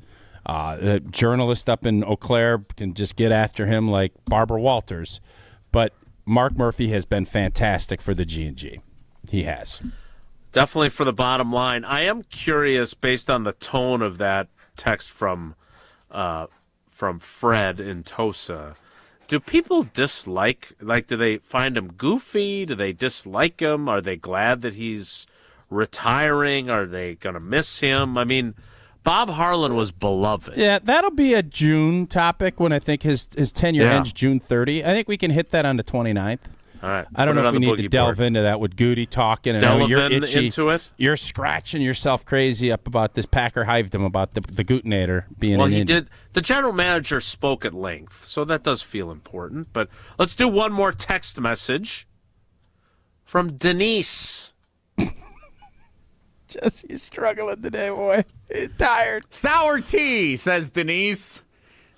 The journalist up in Eau Claire can just get after him like Barbara Walters. But Mark Murphy has been fantastic for the G&G. He has. Definitely for the bottom line. I am curious, based on the tone of that text from Fred in Tosa, do people dislike, do they find him goofy? Do they dislike him? Are they glad that he's retiring? Are they going to miss him? I mean, Bob Harlan was beloved. Yeah, that'll be a June topic when I think his tenure ends June 30. I think we can hit that on the 29th. All right. I don't know if we need to delve into that with Gute talking. And I know you're itchy. Into it? You're scratching yourself crazy up about this Packer Hivedom about the Gutenator being Well, in he Indy. did. The general manager spoke at length, so that does feel important. But let's do one more text message from Denise. Jesse's struggling today, boy. He's tired. Sour tea, says Denise.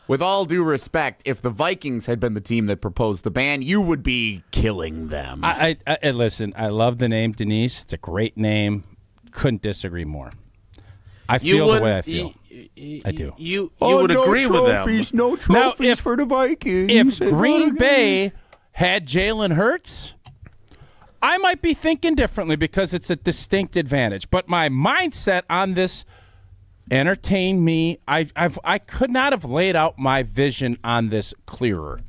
With all due respect, if the Vikings had been the team that proposed the ban, you would be killing them. I listen, I love the name Denise. It's a great name. Couldn't disagree more. I feel the way I feel. I do. You would agree with them. No trophies for the Vikings. If Green Bay had Jalen Hurts, I might be thinking differently because it's a distinct advantage. But my mindset on this entertained me. I could not have laid out my vision on this clearer.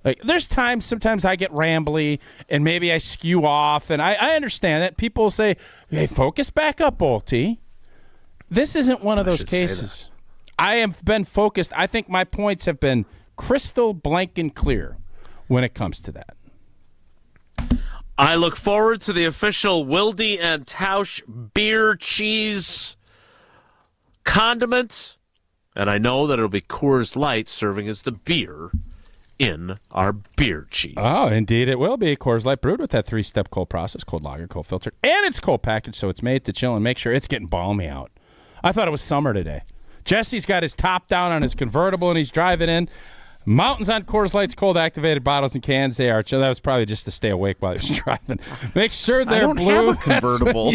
Like, there's sometimes I get rambly and maybe I skew off, and I understand that. People say, hey, focus back up, Bolty. This isn't one of those cases. I have been focused. I think my points have been crystal blank and clear when it comes to that. I look forward to the official Wilde and Tausch beer cheese condiment, and I know that it'll be Coors Light serving as the beer in our beer cheese. Oh, indeed it will be. Coors Light brewed with that 3-step cold process, cold lager, cold filtered, and it's cold packaged, so it's made to chill and make sure it's getting balmy out. I thought it was summer today. Jesse's got his top down on his convertible, and he's driving in. Mountains on Coors Light's cold activated bottles and cans. They are. That was probably just to stay awake while he was driving. Make sure they're blue. I don't have a convertible.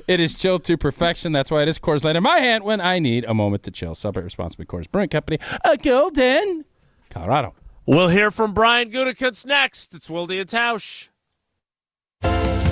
It is chilled to perfection. That's why it is Coors Light in my hand when I need a moment to chill. Celebrate responsibly. Coors Brewing Company, Golden, Colorado. We'll hear from Brian Gutekunst next. It's Wilde and Tausch.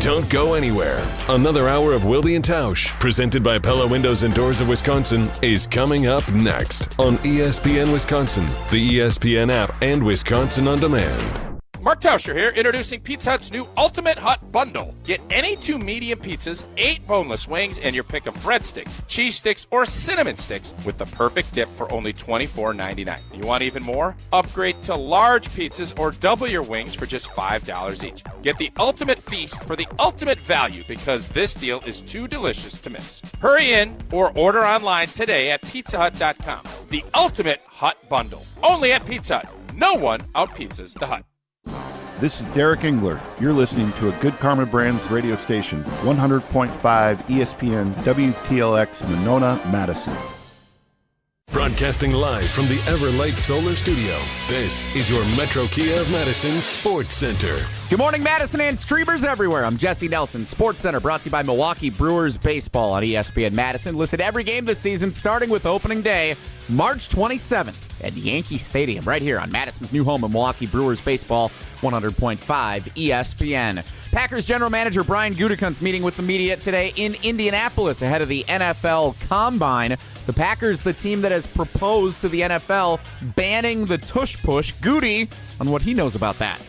Don't go anywhere. Another hour of Wilde and Tausch, presented by Pella Windows and Doors of Wisconsin, is coming up next on ESPN Wisconsin, the ESPN app, and Wisconsin On Demand. Mark Tauscher here, introducing Pizza Hut's new Ultimate Hut Bundle. Get any 2 medium pizzas, 8 boneless wings, and your pick of breadsticks, cheese sticks, or cinnamon sticks with the perfect dip for only $24.99. You want even more? Upgrade to large pizzas or double your wings for just $5 each. Get the ultimate feast for the ultimate value because this deal is too delicious to miss. Hurry in or order online today at pizzahut.com. The Ultimate Hut Bundle. Only at Pizza Hut. No one out-pizzas the Hut. This is Derek Engler. You're listening to a Good Karma Brands radio station, 100.5 ESPN WTLX Monona, Madison. Broadcasting live from the Everlight Solar Studio, this is your Metro Kia of Madison Sports Center. Good morning, Madison and streamers everywhere. I'm Jesse Nelson. Sports Center brought to you by Milwaukee Brewers Baseball on ESPN Madison. Listen to every game this season, starting with opening day, March 27th at Yankee Stadium, right here on Madison's new home of Milwaukee Brewers Baseball, 100.5 ESPN. Packers general manager Brian Gutekunst meeting with the media today in Indianapolis ahead of the NFL Combine. The Packers, the team that has proposed to the NFL banning the tush push. Gute on what he knows about that.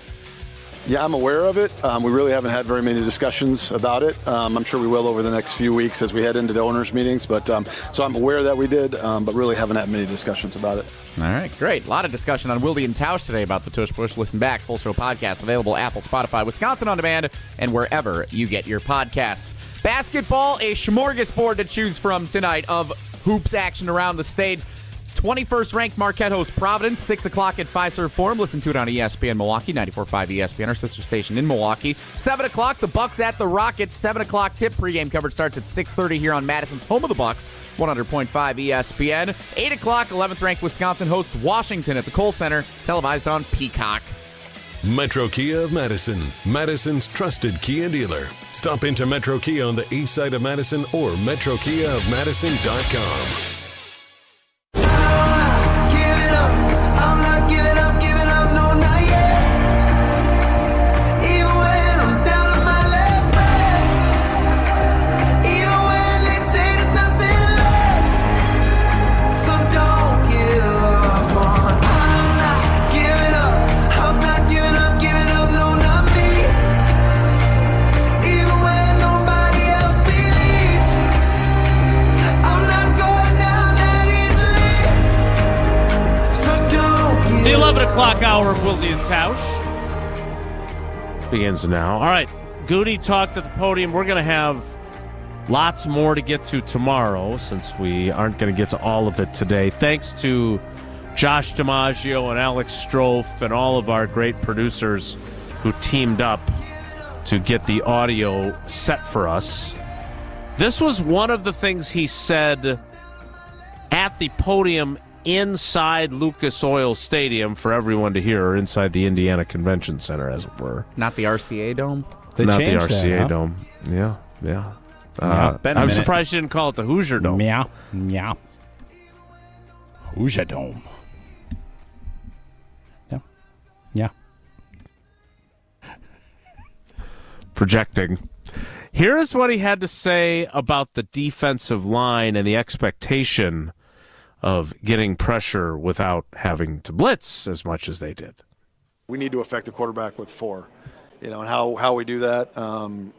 Yeah, I'm aware of it. We really haven't had very many discussions about it. I'm sure we will over the next few weeks as we head into the owners' meetings. But so I'm aware that we did, but really haven't had many discussions about it. All right, great. A lot of discussion on Wilde and Tausch today about the tush push. Listen back. Full show podcast available Apple, Spotify, Wisconsin On Demand, and wherever you get your podcasts. Basketball, a smorgasbord to choose from tonight of hoops action around the state. 21st ranked Marquette hosts Providence, 6 o'clock at Fiserv Forum. Listen to it on ESPN Milwaukee, 94.5 ESPN, our sister station in Milwaukee. 7 o'clock, the Bucks at the Rockets. 7 o'clock tip. Pregame coverage starts at 6:30 here on Madison's home of the Bucks, 100.5 ESPN. 8 o'clock, 11th ranked Wisconsin hosts Washington at the Kohl Center, televised on Peacock. Metro Kia of Madison, Madison's trusted Kia dealer. Stop into Metro Kia on the east side of Madison or metrokiaofmadison.com. The 11 o'clock hour of Wilde and Tausch begins now. All right, Gute talked at the podium. We're going to have lots more to get to tomorrow since we aren't going to get to all of it today. Thanks to Josh DiMaggio and Alex Strofe and all of our great producers who teamed up to get the audio set for us. This was one of the things he said at the podium inside Lucas Oil Stadium for everyone to hear, or inside the Indiana Convention Center, as it were. Not the RCA Dome? Not the RCA Dome. Yeah. I'm surprised you didn't call it the Hoosier Dome. Meow. Hoosier Dome. Yeah. Projecting. Here's what he had to say about the defensive line and the expectation of getting pressure without having to blitz as much as they did. We need to affect the quarterback with 4. And how we do that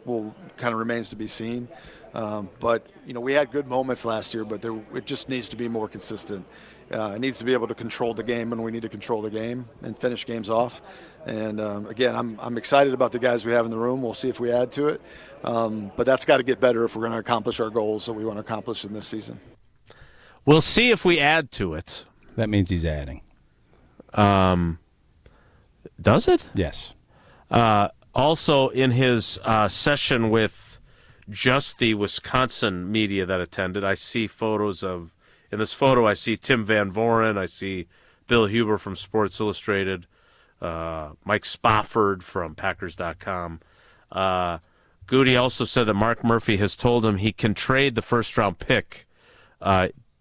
will kind of remains to be seen. But we had good moments last year, but it just needs to be more consistent. It needs to be able to control the game, and we need to control the game and finish games off. And again, I'm excited about the guys we have in the room. We'll see if we add to it, but that's got to get better if we're going to accomplish our goals that we want to accomplish in this season. We'll see if we add to it. That means he's adding. Does it? Yes. Also, in his session with just the Wisconsin media that attended, I see photos of. In this photo, I see Tim Van Voren. I see Bill Huber from Sports Illustrated, Mike Spofford from Packers.com. Gute also said that Mark Murphy has told him he can trade the first-round pick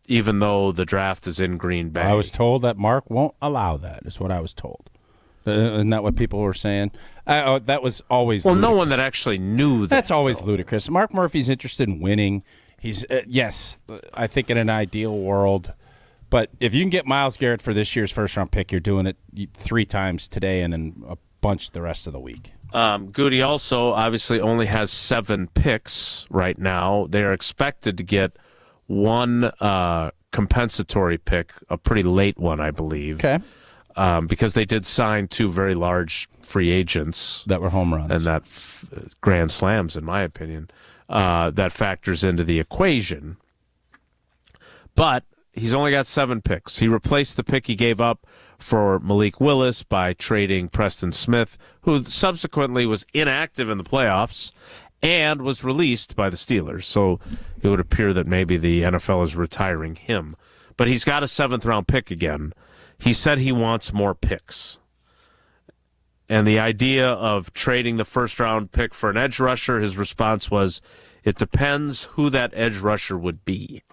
even though the draft is in Green Bay. I was told that Mark won't allow that, is what I was told. Isn't that what people were saying? That was always ludicrous. No one that actually knew that. That's always ludicrous. Mark Murphy's interested in winning. He's yes, I think in an ideal world. But if you can get Myles Garrett for this year's first-round pick, you're doing it 3 times today and then a bunch the rest of the week. Gute also obviously only has 7 picks right now. They are expected to get 1 compensatory pick, a pretty late one, I believe. Okay. Because they did sign 2 very large free agents. That were home runs. And that grand slams, in my opinion. That factors into the equation. But he's only got 7 picks. He replaced the pick he gave up for Malik Willis by trading Preston Smith, who subsequently was inactive in the playoffs and was released by the Steelers. So it would appear that maybe the NFL is retiring him. But he's got a 7th-round pick again. He said he wants more picks. And the idea of trading the first-round pick for an edge rusher, his response was, it depends who that edge rusher would be.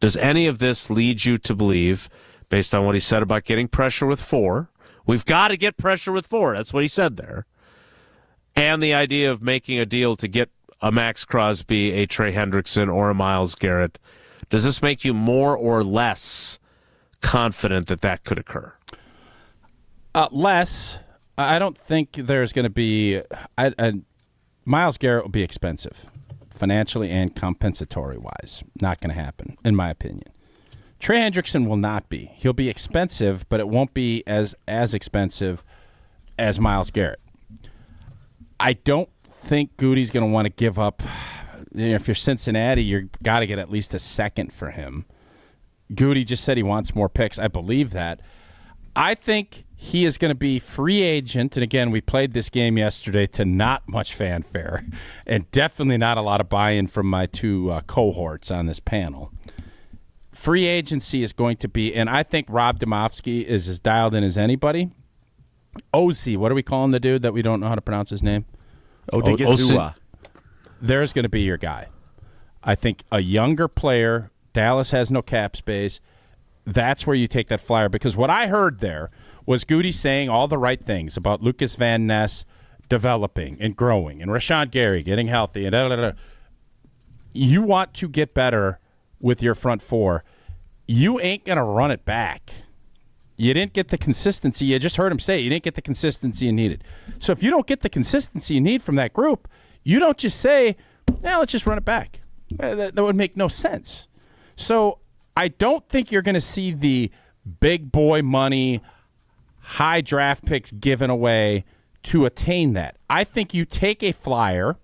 Does any of this lead you to believe, based on what he said about getting pressure with 4, we've got to get pressure with 4, that's what he said there, and the idea of making a deal to get a Max Crosby, a Trey Hendrickson, or a Myles Garrett, does this make you more or less confident that that could occur? Less. I don't think there's going to be Myles Garrett will be expensive, financially and compensatory-wise. Not going to happen, in my opinion. Trey Hendrickson will not be. He'll be expensive, but it won't be as expensive as Myles Garrett. I don't think Gute's going to want to give up. If you're Cincinnati, you've got to get at least a second for him. Gute just said he wants more picks. I believe that. I think he is going to be free agent. And again, we played this game yesterday to not much fanfare and definitely not a lot of buy-in from my 2 cohorts on this panel. Free agency is going to be, and I think Rob Domofsky is as dialed in as anybody. Ozzy, what are we calling the dude that we don't know how to pronounce his name? Odigizua. There's going to be your guy. I think a younger player, Dallas has no cap space. That's where you take that flyer, because what I heard there was Gute saying all the right things about Lucas Van Ness developing and growing and Rashawn Gary getting healthy. And You want to get better with your front 4. You ain't going to run it back. You didn't get the consistency. You just heard him say you didn't get the consistency you needed. So if you don't get the consistency you need from that group, you don't just say, let's just run it back. That would make no sense. So I don't think you're going to see the big boy money, high draft picks given away to attain that. I think you take a flyer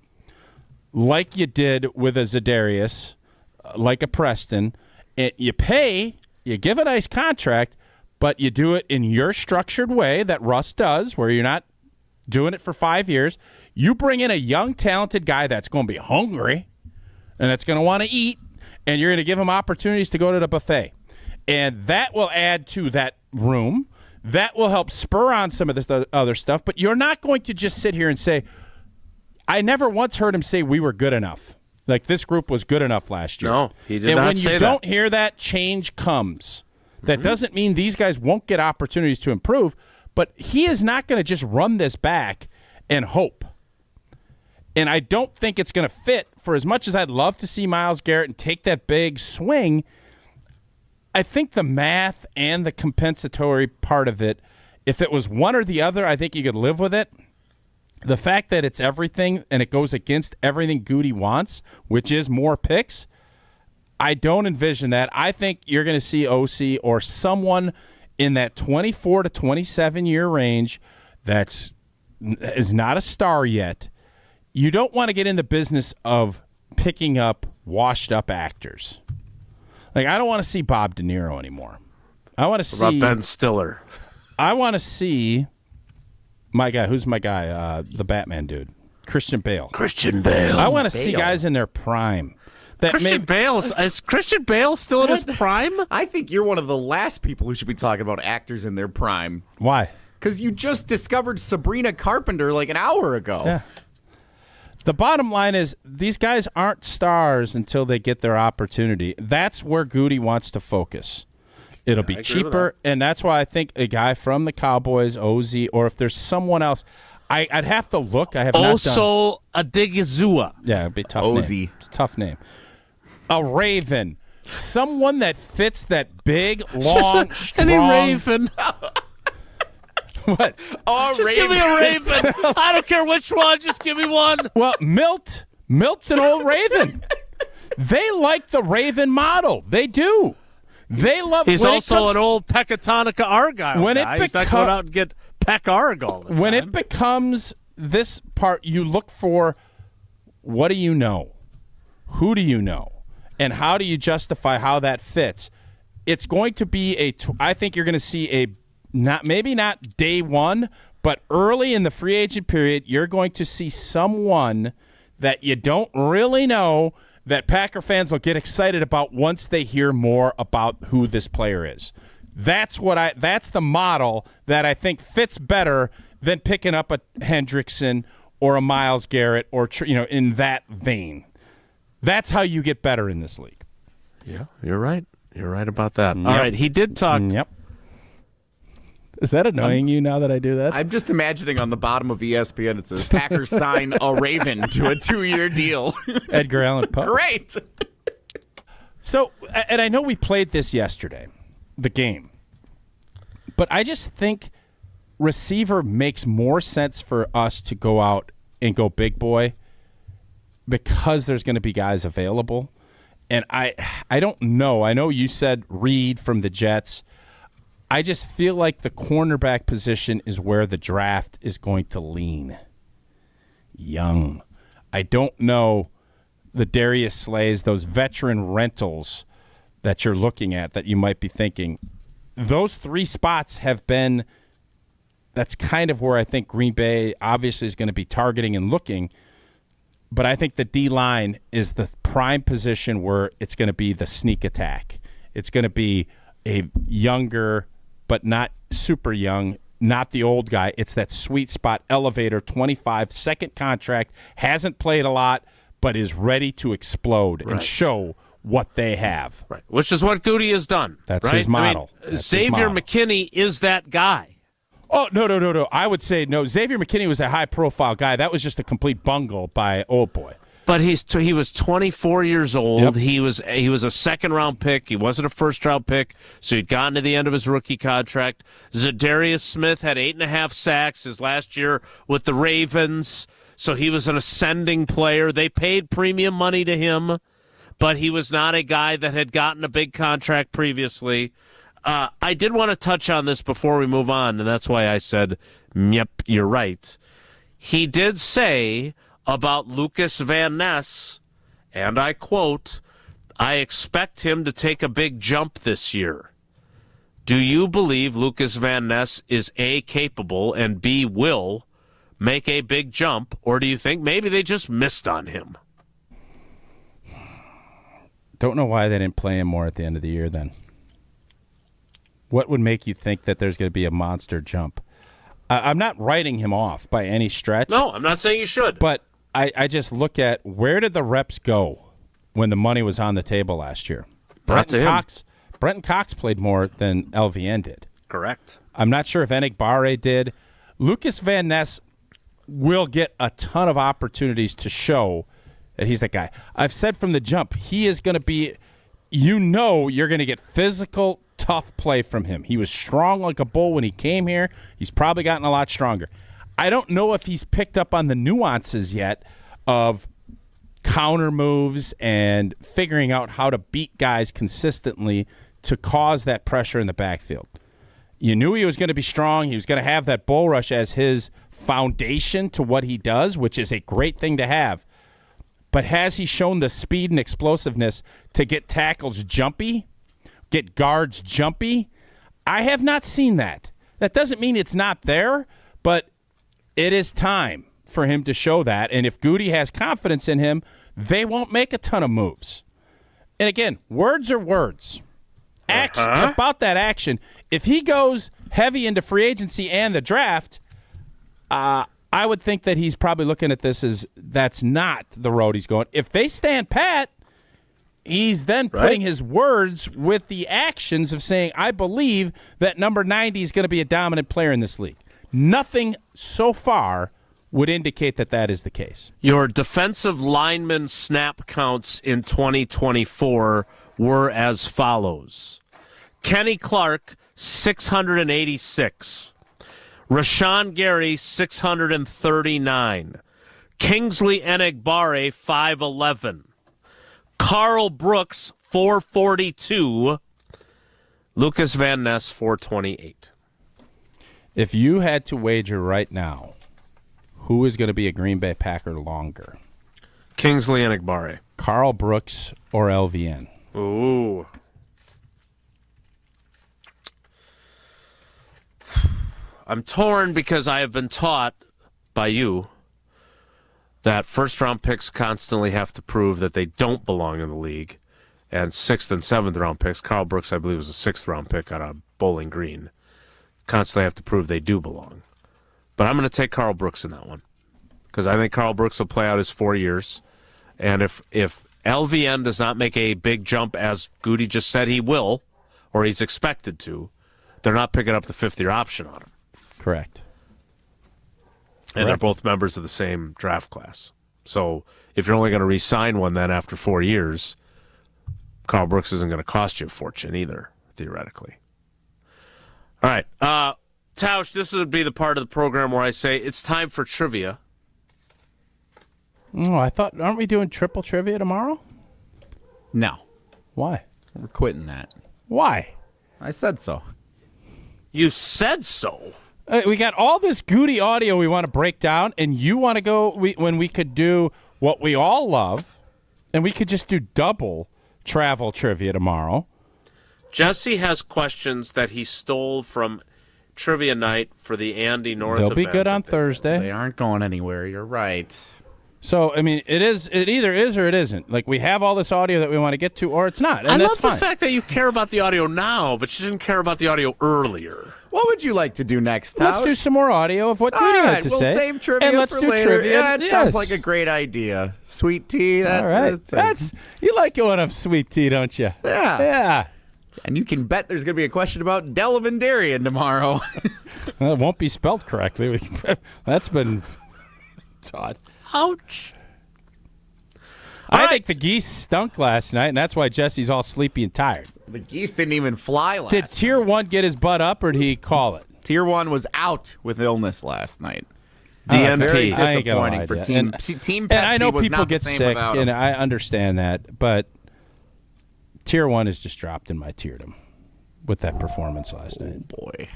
like you did with a Za'Darius, like a Preston, and you pay, you give a nice contract, but you do it in your structured way that Russ does, where you're not doing it for 5 years. You bring in a young, talented guy that's going to be hungry and that's going to want to eat, and you're going to give him opportunities to go to the buffet. And that will add to that room. That will help spur on some of this other stuff. But you're not going to just sit here and say, I never once heard him say we were good enough. Like, this group was good enough last year. No, he did and not when say you that. don't hear that, change comes. That doesn't mean these guys won't get opportunities to improve, but he is not going to just run this back and hope. And I don't think it's going to fit. For as much as I'd love to see Myles Garrett and take that big swing, I think the math and the compensatory part of it, if it was one or the other, I think you could live with it. The fact that it's everything and it goes against everything Gute wants, which is more picks, I don't envision that. I think you're going to see OC or someone in that 24 to 27 year range is not a star yet. You don't want to get in the business of picking up washed up actors. Like, I don't want to see Bob De Niro anymore. I want to see What about Ben Stiller? I want to see my guy. Who's my guy? The Batman dude, Christian Bale. Christian Bale. I want to see guys in their prime. Is Christian Bale still in his prime? I think you're one of the last people who should be talking about actors in their prime. Why? Because you just discovered Sabrina Carpenter like an hour ago. Yeah. The bottom line is these guys aren't stars until they get their opportunity. That's where Gute wants to focus. It'll be cheaper, and that's why I think a guy from the Cowboys, OZ, or if there's someone else, I'd have to look. I have not done. Oso Adigizua. Yeah, it'd be a tough OZ. name. It's a tough name. A Raven. Someone that fits that big, long, strong. Any Raven. What? Oh, Just give me a Raven. I don't care which one. Just give me one. Well, Milt's an old Raven. They like the Raven model. They do. They love. He's also an old Pecatonica Argyle guy. He's not going out and get Peck Argyle. When it becomes this part, you look for what do you know? Who do you know? And how do you justify how that fits? It's going to be I think you're going to see maybe not day one, but early in the free agent period, you're going to see someone that you don't really know that Packer fans will get excited about once they hear more about who this player is. That's the model that I think fits better than picking up a Hendrickson or a Myles Garrett or in that vein. That's how you get better in this league. Yeah, you're right. You're right about that. Yep. All right, he did talk. Yep. Is that annoying you now that I do that? I'm just imagining on the bottom of ESPN it says Packers sign a Raven to a 2-year deal. Edgar Allan Poe. Great. So, and I know we played this yesterday, the game, but I just think receiver makes more sense for us to go out and go big boy because there's going to be guys available. And I don't know. I know you said Reed from the Jets. I just feel like the cornerback position is where the draft is going to lean. Young. I don't know the Darius Slays, those veteran rentals that you're looking at that you might be thinking. Those 3 spots have been – that's kind of where I think Green Bay obviously is going to be targeting and looking. But I think the D-line is the prime position where it's going to be the sneak attack. It's going to be a younger – but not super young, not the old guy. It's that sweet spot elevator, 25, second contract, hasn't played a lot, but is ready to explode and show what they have. Right, which is what Gute has done. That's right? his model. Xavier McKinney is that guy. Oh, no. I would say no. Xavier McKinney was a high-profile guy. That was just a complete bungle by Old Boy. But he was 24 years old. Yep. He was a second-round pick. He wasn't a first-round pick, so he'd gotten to the end of his rookie contract. Zadarius Smith had 8.5 sacks his last year with the Ravens, so he was an ascending player. They paid premium money to him, but he was not a guy that had gotten a big contract previously. I did want to touch on this before we move on, and that's why I said, yep, you're right. He did say about Lucas Van Ness, and I quote, I expect him to take a big jump this year. Do you believe Lucas Van Ness is A, capable, and B, will make a big jump, or do you think maybe they just missed on him? Don't know why they didn't play him more at the end of the year then. What would make you think that there's going to be a monster jump? I'm not writing him off by any stretch. No, I'm not saying you should. But I just look at where did the reps go when the money was on the table last year. Brenton Cox played more than LVN did. Correct. I'm not sure if Enigbare did. Lucas Van Ness will get a ton of opportunities to show that he's that guy. I've said from the jump, he is going to be, you're going to get physical, tough play from him. He was strong like a bull when he came here. He's probably gotten a lot stronger. I don't know if he's picked up on the nuances yet of counter moves and figuring out how to beat guys consistently to cause that pressure in the backfield. You knew he was going to be strong. He was going to have that bull rush as his foundation to what he does, which is a great thing to have. But has he shown the speed and explosiveness to get tackles jumpy, get guards jumpy? I have not seen that. That doesn't mean it's not there, but it is time for him to show that. And if Gute has confidence in him, they won't make a ton of moves. And again, words are words. Action, about that action. If he goes heavy into free agency and the draft, I would think that he's probably looking at this as that's not the road he's going. If they stand pat, he's then putting his words with the actions of saying, I believe that number 90 is going to be a dominant player in this league. Nothing so far would indicate that that is the case. Your defensive lineman snap counts in 2024 were as follows. Kenny Clark, 686. Rashawn Gary, 639. Kingsley Enigbare, 511. Carl Brooks, 442. Lucas Van Ness, 428. If you had to wager right now, who is going to be a Green Bay Packer longer? Kingsley Enigbare. Carl Brooks or LVN? Ooh. I'm torn because I have been taught by you that first-round picks constantly have to prove that they don't belong in the league. And 6th and 7th round picks, Carl Brooks, I believe, was a 6th-round pick out of Bowling Green, constantly have to prove they do belong. But I'm going to take Carl Brooks in that one because I think Carl Brooks will play out his 4 years. And if LVN does not make a big jump, as Gute just said he will, or he's expected to, they're not picking up the 5th-year option on him. Correct. And they're both members of the same draft class. So if you're only going to re-sign one then after 4 years, Carl Brooks isn't going to cost you a fortune either, theoretically. All right. Tausch, this would be the part of the program where I say it's time for trivia. Oh, aren't we doing triple trivia tomorrow? No. Why? We're quitting that. Why? I said so. You said so. We got all this Gute audio we want to break down, and you want to go when we could do what we all love, and we could just do double travel trivia tomorrow. Jesse has questions that he stole from trivia night for the Andy North They'll event. be good on Thursday. They aren't going anywhere. You're right. So, I mean, it either is or it isn't. Like, we have all this audio that we want to get to, or it's not, and I that's love fine. the fact that you care about the audio now, but you didn't care about the audio earlier. What would you like to do next, Tausch? Let's do some more audio of what Gute had to we'll say. Save trivia and let's for do later. trivia. Yeah, it sounds like a great idea. Sweet tea. All right. You like it when I'm sweet tea, don't you? Yeah. Yeah. And you can bet there's going to be a question about Delavan Darien tomorrow. Well, it won't be spelled correctly. That's been taught. Ouch. I think the geese stunk last night, and that's why Jesse's all sleepy and tired. The geese didn't even fly last Did Tier 1 get his butt up, or did he call it? Tier 1 was out with illness last night. DNP. Very I ain't gonna disappointing lie for to you. Team And Pepsi I know was people not get the same sick, without and him. I understand that, but Tier 1 is just dropped in my tierdom with that performance last night. Boy.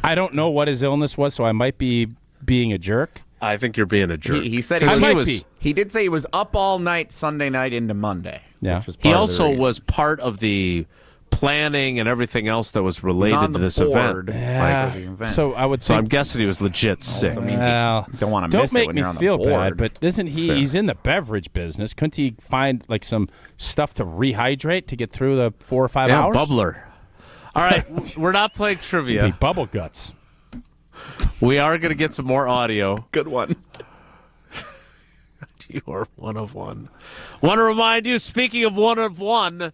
I don't know what his illness was, so I might be being a jerk. I think you're being a jerk. He said he did say he was up all night Sunday night into Monday. Yeah. Which was part He of the also reason. was part of the planning and everything else that was related on to the this board, event. Yeah. for the event. So I would So think, I'm guessing he was legit sick. Also means you don't want to don't miss it make when me you're on the feel board. bad, but isn't he? Fair. He's in the beverage business. Couldn't he find like some stuff to rehydrate to get through the 4 or 5 hours? Bubbler. All right, we're not playing trivia. Be bubble guts. We are going to get some more audio. Good one. You are one of one. Want to remind you, speaking of one of one,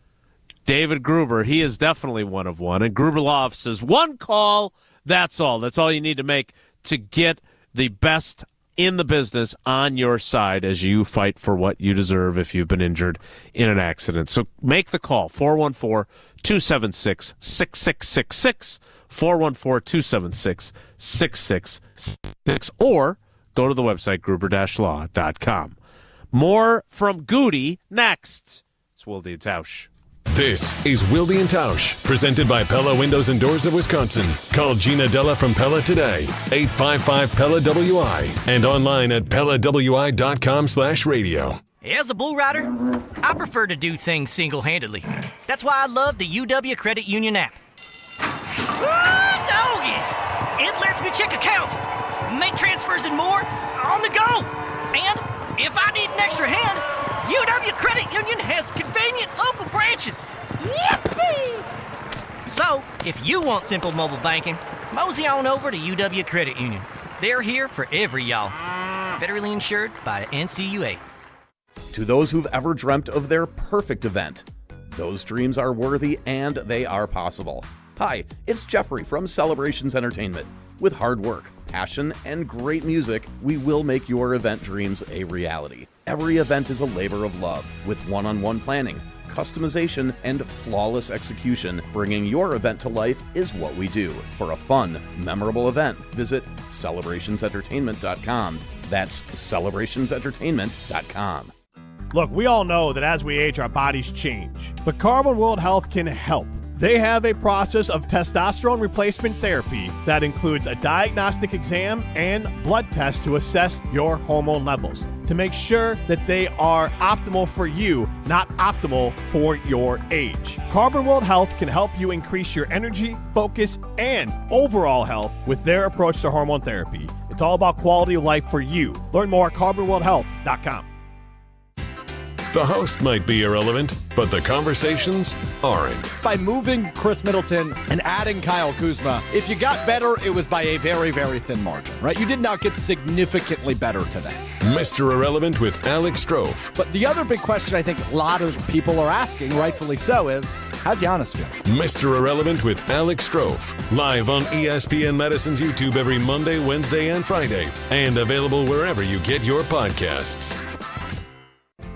David Gruber, he is definitely one of one. And Gruber Law says, one call, that's all. That's all you need to make to get the best in the business on your side as you fight for what you deserve if you've been injured in an accident. So make the call, 414-276-6666, 414-276-6666, or go to the website gruber-law.com. More from Gute next. It's Wilde and Tausch. This is Wilde and Tausch, presented by Pella Windows and Doors of Wisconsin. Call Gina Della from Pella today, 855-PELLA-WI, and online at PellaWI.com/radio. As a bull rider, I prefer to do things single-handedly. That's why I love the UW Credit Union app. Doggy! It lets me check accounts, make transfers and more on the go. And if I need an extra hand, UW Credit Union has convenient local branches. Yippee! So, if you want simple mobile banking, mosey on over to UW Credit Union. They're here for every y'all. Federally insured by NCUA. To those who've ever dreamt of their perfect event, those dreams are worthy and they are possible. Hi, it's Jeffrey from Celebrations Entertainment. With hard work, passion, and great music, we will make your event dreams a reality. Every event is a labor of love, with one-on-one planning, customization, and flawless execution. Bringing your event to life is what we do. For a fun, memorable event, visit celebrationsentertainment.com. That's celebrationsentertainment.com. Look, we all know that as we age, our bodies change, but Carbon World Health can help. They have a process of testosterone replacement therapy that includes a diagnostic exam and blood test to assess your hormone levels to make sure that they are optimal for you, not optimal for your age. Carbon World Health can help you increase your energy, focus, and overall health with their approach to hormone therapy. It's all about quality of life for you. Learn more at carbonworldhealth.com. The host might be irrelevant, but the conversations aren't. By moving Chris Middleton and adding Kyle Kuzma, if you got better, it was by a very, very thin margin, right? You did not get significantly better today. Mr. Irrelevant with Alex Strofe. But the other big question I think a lot of people are asking, rightfully so, is how's Giannis feel? Mr. Irrelevant with Alex Strofe. Live on ESPN Madison's YouTube every Monday, Wednesday, and Friday. And available wherever you get your podcasts.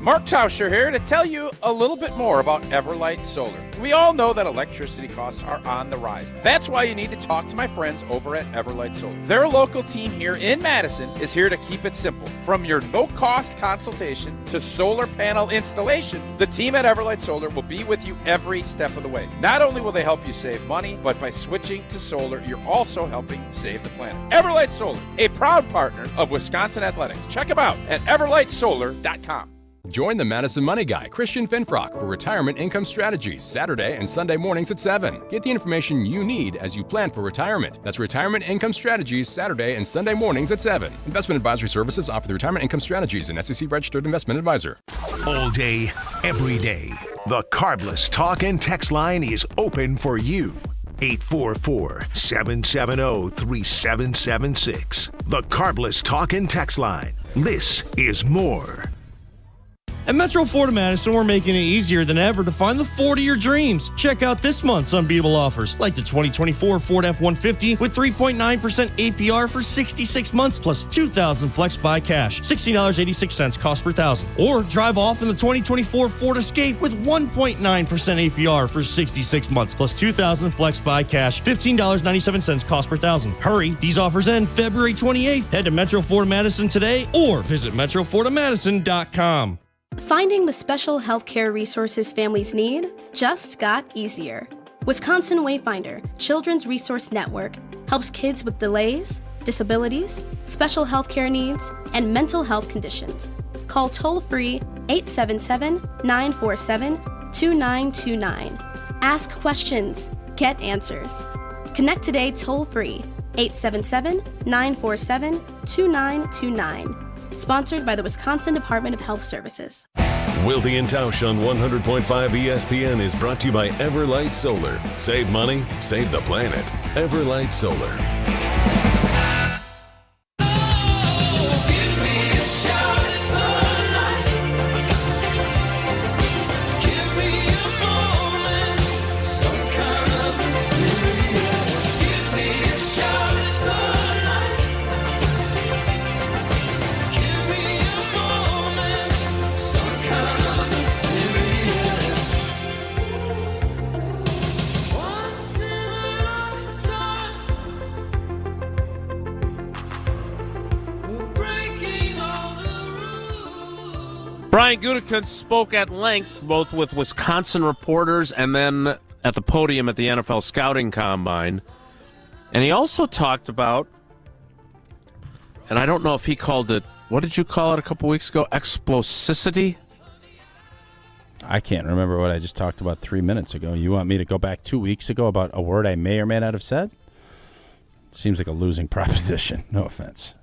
Mark Tauscher here to tell you a little bit more about Everlight Solar. We all know that electricity costs are on the rise. That's why you need to talk to my friends over at Everlight Solar. Their local team here in Madison is here to keep it simple. From your no-cost consultation to solar panel installation, the team at Everlight Solar will be with you every step of the way. Not only will they help you save money, but by switching to solar, you're also helping save the planet. Everlight Solar, a proud partner of Wisconsin Athletics. Check them out at everlightsolar.com. Join the Madison Money Guy, Christian Finfrock, for Retirement Income Strategies, Saturday and Sunday mornings at 7. Get the information you need as you plan for retirement. That's Retirement Income Strategies, Saturday and Sunday mornings at 7. Investment advisory services offer the Retirement Income Strategies, an SEC-registered investment advisor. All day, every day, the Carbless Talk and Text line is open for you. 844-770-3776. The Carbless Talk and Text line. This is more. At Metro Ford of Madison, we're making it easier than ever to find the Ford of your dreams. Check out this month's unbeatable offers, like the 2024 Ford F-150 with 3.9% APR for 66 months, plus $2,000 flex buy cash, $16.86 cost per thousand. Or drive off in the 2024 Ford Escape with 1.9% APR for 66 months, plus $2,000 flex buy cash, $15.97 cost per thousand. Hurry, these offers end February 28th. Head to Metro Ford of Madison today or visit metrofordofmadison.com. Finding the special healthcare resources families need just got easier. Wisconsin Wayfinder Children's Resource Network helps kids with delays, disabilities, special healthcare needs, and mental health conditions. Call toll-free 877-947-2929. Ask questions, get answers. Connect today toll-free 877-947-2929. Sponsored by the Wisconsin Department of Health Services. Wilde and Tausch on 100.5 ESPN is brought to you by Everlight Solar. Save money, save the planet. Everlight Solar. Brian Gutekunst spoke at length, both with Wisconsin reporters and then at the podium at the NFL Scouting Combine. And he also talked about, and I don't know if he called it, what did you call it a couple weeks ago? Explosivity? I can't remember what I just talked about 3 minutes ago. You want me to go back 2 weeks ago about a word I may or may not have said? Seems like a losing proposition. No offense.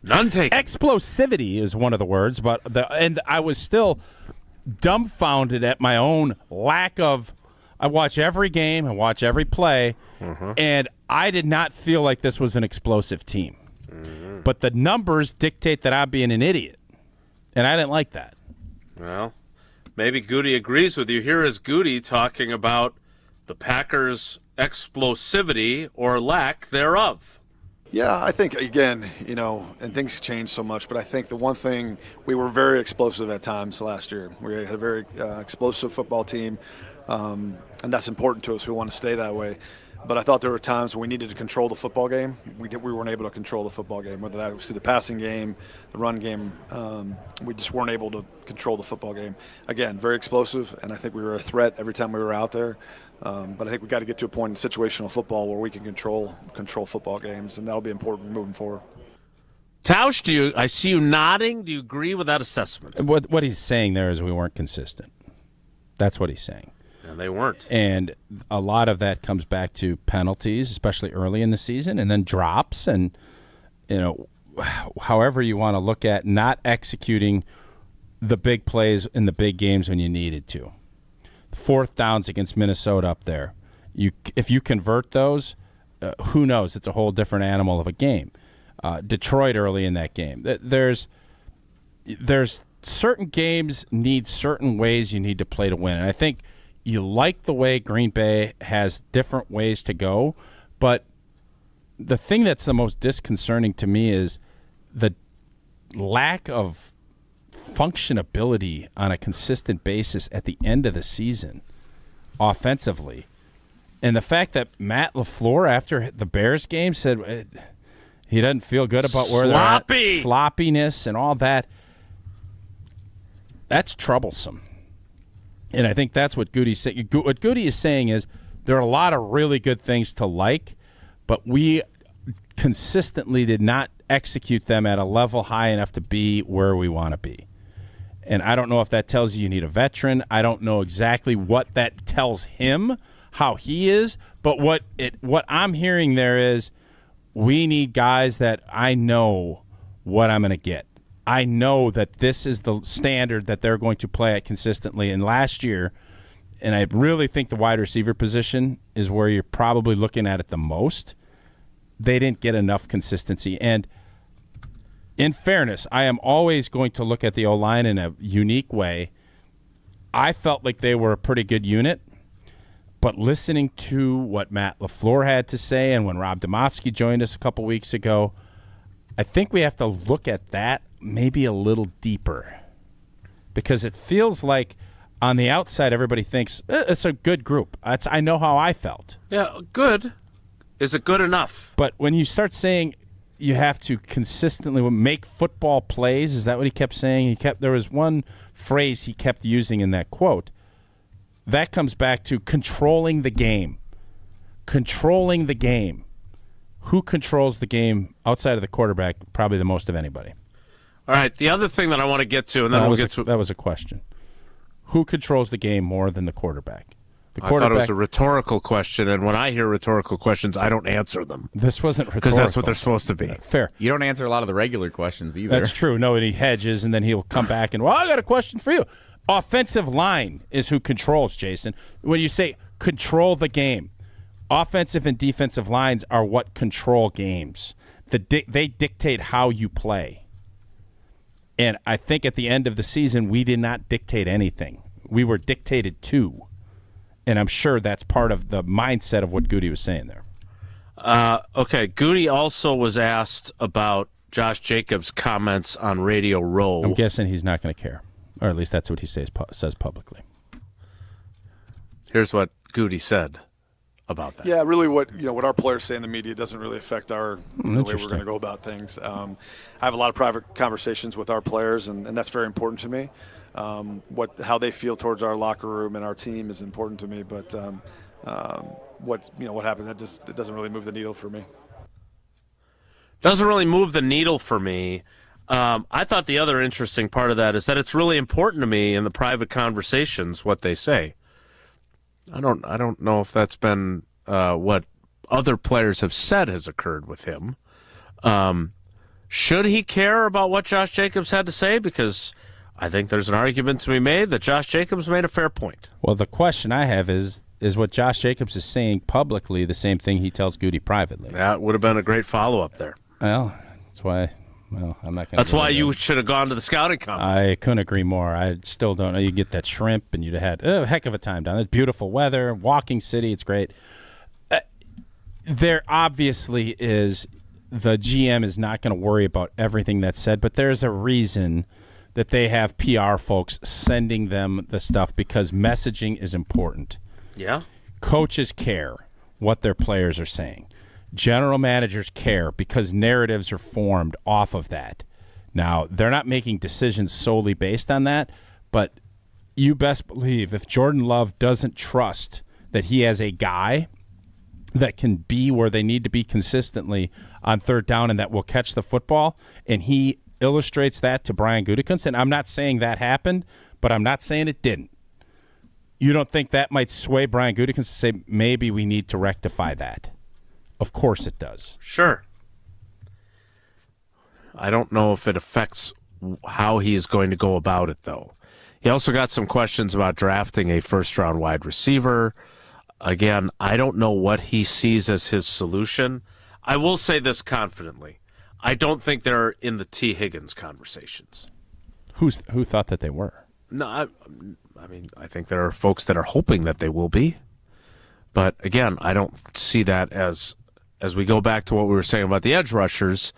None taken. Explosivity is one of the words, and I was still dumbfounded at my own lack of. I watch every game, I watch every play, and I did not feel like this was an explosive team. But the numbers dictate that I'm being an idiot, and I didn't like that. Well, maybe Gute agrees with you. Here is Gute talking about the Packers' explosivity or lack thereof. Yeah, I think, again, and things change so much, but I think the one thing, we were very explosive at times last year. We had a very explosive football team, and that's important to us. We want to stay that way. But I thought there were times when we needed to control the football game. We weren't able to control the football game, whether that was through the passing game, the run game. We just weren't able to control the football game. Again, very explosive, and I think we were a threat every time we were out there. But I think we got to get to a point in situational football where we can control football games, and that'll be important moving forward. Tausch, I see you nodding. Do you agree with that assessment? What he's saying there is we weren't consistent. That's what he's saying. And they weren't. And a lot of that comes back to penalties, especially early in the season, and then drops, and however you want to look at not executing the big plays in the big games when you needed to. Fourth downs against Minnesota up there. If you convert those, who knows? It's a whole different animal of a game. Detroit early in that game. There's certain games need certain ways you need to play to win. And I think you like the way Green Bay has different ways to go, but the thing that's the most disconcerting to me is the lack of functionability on a consistent basis at the end of the season offensively. And the fact that Matt LaFleur, after the Bears game, said he doesn't feel good about where they're at. Sloppiness and all that. That's troublesome. And I think that's what Gute's saying. What Gute is saying is there are a lot of really good things to like, but we consistently did not execute them at a level high enough to be where we want to be. And I don't know if that tells you need a veteran. I don't know exactly what that tells him, how he is. But what I'm hearing there is we need guys that I know what I'm going to get. I know that this is the standard that they're going to play at consistently. And last year, and I really think the wide receiver position is where you're probably looking at it the most, they didn't get enough consistency. And in fairness, I am always going to look at the O-line in a unique way. I felt like they were a pretty good unit, but listening to what Matt LaFleur had to say and when Rob Domofsky joined us a couple weeks ago, I think we have to look at that maybe a little deeper, because it feels like on the outside everybody thinks it's a good group. I know how I felt. Yeah, good. Is it good enough? But when you start saying you have to consistently make football plays, is that what he kept saying? There was one phrase he kept using in that quote. That comes back to controlling the game. Controlling the game. Who controls the game outside of the quarterback probably the most of anybody? All right, the other thing that I want to get to, and then we'll get to... That was a question. Who controls the game more than the quarterback? I thought it was a rhetorical question, and when I hear rhetorical questions, I don't answer them. This wasn't rhetorical. Because that's what they're supposed to be. Fair. You don't answer a lot of the regular questions either. That's true. No, and he hedges, and then he'll come back and, I got a question for you. Offensive line is who controls, Jason. When you say control the game, offensive and defensive lines are what control games. They dictate how you play. And I think at the end of the season, we did not dictate anything. We were dictated to. And I'm sure that's part of the mindset of what Gute was saying there. Okay, Gute also was asked about Josh Jacobs' comments on Radio Row. I'm guessing he's not going to care. Or at least that's what he says publicly. Here's what Gute said. about that. Yeah, really what our players say in the media doesn't really affect our the way we're going to go about things. I have a lot of private conversations with our players, and that's very important to me. How they feel towards our locker room and our team is important to me, but what happened, it doesn't really move the needle for me. Doesn't really move the needle for me. I thought the other interesting part of that is that it's really important to me in the private conversations what they say. I don't know if that's been what other players have said has occurred with him. Should he care about what Josh Jacobs had to say? Because I think there's an argument to be made that Josh Jacobs made a fair point. Well, the question I have is what Josh Jacobs is saying publicly the same thing he tells Gute privately? That would have been a great follow-up there. Well, that's why. Well, I'm not going. That's why you should have gone to the scouting combine. I couldn't agree more. I still don't know. You get that shrimp, and you'd have had a heck of a time down there. It's beautiful weather, walking city. It's great. There obviously is. The GM is not going to worry about everything that's said, but there's a reason that they have PR folks sending them the stuff because messaging is important. Yeah. Coaches care what their players are saying. General managers care because narratives are formed off of that. Now, they're not making decisions solely based on that, but you best believe if Jordan Love doesn't trust that he has a guy that can be where they need to be consistently on third down and that will catch the football, and he illustrates that to Brian Gutekunst, and I'm not saying that happened, but I'm not saying it didn't. You don't think that might sway Brian Gutekunst to say maybe we need to rectify that? Of course it does. Sure. I don't know if it affects how he's going to go about it, though. He also got some questions about drafting a first-round wide receiver. Again, I don't know what he sees as his solution. I will say this confidently. I don't think they're in the T. Higgins conversations. Who thought that they were? No, I mean, I think there are folks that are hoping that they will be. But again, I don't see that as we go back to what we were saying about the edge rushers,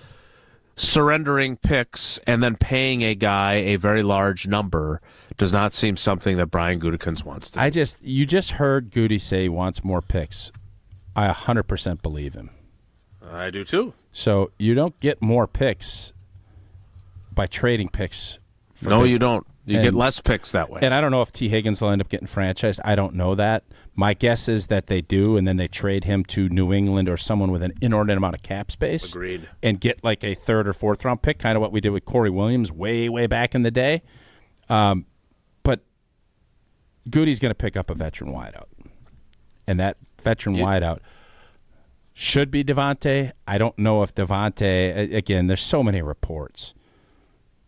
surrendering picks and then paying a guy a very large number does not seem something that Brian Gutekunst wants to do. You just heard Gute say he wants more picks. I 100% believe him. I do too. So you don't get more picks by trading picks. No, you don't. You get less picks that way. And I don't know if T. Higgins will end up getting franchised. I don't know that. My guess is that they do, and then they trade him to New England or someone with an inordinate amount of cap space. Agreed. And get like a third or fourth round pick, kind of what we did with Corey Williams way, way back in the day. But Gute's going to pick up a veteran wideout. And that veteran wideout should be Devontae. I don't know if Devontae, again, there's so many reports.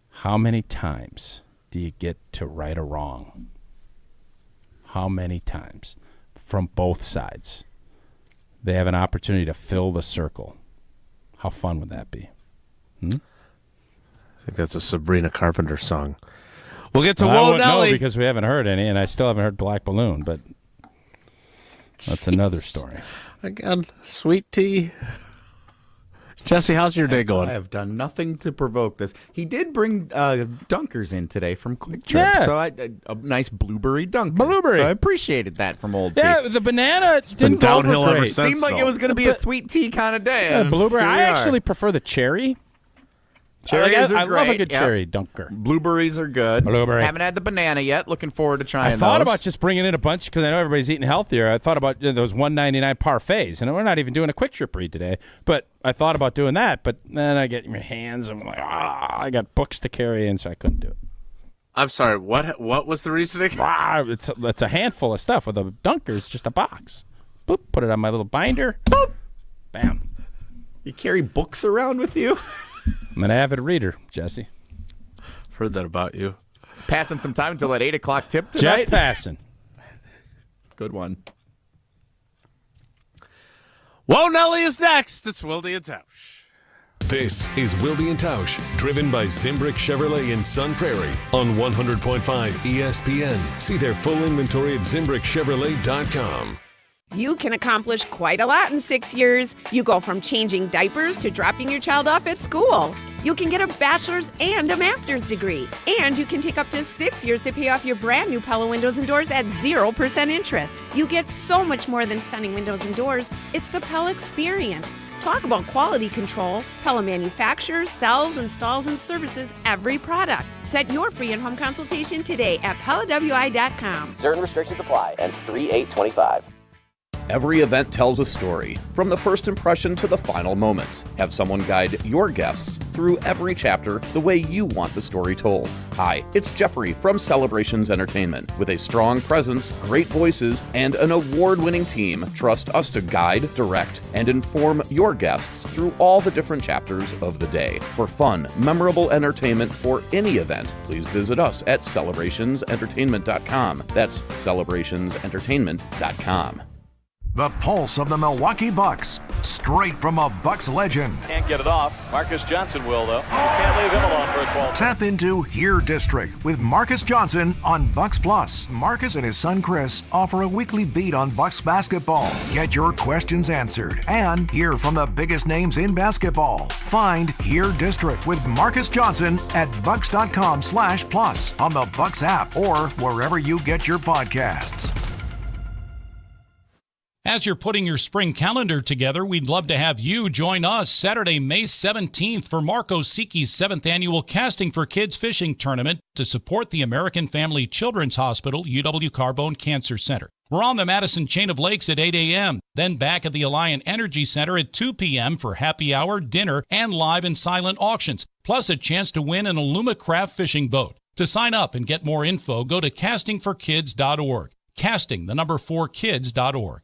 How many times do you get to right or wrong? How many times? From both sides. They have an opportunity to fill the circle. How fun would that be? I think that's a Sabrina Carpenter song. We'll get to I Whoa wouldn't know Nelly. because we haven't heard any, and I still haven't heard Black Balloon, but that's another story. Again, sweet tea. Jesse, how's your day going? I have done nothing to provoke this. He did bring dunkers in today from Quick Trip, so a nice blueberry dunker. So I appreciated that from Old Tea. Yeah, the banana didn't go over great. Seemed like it was going to be a sweet tea kind of day. Yeah, blueberry. I actually prefer the cherry. Cherries are great. I love a good cherry dunker. Blueberries are good. Blueberry. Haven't had the banana yet. Looking forward to trying those. I thought about just bringing in a bunch because I know everybody's eating healthier. I thought about those $1.99 parfaits, and we're not even doing a quick trip read today. But I thought about doing that, but then I get in my hands, and I'm like, I got books to carry, and so I couldn't do it. I'm sorry. What was the reasoning? It's a handful of stuff with a dunker's just a box. Boop, put it on my little binder. Boop, bam. You carry books around with you? I'm an avid reader, Jesse. Heard that about you. Passing some time until that 8 o'clock tip tonight. Jeff Passon. Good one. Whoa, Nelly is next. It's Wilde and Tausch. This is Wilde and Tausch, driven by Zimbrick Chevrolet in Sun Prairie on 100.5 ESPN. See their full inventory at ZimbrickChevrolet.com. You can accomplish quite a lot in 6 years. You go from changing diapers to dropping your child off at school. You can get a bachelor's and a master's degree. And you can take up to 6 years to pay off your brand new Pella windows and doors at 0% interest. You get so much more than stunning windows and doors. It's the Pella experience. Talk about quality control. Pella manufactures, sells, installs, and services every product. Set your free in-home consultation today at PellaWI.com. Certain restrictions apply. Ends 3/8/25. Every event tells a story, from the first impression to the final moments. Have someone guide your guests through every chapter the way you want the story told. Hi, it's Jeffrey from Celebrations Entertainment. With a strong presence, great voices, and an award-winning team, trust us to guide, direct, and inform your guests through all the different chapters of the day. For fun, memorable entertainment for any event, please visit us at celebrationsentertainment.com. That's celebrationsentertainment.com. The pulse of the Milwaukee Bucks, straight from a Bucks legend. Can't get it off. Marcus Johnson will, though. Can't leave him alone for a 12. Tap into Here District with Marcus Johnson on Bucks Plus. Marcus and his son Chris offer a weekly beat on Bucks basketball. Get your questions answered and hear from the biggest names in basketball. Find Here District with Marcus Johnson at bucks.com/plus on the Bucks app or wherever you get your podcasts. As you're putting your spring calendar together, we'd love to have you join us Saturday, May 17th for Mark Osiki's 7th Annual Casting for Kids Fishing Tournament to support the American Family Children's Hospital UW Carbone Cancer Center. We're on the Madison Chain of Lakes at 8 a.m., then back at the Alliant Energy Center at 2 p.m. for happy hour, dinner, and live and silent auctions, plus a chance to win an Alumacraft fishing boat. To sign up and get more info, go to castingforkids.org. Casting, the number 4kids.org.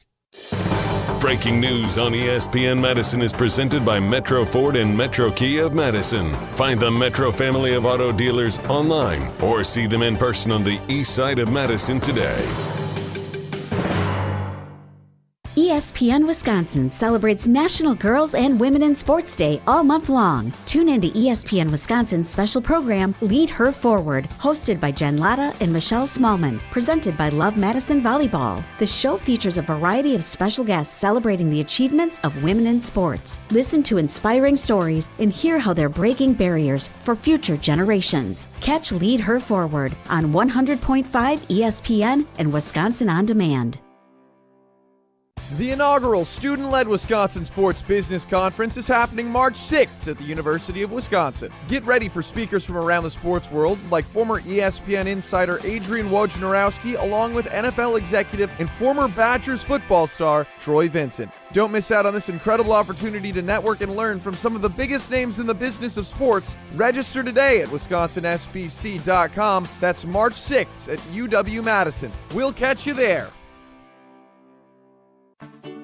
Breaking news on ESPN Madison is presented by Metro Ford and Metro Kia of Madison. Find the Metro family of auto dealers online or see them in person on the east side of Madison today. ESPN Wisconsin celebrates National Girls and Women in Sports Day all month long. Tune in to ESPN Wisconsin's special program, Lead Her Forward, hosted by Jen Latta and Michelle Smallman, presented by Love Madison Volleyball. The show features a variety of special guests celebrating the achievements of women in sports. Listen to inspiring stories and hear how they're breaking barriers for future generations. Catch Lead Her Forward on 100.5 ESPN and Wisconsin On Demand. The inaugural Student-Led Wisconsin Sports Business Conference is happening March 6th at the University of Wisconsin. Get ready for speakers from around the sports world like former ESPN insider Adrian Wojnarowski, along with NFL executive and former Badgers football star Troy Vincent. Don't miss out on this incredible opportunity to network and learn from some of the biggest names in the business of sports. Register today at wisconsinsbc.com. That's March 6th at UW-Madison. We'll catch you there.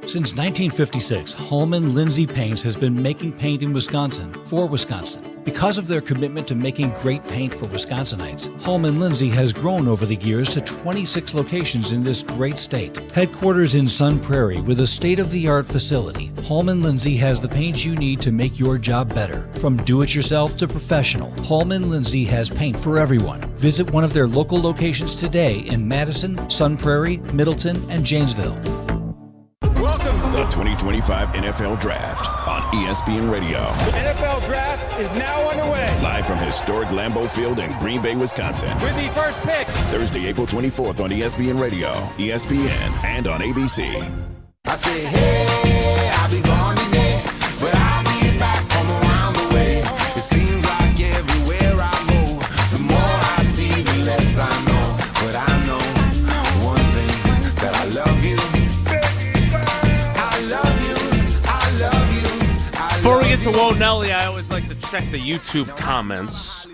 Since 1956, Holman Lindsay Paints has been making paint in Wisconsin for Wisconsin. Because of their commitment to making great paint for Wisconsinites, Holman Lindsay has grown over the years to 26 locations in this great state. Headquarters in Sun Prairie with a state-of-the-art facility, Holman Lindsay has the paint you need to make your job better. From do-it-yourself to professional, Holman Lindsay has paint for everyone. Visit one of their local locations today in Madison, Sun Prairie, Middleton, and Janesville. The 2025 NFL Draft on ESPN Radio. The NFL Draft is now underway. Live from historic Lambeau Field in Green Bay, Wisconsin. With the first pick. Thursday, April 24th on ESPN Radio, ESPN, and on ABC. I say, hey, I'll be gone today, but I'll be back from around the way. It seems like everywhere I go, the more I see, the less I know. But I know one thing, that I love you. Before we get to Whoa Nelly, I always like to check the YouTube comments.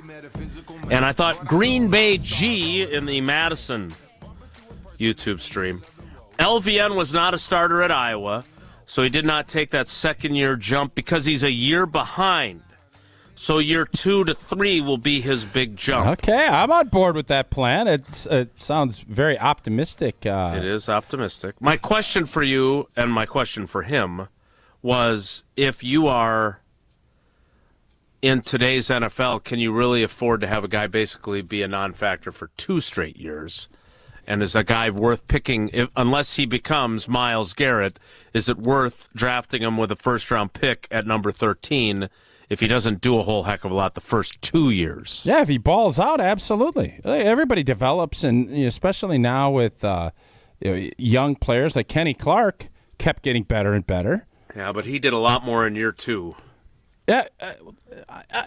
And I thought Green Bay G in the Madison YouTube stream. LVN was not a starter at Iowa, so he did not take that second-year jump because he's a year behind. So year 2 to 3 will be his big jump. Okay, I'm on board with that plan. It sounds very optimistic. It is optimistic. My question for you and my question for him was, if you are in today's NFL, can you really afford to have a guy basically be a non-factor for 2 straight years And is a guy worth picking, unless he becomes Myles Garrett, is it worth drafting him with a first-round pick at number 13 if he doesn't do a whole heck of a lot the first 2 years? Yeah, if he balls out, absolutely. Everybody develops, and especially now with young players like Kenny Clark kept getting better and better. Yeah, but he did a lot more in year 2. Yeah,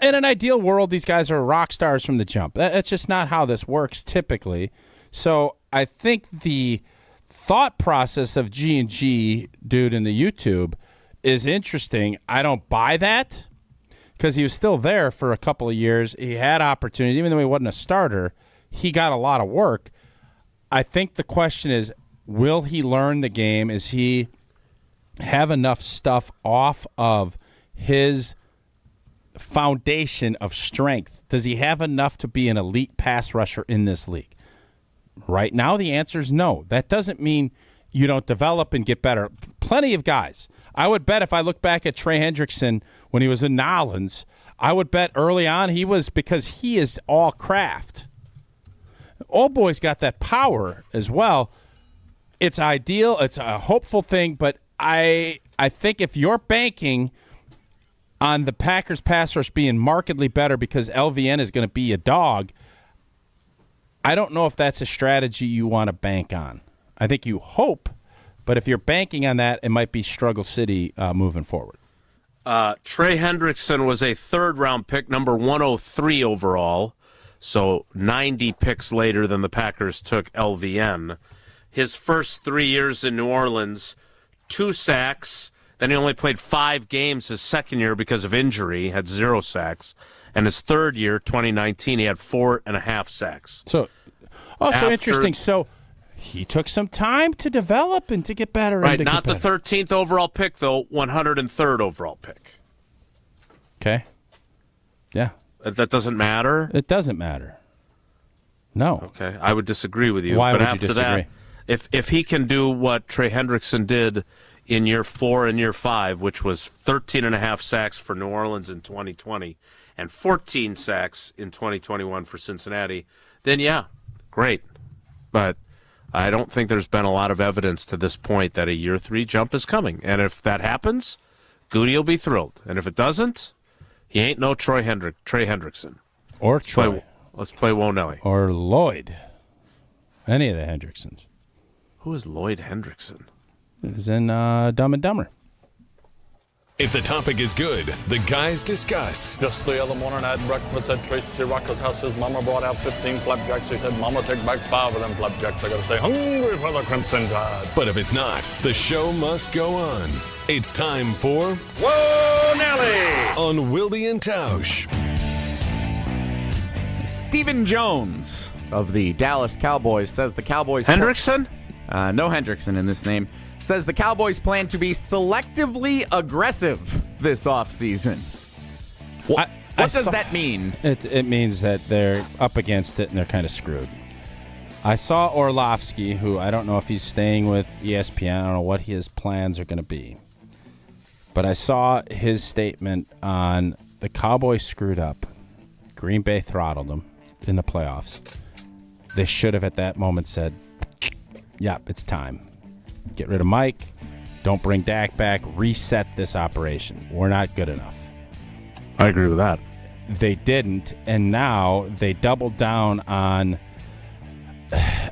in an ideal world, these guys are rock stars from the jump. That's just not how this works typically. So I think the thought process of G&G dude in the YouTube is interesting. I don't buy that because he was still there for a couple of years. He had opportunities. Even though he wasn't a starter, he got a lot of work. I think the question is, will he learn the game? Is he have enough stuff off of his foundation of strength? Does he have enough to be an elite pass rusher in this league? Right now, the answer is no. That doesn't mean you don't develop and get better. Plenty of guys. I would bet if I look back at Trey Hendrickson when he was in Nolens, I would bet early on he was, because he is all craft. Old boy's got that power as well. It's ideal. It's a hopeful thing, but I think if you're banking on the Packers pass rush being markedly better because LVN is going to be a dog, I don't know if that's a strategy you want to bank on. I think you hope, but if you're banking on that, it might be struggle city moving forward. Trey Hendrickson was a third-round pick, number 103 overall, so 90 picks later than the Packers took LVN. His first 3 years in New Orleans, 2 sacks. Then he only played 5 games his second year because of injury, had 0 sacks. And his third year, 2019, he had 4.5 sacks. So, interesting. So he took some time to develop and to get better. Right, not the 13th overall pick, though, 103rd overall pick. Okay. Yeah. That doesn't matter? It doesn't matter. No. Okay, I would disagree with you. Why but would after you disagree? That, if he can do what Trey Hendrickson did in year 4 and year 5, which was 13.5 sacks for New Orleans in 2020 and 14 sacks in 2021 for Cincinnati, then yeah, great. But I don't think there's been a lot of evidence to this point that a year 3 jump is coming. And if that happens, Gute will be thrilled. And if it doesn't, he ain't no Trey Hendrickson. Or Troy. Let's play Wonelli. Or Lloyd. Any of the Hendricksons. Who is Lloyd Hendrickson? It is in Dumb and Dumber. If the topic is good, the guys discuss. Just the other morning I had breakfast at Tracy Rocker's house. His mama brought out 15 flapjacks. He said, Mama, take back 5 of them flapjacks. I gotta stay hungry for the Crimson Tide. But if it's not, the show must go on. It's time for Whoa, Nelly! On Wilde and Tausch. Stephen Jones of the Dallas Cowboys says the Cowboys... Hendrickson? No Hendrickson in this name. Says the Cowboys plan to be selectively aggressive this offseason. What does that mean? It means that they're up against it and they're kind of screwed. I saw Orlovsky, who I don't know if he's staying with ESPN. I don't know what his plans are going to be. But I saw his statement on the Cowboys screwed up. Green Bay throttled them in the playoffs. They should have at that moment said, yep, it's time. Get rid of Mike. Don't bring Dak back. Reset this operation. We're not good enough. I agree with that. They didn't, and now they doubled down on...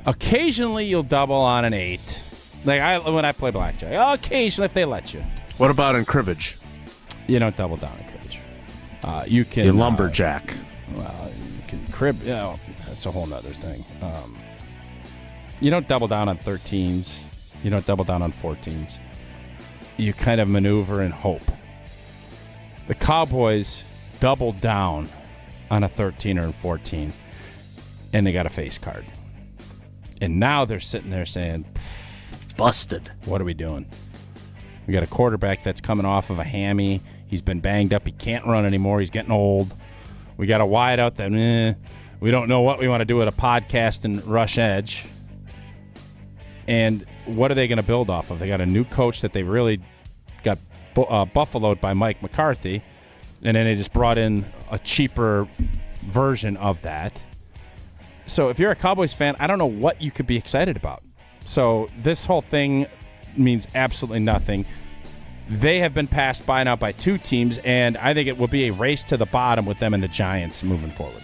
Occasionally, you'll double on an 8. When I play blackjack. Occasionally, if they let you. What about in cribbage? You don't double down in cribbage. You can... You lumberjack. Well, you can crib... that's a whole nother thing. You don't double down on 13s. You don't double down on 14s. You kind of maneuver and hope. The Cowboys doubled down on a 13 or a 14, and they got a face card. And now they're sitting there saying, busted. What are we doing? We got a quarterback that's coming off of a hammy. He's been banged up. He can't run anymore. He's getting old. We got a wideout that we don't know what we want to do with a podcast and rush edge. And what are they going to build off of? They got a new coach that they really got buffaloed by Mike McCarthy, and then they just brought in a cheaper version of that. So if you're a Cowboys fan, I don't know what you could be excited about. So this whole thing means absolutely nothing. They have been passed by now by 2 teams, and I think it will be a race to the bottom with them and the Giants moving forward.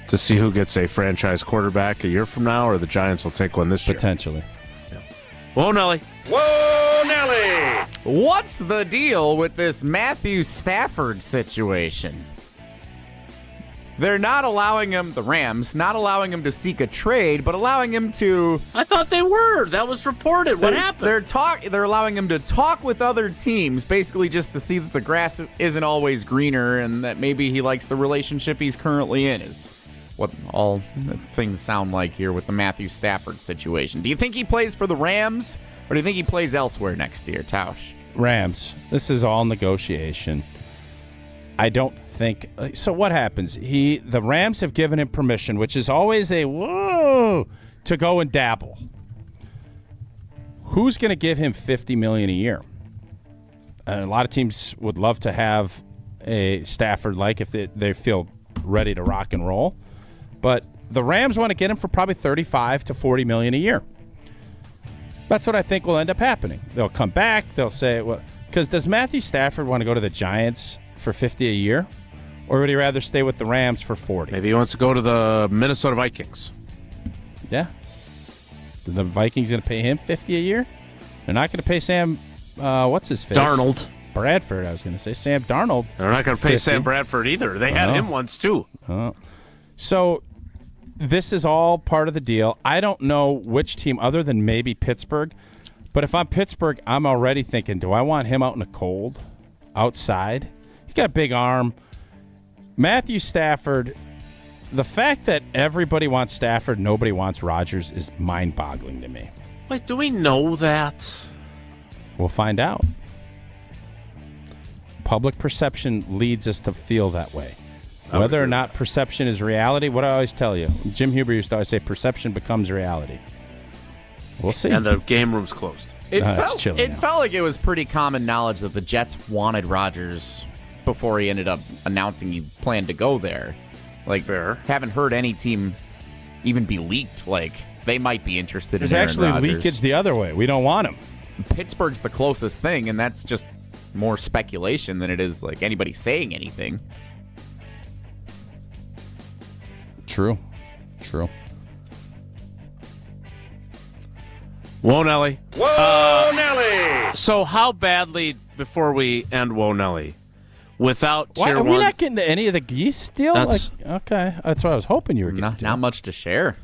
To see who gets a franchise quarterback a year from now, or the Giants will take one this year. Potentially. Yeah. Whoa, Nelly. Whoa, Nelly! What's the deal with this Matthew Stafford situation? They're not allowing him, the Rams, not allowing him to seek a trade, but allowing him to... I thought they were. That was reported. What happened? They're allowing him to talk with other teams, basically just to see that the grass isn't always greener and that maybe he likes the relationship he's currently in, is what all things sound like here with the Matthew Stafford situation. Do you think he plays for the Rams, or do you think he plays elsewhere next year, Tausch? Rams. This is all negotiation. I don't think so. What happens? The Rams have given him permission, which is always a whoa, to go and dabble. Who's going to give him $50 million a year? And a lot of teams would love to have a Stafford like if they feel ready to rock and roll, but the Rams want to get him for probably $35 to $40 million a year. That's what I think will end up happening. They'll come back. They'll say, well, because does Matthew Stafford want to go to the Giants for $50 a year, or would he rather stay with the Rams for $40? Maybe he wants to go to the Minnesota Vikings. Yeah. The Vikings going to pay him $50 a year? They're not going to pay Sam, what's his face? Darnold. Bradford, I was going to say. Sam Darnold. They're not going to pay Sam Bradford either. They had him once, too. So this is all part of the deal. I don't know which team other than maybe Pittsburgh, but if I'm Pittsburgh, I'm already thinking, do I want him out in the cold, outside? He's got a big arm. Matthew Stafford, the fact that everybody wants Stafford, nobody wants Rodgers is mind-boggling to me. Wait, do we know that? We'll find out. Public perception leads us to feel that way. Whether or not perception is reality, what I always tell you, Jim Huber used to always say, perception becomes reality. We'll see. And the game room's closed. It felt like it was pretty common knowledge that the Jets wanted Rodgers before he ended up announcing he planned to go there. Like, fair. Haven't heard any team even be leaked. Like, they might be interested There's in Aaron actually Rodgers. leakage the other way. We don't want him. Pittsburgh's the closest thing, and that's just more speculation than it is like anybody saying anything. True. Whoa, Nelly. Whoa, Nelly! So how badly, before we end Whoa, Nelly, without Why, Tier 1... Are we not getting to any of the geese still? That's, okay, that's what I was hoping you were getting to. Not much to share.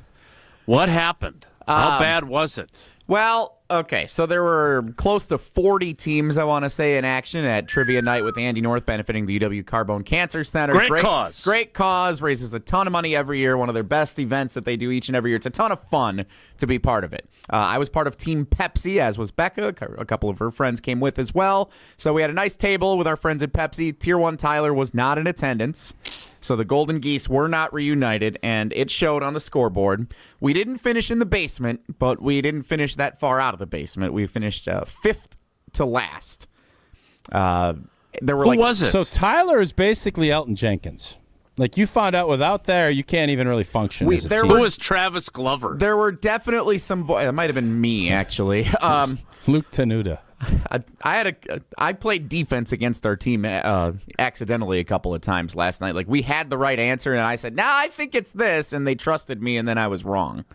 What happened? How bad was it? Well, okay, so there were close to 40 teams, I want to say, in action at Trivia Night with Andy North, benefiting the UW Carbone Cancer Center. Great cause. Great cause, raises a ton of money every year, one of their best events that they do each and every year. It's a ton of fun to be part of it. I was part of Team Pepsi, as was Becca. A couple of her friends came with as well. So we had a nice table with our friends at Pepsi. Tier 1 Tyler was not in attendance. So the Golden Geese were not reunited, and it showed on the scoreboard. We didn't finish in the basement, but we didn't finish that far out of the basement. We finished 5th to last. Who was it? So Tyler is basically Elton Jenkins. Like, you found out without there, you can't even really function as a team. Who was Travis Glover? There were definitely some it might have been me, actually. Luke Tenuta. I played defense against our team accidentally a couple of times last night. Like, we had the right answer, and I said, "No, I think it's this," and they trusted me, and then I was wrong.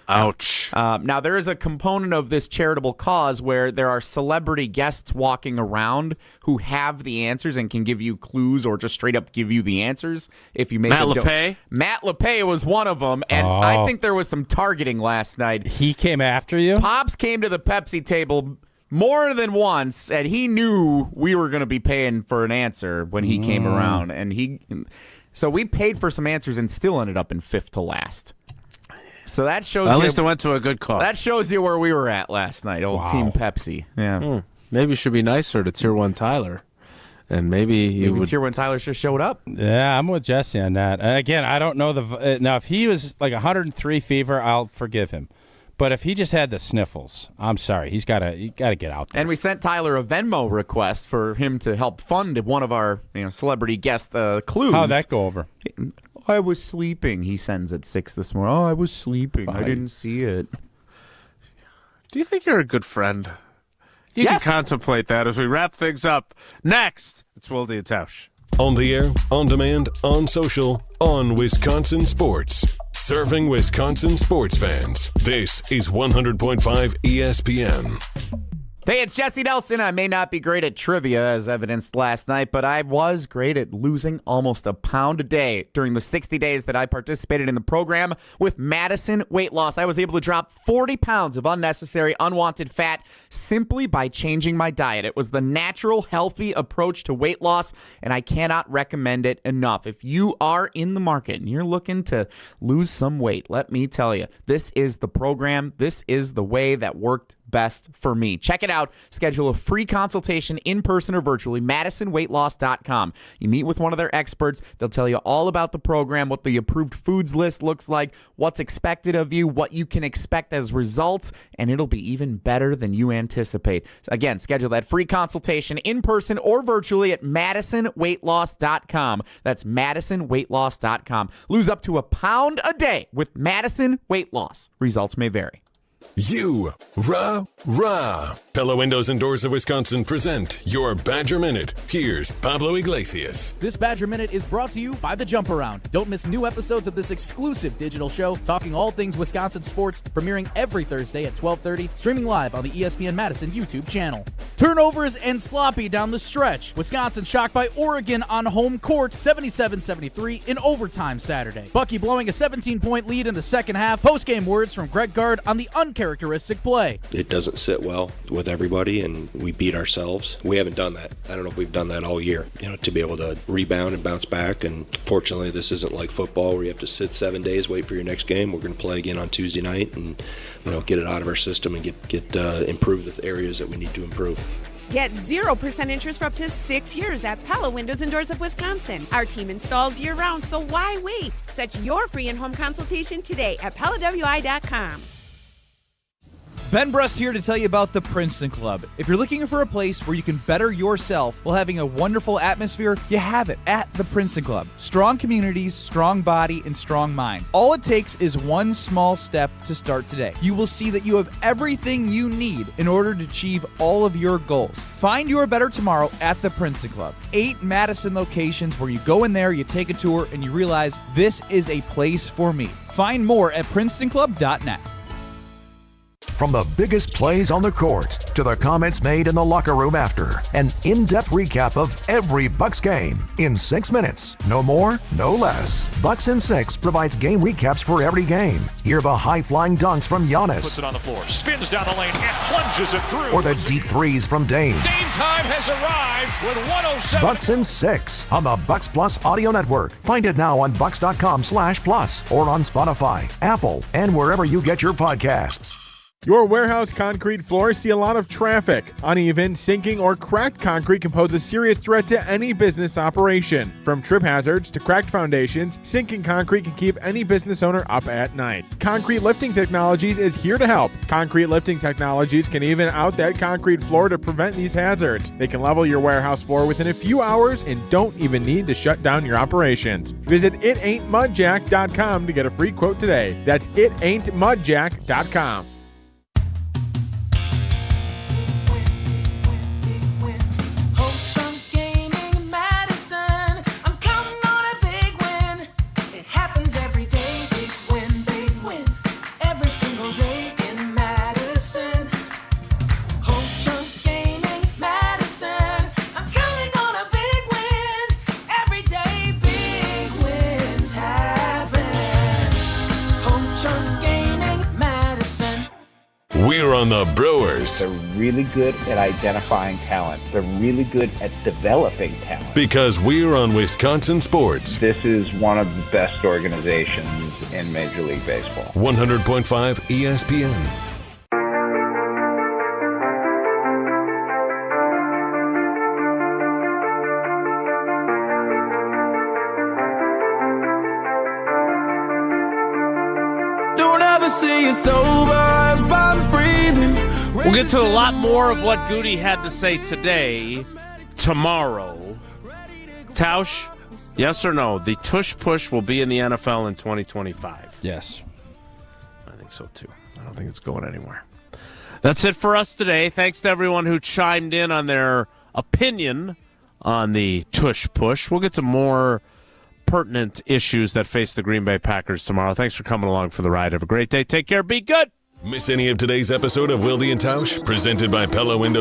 Ouch. Now, there is a component of this charitable cause where there are celebrity guests walking around who have the answers and can give you clues or just straight up give you the answers. If you make Matt LePay? Matt LePay was one of them, and I think there was some targeting last night. He came after you? Pops came to the Pepsi table more than once, and he knew we were going to be paying for an answer when he came around. So we paid for some answers and still ended up in 5th to last. So that shows at least it went to a good cause. That shows you where we were at last night, old Team Pepsi. Yeah. Maybe you should be nicer to Tier 1 Tyler. And maybe Tier 1 Tyler should have showed up. Yeah, I'm with Jesse on that. Again, I don't know now, if he was like 103 fever, I'll forgive him. But if he just had the sniffles, I'm sorry. You got to get out there. And we sent Tyler a Venmo request for him to help fund one of our celebrity guest clues. How'd that go over? I was sleeping. He sends at 6 this morning. Oh, I was sleeping. I didn't see it. Do you think you're a good friend? You Yes. can contemplate that as we wrap things up. Next, it's Wilde and Tausch. On the air, on demand, on social, on Wisconsin Sports. Serving Wisconsin sports fans. This is 100.5 ESPN. Hey, it's Jesse Nelson. I may not be great at trivia, as evidenced last night, but I was great at losing almost a pound a day during the 60 days that I participated in the program with Madison Weight Loss. I was able to drop 40 pounds of unnecessary, unwanted fat simply by changing my diet. It was the natural, healthy approach to weight loss, and I cannot recommend it enough. If you are in the market and you're looking to lose some weight, let me tell you, this is the program. This is the way that worked best for me. Check it out. Schedule a free consultation in person or virtually, MadisonWeightLoss.com. You meet with one of their experts. They'll tell you all about the program, what the approved foods list looks like, what's expected of you, what you can expect as results, and it'll be even better than you anticipate. So again, schedule that free consultation in person or virtually at MadisonWeightLoss.com. That's MadisonWeightLoss.com. Lose up to a pound a day with Madison Weight Loss. Results may vary. You, rah. Pella Windows and Doors of Wisconsin present your Badger Minute. Here's Pablo Iglesias. This Badger Minute is brought to you by The Jump Around. Don't miss new episodes of this exclusive digital show, talking all things Wisconsin sports, premiering every Thursday at 12:30, streaming live on the ESPN Madison YouTube channel. Turnovers and sloppy down the stretch. Wisconsin shocked by Oregon on home court, 77-73 in overtime Saturday. Bucky blowing a 17-point lead in the second half. Post-game words from Greg Gard on the uncharacteristic play. It doesn't sit well with everybody, and we beat ourselves. We haven't done that. I don't know if we've done that all year, to be able to rebound and bounce back. And fortunately, this isn't like football where you have to sit 7 days, wait for your next game. We're going to play again on Tuesday night and get it out of our system and get improve the areas that we need to improve. Get 0% interest for up to 6 years at Pella Windows and Doors of Wisconsin. Our team installs year-round, so why wait? Set your free in-home consultation today at PellaWI.com. Ben Brust here to tell you about the Princeton Club. If you're looking for a place where you can better yourself while having a wonderful atmosphere, you have it at the Princeton Club. Strong communities, strong body, and strong mind. All it takes is one small step to start today. You will see that you have everything you need in order to achieve all of your goals. Find your better tomorrow at the Princeton Club. 8 Madison locations where you go in there, you take a tour, and you realize this is a place for me. Find more at PrincetonClub.net. From the biggest plays on the court to the comments made in the locker room after, an in-depth recap of every Bucks game in 6 minutes. No more, no less. Bucks in 6 provides game recaps for every game. Hear the high-flying dunks from Giannis. Puts it on the floor, spins down the lane, and plunges it through. Or the deep threes from Dame. Dame time has arrived with 107. Bucks in 6 on the Bucks Plus Audio Network. Find it now on bucks.com/plus or on Spotify, Apple, and wherever you get your podcasts. Your warehouse concrete floors see a lot of traffic. Uneven, sinking, or cracked concrete can pose a serious threat to any business operation. From trip hazards to cracked foundations, sinking concrete can keep any business owner up at night. Concrete Lifting Technologies is here to help. Concrete Lifting Technologies can even out that concrete floor to prevent these hazards. They can level your warehouse floor within a few hours and don't even need to shut down your operations. Visit itaintmudjack.com to get a free quote today. That's itaintmudjack.com. We're on the Brewers. They're really good at identifying talent. They're really good at developing talent. Because we're on Wisconsin sports. This is one of the best organizations in Major League Baseball. 100.5 ESPN. Don't ever say it's over if I'm breathing. We'll get to a lot more of what Gute had to say today, tomorrow. Tausch, Yes or no? The Tush push will be in the NFL in 2025. Yes. I think so, too. I don't think it's going anywhere. That's it for us today. Thanks to everyone who chimed in on their opinion on the Tush push. We'll get to more pertinent issues that face the Green Bay Packers tomorrow. Thanks for coming along for the ride. Have a great day. Take care. Be good. Miss any of today's episode of Wilde and Tausch? Presented by Pella Windows